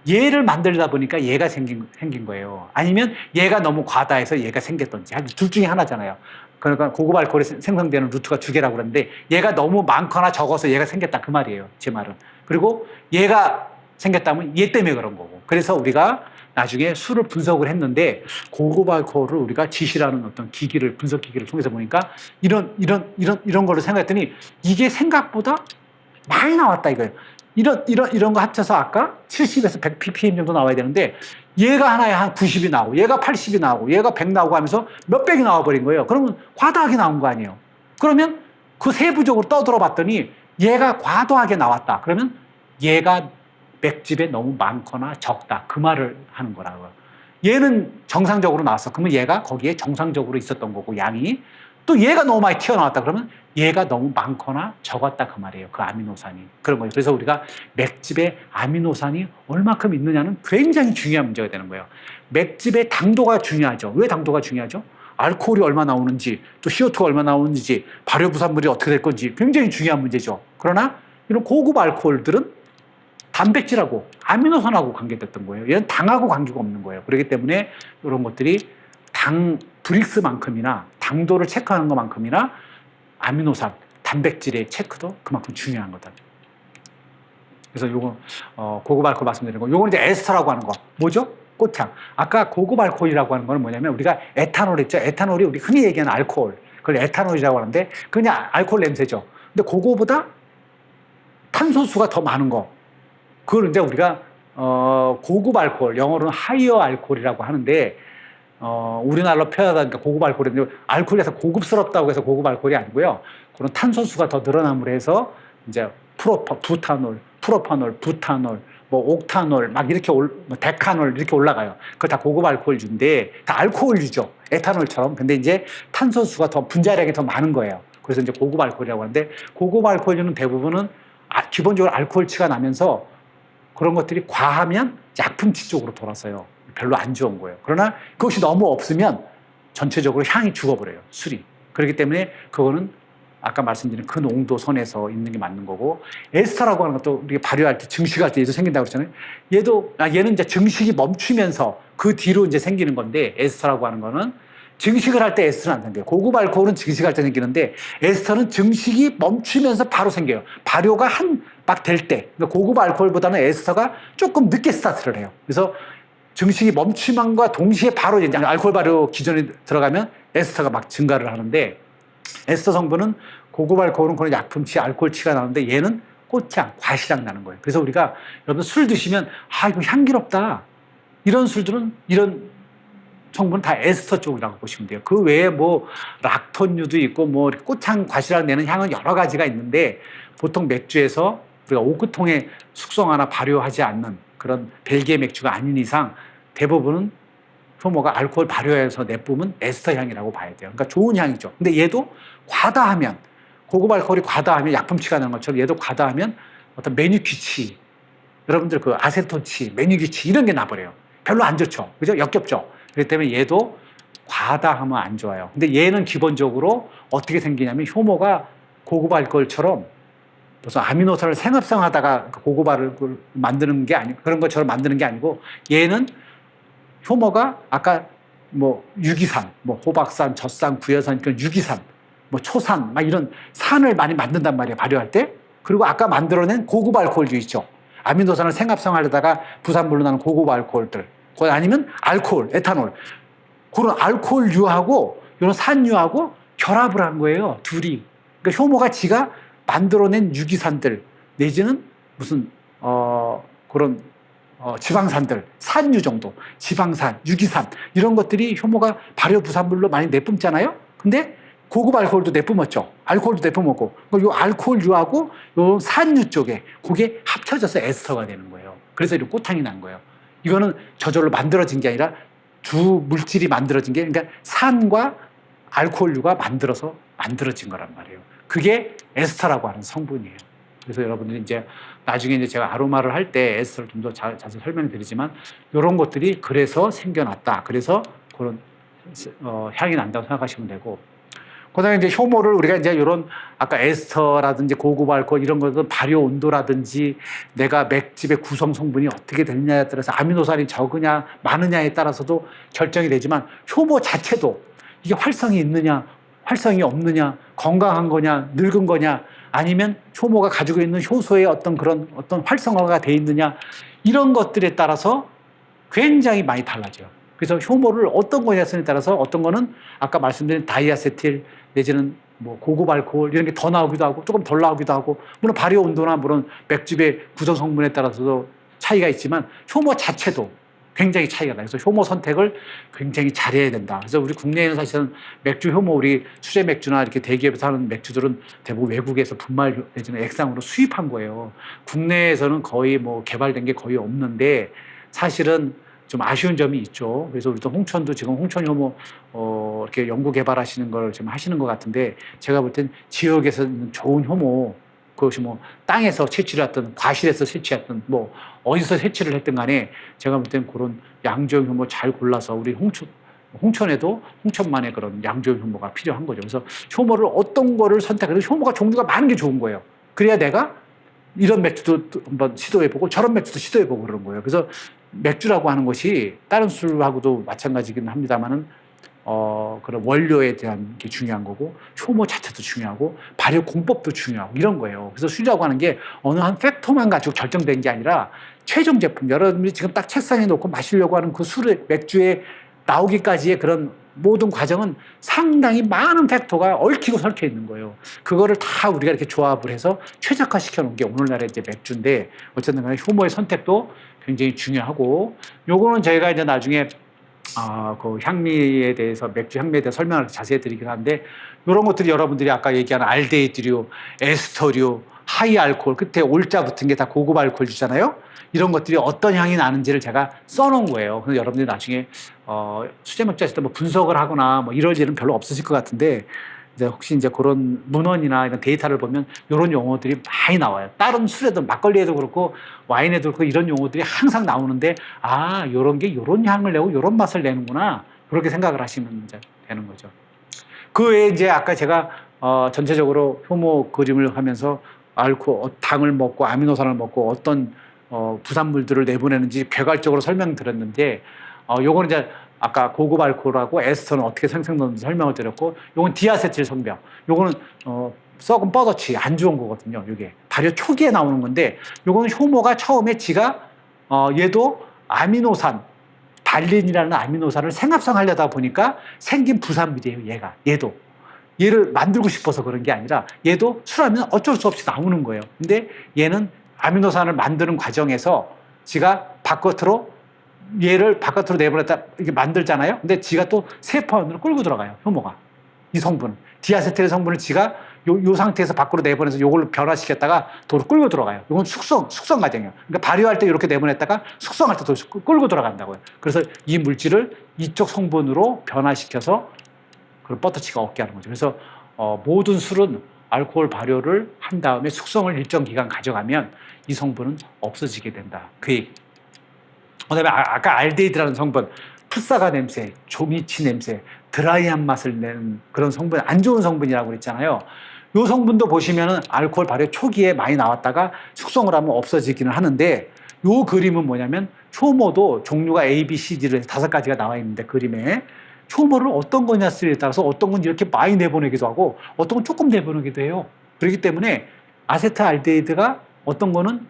얘를 만들다 보니까 얘가 생긴 거예요. 아니면 얘가 너무 과다해서 얘가 생겼던지, 둘 중에 하나잖아요. 그러니까 고급 알코올이 생성되는 루트가 두 개라고 그러는데, 얘가 너무 많거나 적어서 얘가 생겼다, 그 말이에요. 제 말은. 그리고 얘가 생겼다면 얘 때문에 그런 거고. 그래서 우리가 나중에 술을 분석을 했는데, 고급 알코올을 우리가 지시라는 어떤 기기를, 분석 기기를 통해서 보니까 이런 거를 생각했더니 이게 생각보다 많이 나왔다, 이거예요. 이런 거 합쳐서 아까 70에서 100 ppm 정도 나와야 되는데, 얘가 하나에 한 90이 나오고, 얘가 80이 나오고, 얘가 100 나오고 하면서 몇백이 나와버린 거예요. 그러면 과다하게 나온 거 아니에요. 그러면 그 세부적으로 떠들어 봤더니 얘가 과도하게 나왔다. 그러면 얘가 맥즙에 너무 많거나 적다, 그 말을 하는 거라고요. 얘는 정상적으로 나왔어. 그러면 얘가 거기에 정상적으로 있었던 거고, 양이. 또 얘가 너무 많이 튀어나왔다 그러면 얘가 너무 많거나 적었다, 그 말이에요. 그 아미노산이. 그런 거예요. 그래서 우리가 맥즙에 아미노산이 얼마큼 있느냐는 굉장히 중요한 문제가 되는 거예요. 맥즙의 당도가 중요하죠. 왜 당도가 중요하죠? 알코올이 얼마 나오는지, 또 CO2가 얼마 나오는지, 발효 부산물이 어떻게 될 건지 굉장히 중요한 문제죠. 그러나 이런 고급 알코올들은 단백질하고 아미노산하고 관계됐던 거예요. 얘는 당하고 관계가 없는 거예요. 그렇기 때문에 이런 것들이 브릭스만큼이나 당도를 체크하는 것만큼이나 아미노산, 단백질의 체크도 그만큼 중요한 거다. 그래서 요거 고급 알코올 말씀드린 거, 요거는 이제 에스터라고 하는 거. 뭐죠? 꽃향. 아까 고급 알코올이라고 하는 거는 뭐냐면, 우리가 에탄올 있죠? 에탄올이 우리 흔히 얘기하는 알코올, 그걸 에탄올이라고 하는데 그냥 알코올 냄새죠. 근데 그거보다 탄소수가 더 많은 거, 그걸 이제 우리가 고급 알코올, 영어로는 하이어 알코올이라고 하는데, 우리나라로 표현하니까 고급 알코올인데, 알코올에서 고급스럽다고 해서 고급 알코올이 아니고요. 그런 탄소수가 더 늘어남으로 해서 이제 부탄올, 프로파놀, 부탄올, 뭐 옥타놀, 막 이렇게 뭐 데카놀 이렇게 올라가요. 그거 다 고급 알코올주인데 다 알코올주죠. 에탄올처럼. 근데 이제 탄소수가 더 분자량이 더 많은 거예요. 그래서 이제 고급 알코올이라고 하는데, 고급 알코올주는 대부분은 기본적으로 알코올치가 나면서 그런 것들이 과하면 약품치 쪽으로 돌아서요. 별로 안 좋은 거예요. 그러나 그것이 너무 없으면 전체적으로 향이 죽어버려요, 술이. 그렇기 때문에 그거는 아까 말씀드린 그 농도 선에서 있는 게 맞는 거고, 에스터라고 하는 것도 우리가 발효할 때, 증식할 때 얘도 생긴다고 그랬잖아요. 얘는 이제 증식이 멈추면서 그 뒤로 이제 생기는 건데, 에스터라고 하는 거는 증식을 할 때 에스터는 안 생겨요. 고급 알코올은 증식할 때 생기는데 에스터는 증식이 멈추면서 바로 생겨요. 발효가 막 될 때. 그러니까 고급 알코올보다는 에스터가 조금 늦게 스타트를 해요. 그래서 증식이 멈춤함과 동시에 바로 이제 알코올 발효 기전에 들어가면 에스터가 막 증가를 하는데 에스터 성분은 고급 알코올은 그런 약품치, 알코올치가 나오는데 얘는 꽃향, 과실향 나는 거예요. 그래서 우리가 여러분 술 드시면 이거 향기롭다. 이런 술들은 이런 성분은 다 에스터 쪽이라고 보시면 돼요. 그 외에 뭐 락톤류도 있고 뭐 꽃향, 과실향 내는 향은 여러 가지가 있는데 보통 맥주에서 우리가 오크통에 숙성하나 발효하지 않는 그런 벨기에 맥주가 아닌 이상 대부분은 효모가 알코올 발효해서 내뿜은 에스터 향이라고 봐야 돼요. 그러니까 좋은 향이죠. 근데 얘도 과다하면 고급 알코올이 과다하면 약품치가 나는 것처럼 얘도 과다하면 어떤 메뉴퀴치, 여러분들 그 아세톤치, 메뉴퀴치 이런 게 나버려요. 별로 안 좋죠. 그죠? 역겹죠. 그렇기 때문에 얘도 과다하면 안 좋아요. 근데 얘는 기본적으로 어떻게 생기냐면 효모가 고급 알코올처럼 무슨 아미노산을 생합성하다가 고급 알코올 만드는 게 아니고 그런 것처럼 만드는 게 아니고 얘는 효모가 아까 뭐 유기산, 뭐 호박산, 젖산, 구연산, 그러니까 유기산, 뭐 초산, 막 이런 산을 많이 만든단 말이에요. 발효할 때. 그리고 아까 만들어낸 고급 알코올류 있죠. 아미노산을 생합성하려다가 부산물로 나는 고급 알코올들. 아니면 알코올, 에탄올. 그런 알코올류하고 이런 산유하고 결합을 한 거예요. 둘이. 그러니까 효모가 지가 만들어낸 유기산들 내지는 무슨 그런 지방산들, 산유 정도, 지방산, 유기산 이런 것들이 효모가 발효 부산물로 많이 내뿜잖아요. 근데 고급 알코올도 내뿜었죠. 알코올도 내뿜었고 이 알코올류하고 이 산유 쪽에 그게 합쳐져서 에스터가 되는 거예요. 그래서 이런 꽃향이 난 거예요. 이거는 저절로 만들어진 게 아니라 두 물질이 만들어진 게 그러니까 산과 알코올류가 만들어진 거란 말이에요. 그게 에스터라고 하는 성분이에요. 그래서 여러분들이 이제 나중에 이제 제가 아로마를 할 때 에스터를 좀 더 자세히 설명드리지만 이런 것들이 그래서 생겨났다. 그래서 그런 향이 난다고 생각하시면 되고 그다음에 이제 효모를 우리가 이제 이런 아까 에스터라든지 고급 알코올 이런 것은 발효 온도라든지 내가 맥집의 구성 성분이 어떻게 되느냐에 따라서 아미노산이 적으냐 많으냐에 따라서도 결정이 되지만 효모 자체도 이게 활성이 있느냐 활성이 없느냐 건강한 거냐 늙은 거냐 아니면 효모가 가지고 있는 효소의 어떤 활성화가 돼 있느냐 이런 것들에 따라서 굉장히 많이 달라져요. 그래서 효모를 어떤 거냐에 따라서 어떤 거는 아까 말씀드린 다이아세틸 내지는 뭐 고급 알코올 이런 게 더 나오기도 하고 조금 덜 나오기도 하고 물론 발효 온도나 물론 맥주의 구성 성분에 따라서도 차이가 있지만 효모 자체도 굉장히 차이가 나요. 그래서 효모 선택을 굉장히 잘해야 된다. 그래서 우리 국내에는 사실은 맥주 효모 우리 수제 맥주나 이렇게 대기업에서 하는 맥주들은 대부분 외국에서 분말 내지는 액상으로 수입한 거예요. 국내에서는 거의 뭐 개발된 게 거의 없는데 사실은 좀 아쉬운 점이 있죠. 그래서 우리도 홍천도 지금 홍천 효모 이렇게 연구 개발하시는 걸 지금 하시는 것 같은데 제가 볼 땐 지역에서 있는 좋은 효모 그것이 뭐 땅에서 채취를 했든 과실에서 채취했든 뭐 어디서 채취를 했든 간에 제가 볼 땐 그런 양조형 효모 잘 골라서 우리 홍천에도 홍천만의 그런 양조형 효모가 필요한 거죠. 그래서 효모를 어떤 거를 선택해서 효모가 종류가 많은 게 좋은 거예요. 그래야 내가 이런 맥주도 한번 시도해보고 저런 맥주도 시도해보고 그런 거예요. 그래서 맥주라고 하는 것이 다른 술하고도 마찬가지긴 합니다만은 그런 원료에 대한 게 중요한 거고 효모 자체도 중요하고 발효 공법도 중요하고 이런 거예요. 그래서 술이라고 하는 게 어느 한 팩터만 가지고 결정된 게 아니라 최종 제품 여러분들이 지금 딱 책상에 놓고 마시려고 하는 그 술의 맥주에 나오기까지의 그런 모든 과정은 상당히 많은 팩터가 얽히고 설켜 있는 거예요. 그거를 다 우리가 이렇게 조합을 해서 최적화 시켜 놓은 게 오늘날의 이제 맥주인데 어쨌든 간에 효모의 선택도 굉장히 중요하고 요거는 저희가 이제 나중에 그 향미에 대해서 맥주 향미에 대해서 설명을 자세히 드리긴 하는데 이런 것들이 여러분들이 아까 얘기한 알데히드류, 에스터류, 하이 알코올 끝에 올자 붙은 게 다 고급 알코올이잖아요. 이런 것들이 어떤 향이 나는지를 제가 써놓은 거예요. 그래서 여러분들이 나중에 수제 맥주 하실 때 뭐 분석을 하거나 뭐 이럴 일은 별로 없으실 것 같은데 이제 혹시 이제 그런 문헌이나 이런 데이터를 보면 이런 용어들이 많이 나와요. 다른 술에도 막걸리에도 그렇고 와인에도 그렇고 이런 용어들이 항상 나오는데 이런 게 이런 향을 내고 이런 맛을 내는구나 그렇게 생각을 하시면 이제 되는 거죠. 그 외에 이제 아까 제가 전체적으로 효모 그림을 하면서 당을 먹고 아미노산을 먹고 어떤 부산물들을 내보내는지 개괄적으로 설명드렸는데 요거는 이제 아까 고급 알코올하고 에스터는 어떻게 생성되는지 설명을 드렸고, 요건 디아세틸 성병. 요거는 썩은 뻐덕치 안 좋은 거거든요. 이게 발효 초기에 나오는 건데, 요거는 효모가 처음에 지가 얘도 아미노산 발린이라는 아미노산을 생합성하려다 보니까 생긴 부산물이에요. 얘도 얘를 만들고 싶어서 그런 게 아니라 얘도 술하면 어쩔 수 없이 나오는 거예요. 근데 얘는 아미노산을 만드는 과정에서 지가 얘를 바깥으로 내보냈다 이렇게 만들잖아요. 근데 지가 또 세포 안으로 끌고 들어가요. 효모가 이 성분 디아세틸 성분을 지가 요 상태에서 밖으로 내보내서 요걸로 변화시켰다가 도로 끌고 들어가요. 이건 숙성 과정이에요. 그러니까 발효할 때 이렇게 내보냈다가 숙성할 때 도 끌고 들어간다고요. 그래서 이 물질을 이쪽 성분으로 변화시켜서 그런 뻐터치가 없게 하는 거죠. 그래서 모든 술은 알코올 발효를 한 다음에 숙성을 일정 기간 가져가면 이 성분은 없어지게 된다. 그 얘기. 그다음에 아까 알데히드라는 성분, 풋사과 냄새, 조미치 냄새, 드라이한 맛을 내는 그런 성분, 안 좋은 성분이라고 그랬잖아요. 이 성분도 보시면은 알코올 발효 초기에 많이 나왔다가 숙성을 하면 없어지기는 하는데, 이 그림은 뭐냐면 효모도 종류가 A, B, C, D로 해서 5가지가 나와 있는데, 그림에 효모를 어떤 거냐에 따라서 어떤 건 이렇게 많이 내보내기도 하고 어떤 건 조금 내보내기도 해요. 그렇기 때문에 아세트알데히드가 어떤 거는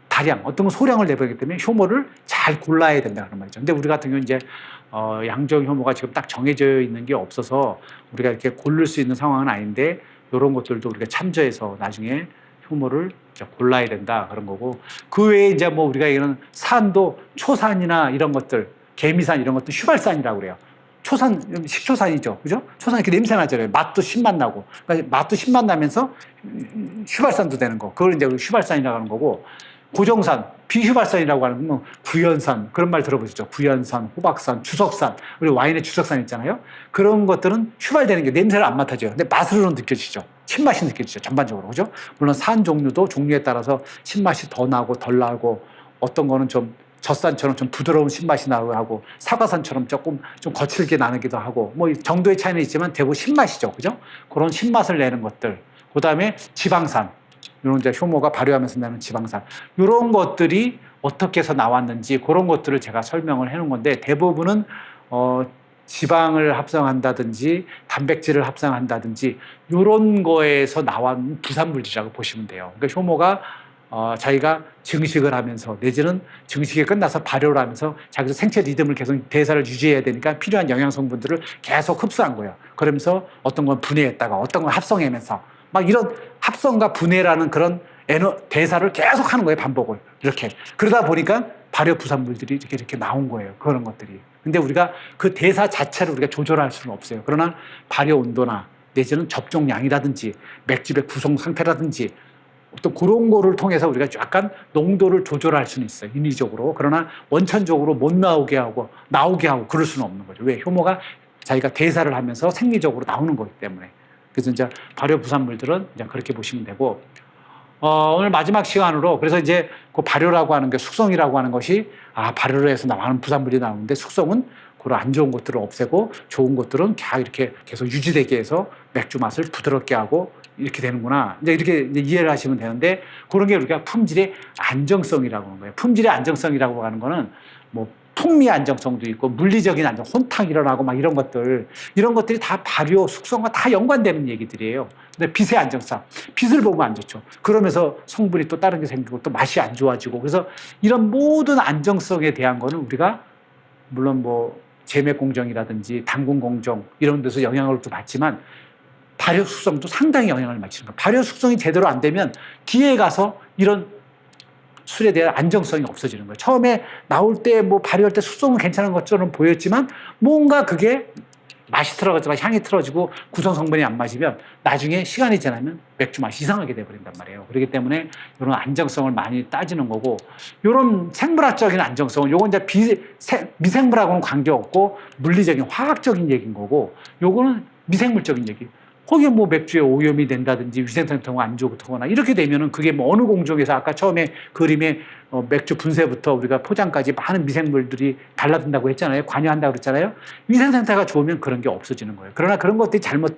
다량, 어떤 건 소량을 내보내기 때문에 효모를 잘 골라야 된다는 말이죠. 근데 우리 같은 경우는 이제 양적 효모가 지금 딱 정해져 있는 게 없어서 우리가 이렇게 고를 수 있는 상황은 아닌데, 이런 것들도 우리가 참조해서 나중에 효모를 골라야 된다 그런 거고, 그 외에 이제 뭐 우리가 이런 산도 초산이나 이런 것들, 개미산 이런 것도 휘발산이라고 그래요. 초산, 식초산이죠. 그죠? 초산 이렇게 냄새 나잖아요. 맛도 신맛 나고. 그러니까 맛도 신맛 나면서 휘발산도 되는 거. 그걸 이제 휘발산이라고 하는 거고, 고정산, 비휘발산이라고 하는 건 구연산, 그런 말 들어보셨죠? 구연산, 호박산, 주석산, 우리 와인에 주석산 있잖아요. 그런 것들은 휘발되는 게 냄새를 안 맡아줘요. 근데 맛으로는 느껴지죠. 신맛이 느껴지죠. 전반적으로. 그죠? 물론 산 종류도 종류에 따라서 신맛이 더 나고 덜 나고, 어떤 거는 좀 젖산처럼 좀 부드러운 신맛이 나고 하고, 사과산처럼 조금 좀 거칠게 나기도 하고, 뭐 정도의 차이는 있지만 대부분 신맛이죠. 그죠? 그런 신맛을 내는 것들. 그 다음에 지방산. 이런 이제 효모가 발효하면서 나는 지방산, 이런 것들이 어떻게 해서 나왔는지 그런 것들을 제가 설명을 해놓은 건데, 대부분은 지방을 합성한다든지 단백질을 합성한다든지 이런 거에서 나온 부산물질이라고 보시면 돼요. 그러니까 효모가 자기가 증식을 하면서 내지는 증식이 끝나서 발효를 하면서 자기도 생체 리듬을 계속 대사를 유지해야 되니까 필요한 영양 성분들을 계속 흡수한 거예요. 그러면서 어떤 건 분해했다가 어떤 건 합성하면서 막 이런 합성과 분해라는 그런 대사를 계속 하는 거예요. 반복을. 이렇게. 그러다 보니까 발효 부산물들이 이렇게 나온 거예요. 그런 것들이. 근데 우리가 그 대사 자체를 우리가 조절할 수는 없어요. 그러나 발효 온도나 내지는 접종량이라든지 맥주의 구성 상태라든지 어떤 그런 거를 통해서 우리가 약간 농도를 조절할 수는 있어요. 인위적으로. 그러나 원천적으로 못 나오게 하고 그럴 수는 없는 거죠. 왜? 효모가 자기가 대사를 하면서 생리적으로 나오는 거기 때문에. 그래서 이제 발효 부산물들은 이제 그렇게 보시면 되고, 오늘 마지막 시간으로, 그래서 이제 그 발효라고 하는 게, 숙성이라고 하는 것이, 발효를 해서 나오는 부산물이 나오는데, 숙성은 그런 안 좋은 것들을 없애고 좋은 것들은 이렇게 계속 유지되게 해서 맥주 맛을 부드럽게 하고 이렇게 되는구나. 이제 이해를 하시면 되는데, 그런 게 우리가 품질의 안정성이라고 하는 거예요. 품질의 안정성이라고 하는 거는 뭐 풍미 안정성도 있고 물리적인 안정, 혼탁 일어나고 막 이런 것들이 다 발효, 숙성과 다 연관되는 얘기들이에요. 근데 빛의 안정성, 빛을 보면 안 좋죠. 그러면서 성분이 또 다른 게 생기고 또 맛이 안 좋아지고, 그래서 이런 모든 안정성에 대한 거는 우리가 물론 뭐 제매 공정이라든지 당군 공정 이런 데서 영향을 또 받지만, 발효 숙성도 상당히 영향을 미치는 거예요. 발효 숙성이 제대로 안 되면 뒤에 가서 이런 술에 대한 안정성이 없어지는 거예요. 처음에 나올 때 뭐 발효할 때 숙성은 괜찮은 것처럼 보였지만, 뭔가 그게 맛이 틀어지고 향이 틀어지고 구성 성분이 안 맞으면 나중에 시간이 지나면 맥주 맛이 이상하게 돼버린단 말이에요. 그렇기 때문에 이런 안정성을 많이 따지는 거고, 이런 생물학적인 안정성은 요건 이제 미생물하고는 관계없고 물리적인 화학적인 얘기인 거고, 요거는 미생물적인 얘기. 거기에 뭐 맥주에 오염이 된다든지 위생 상태가 안 좋거나 이렇게 되면은 그게 뭐 어느 공정에서 아까 처음에 그림에 맥주 분쇄부터 우리가 포장까지 많은 미생물들이 달라든다고 했잖아요. 관여한다고 그랬잖아요. 위생 상태가 좋으면 그런 게 없어지는 거예요. 그러나 그런 것들이 잘못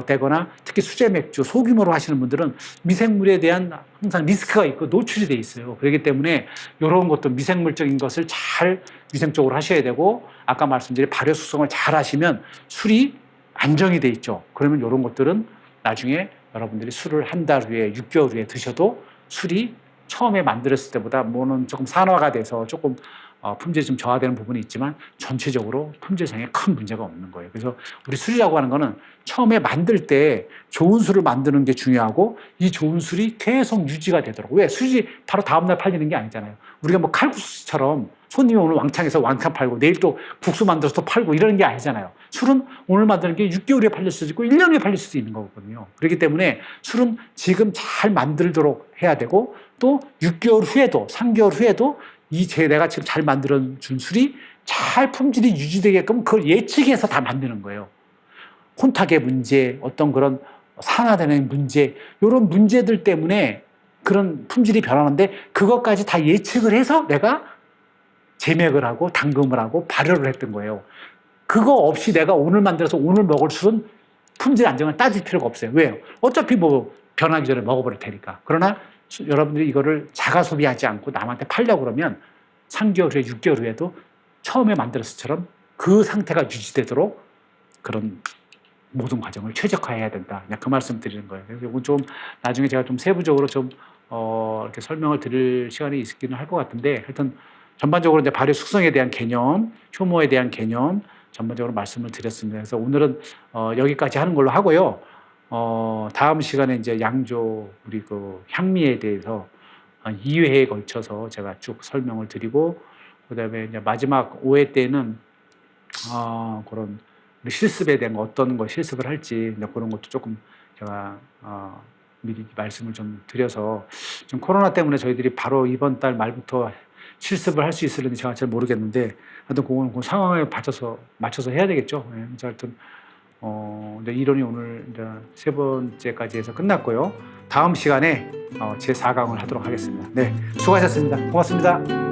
되거나 특히 수제 맥주 소규모로 하시는 분들은 미생물에 대한 항상 리스크가 있고 노출이 돼 있어요. 그렇기 때문에 이런 것도 미생물적인 것을 잘 위생적으로 하셔야 되고 아까 말씀드린 발효 숙성을 잘 하시면 술이 안정이 돼 있죠. 그러면 이런 것들은 나중에 여러분들이 술을 한 달 후에 6개월 후에 드셔도 술이 처음에 만들었을 때보다 뭐는 조금 산화가 돼서 조금 품질이 좀 저하되는 부분이 있지만 전체적으로 품질상에 큰 문제가 없는 거예요. 그래서 우리 술이라고 하는 거는 처음에 만들 때 좋은 술을 만드는 게 중요하고 이 좋은 술이 계속 유지가 되도록. 왜? 술이 바로 다음날 팔리는 게 아니잖아요. 우리가 뭐 칼국수처럼 손님이 오늘 왕창에서 왕창 팔고 내일 또 국수 만들어서 또 팔고 이러는 게 아니잖아요. 술은 오늘 만드는 게 6개월에 팔릴 수도 있고 1년에 팔릴 수도 있는 거거든요. 그렇기 때문에 술은 지금 잘 만들도록 해야 되고 또 6개월 후에도 3개월 후에도 내가 지금 잘 만들어준 술이 잘 품질이 유지되게끔 그걸 예측해서 다 만드는 거예요. 혼탁의 문제, 어떤 그런 산화되는 문제, 이런 문제들 때문에 그런 품질이 변하는데 그것까지 다 예측을 해서 내가 제맥을 하고 담금을 하고 발효를 했던 거예요. 그거 없이 내가 오늘 만들어서 오늘 먹을 술은 품질 안정을 따질 필요가 없어요. 왜요? 어차피 뭐 변하기 전에 먹어버릴 테니까. 그러나 여러분들이 이거를 자가 소비하지 않고 남한테 팔려고 그러면 3개월 후에 6개월 후에도 처음에 만들었을처럼 그 상태가 유지되도록 그런 모든 과정을 최적화해야 된다. 그냥 그 말씀 드리는 거예요. 그래서 이건 좀 나중에 제가 좀 세부적으로 좀 이렇게 설명을 드릴 시간이 있기는 할 것 같은데 하여튼 전반적으로 이제 발효 숙성에 대한 개념, 효모에 대한 개념 전반적으로 말씀을 드렸습니다. 그래서 오늘은 여기까지 하는 걸로 하고요. 다음 시간에 이제 양조 우리 그 향미에 대해서 2회에 걸쳐서 제가 쭉 설명을 드리고 그다음에 이제 마지막 5회 때는 그런 실습에 대한 어떤 거 실습을 할지 그런 것도 조금 제가 미리 말씀을 좀 드려서 좀 코로나 때문에 저희들이 바로 이번 달 말부터 실습을 할 수 있을는지 제가 잘 모르겠는데 하여튼 그건 그 상황에 맞춰서 해야 되겠죠. 네, 하여튼 이제 이론이 오늘 이제 3번째까지 해서 끝났고요. 다음 시간에 제 4강을 하도록 하겠습니다. 네, 수고하셨습니다. 고맙습니다.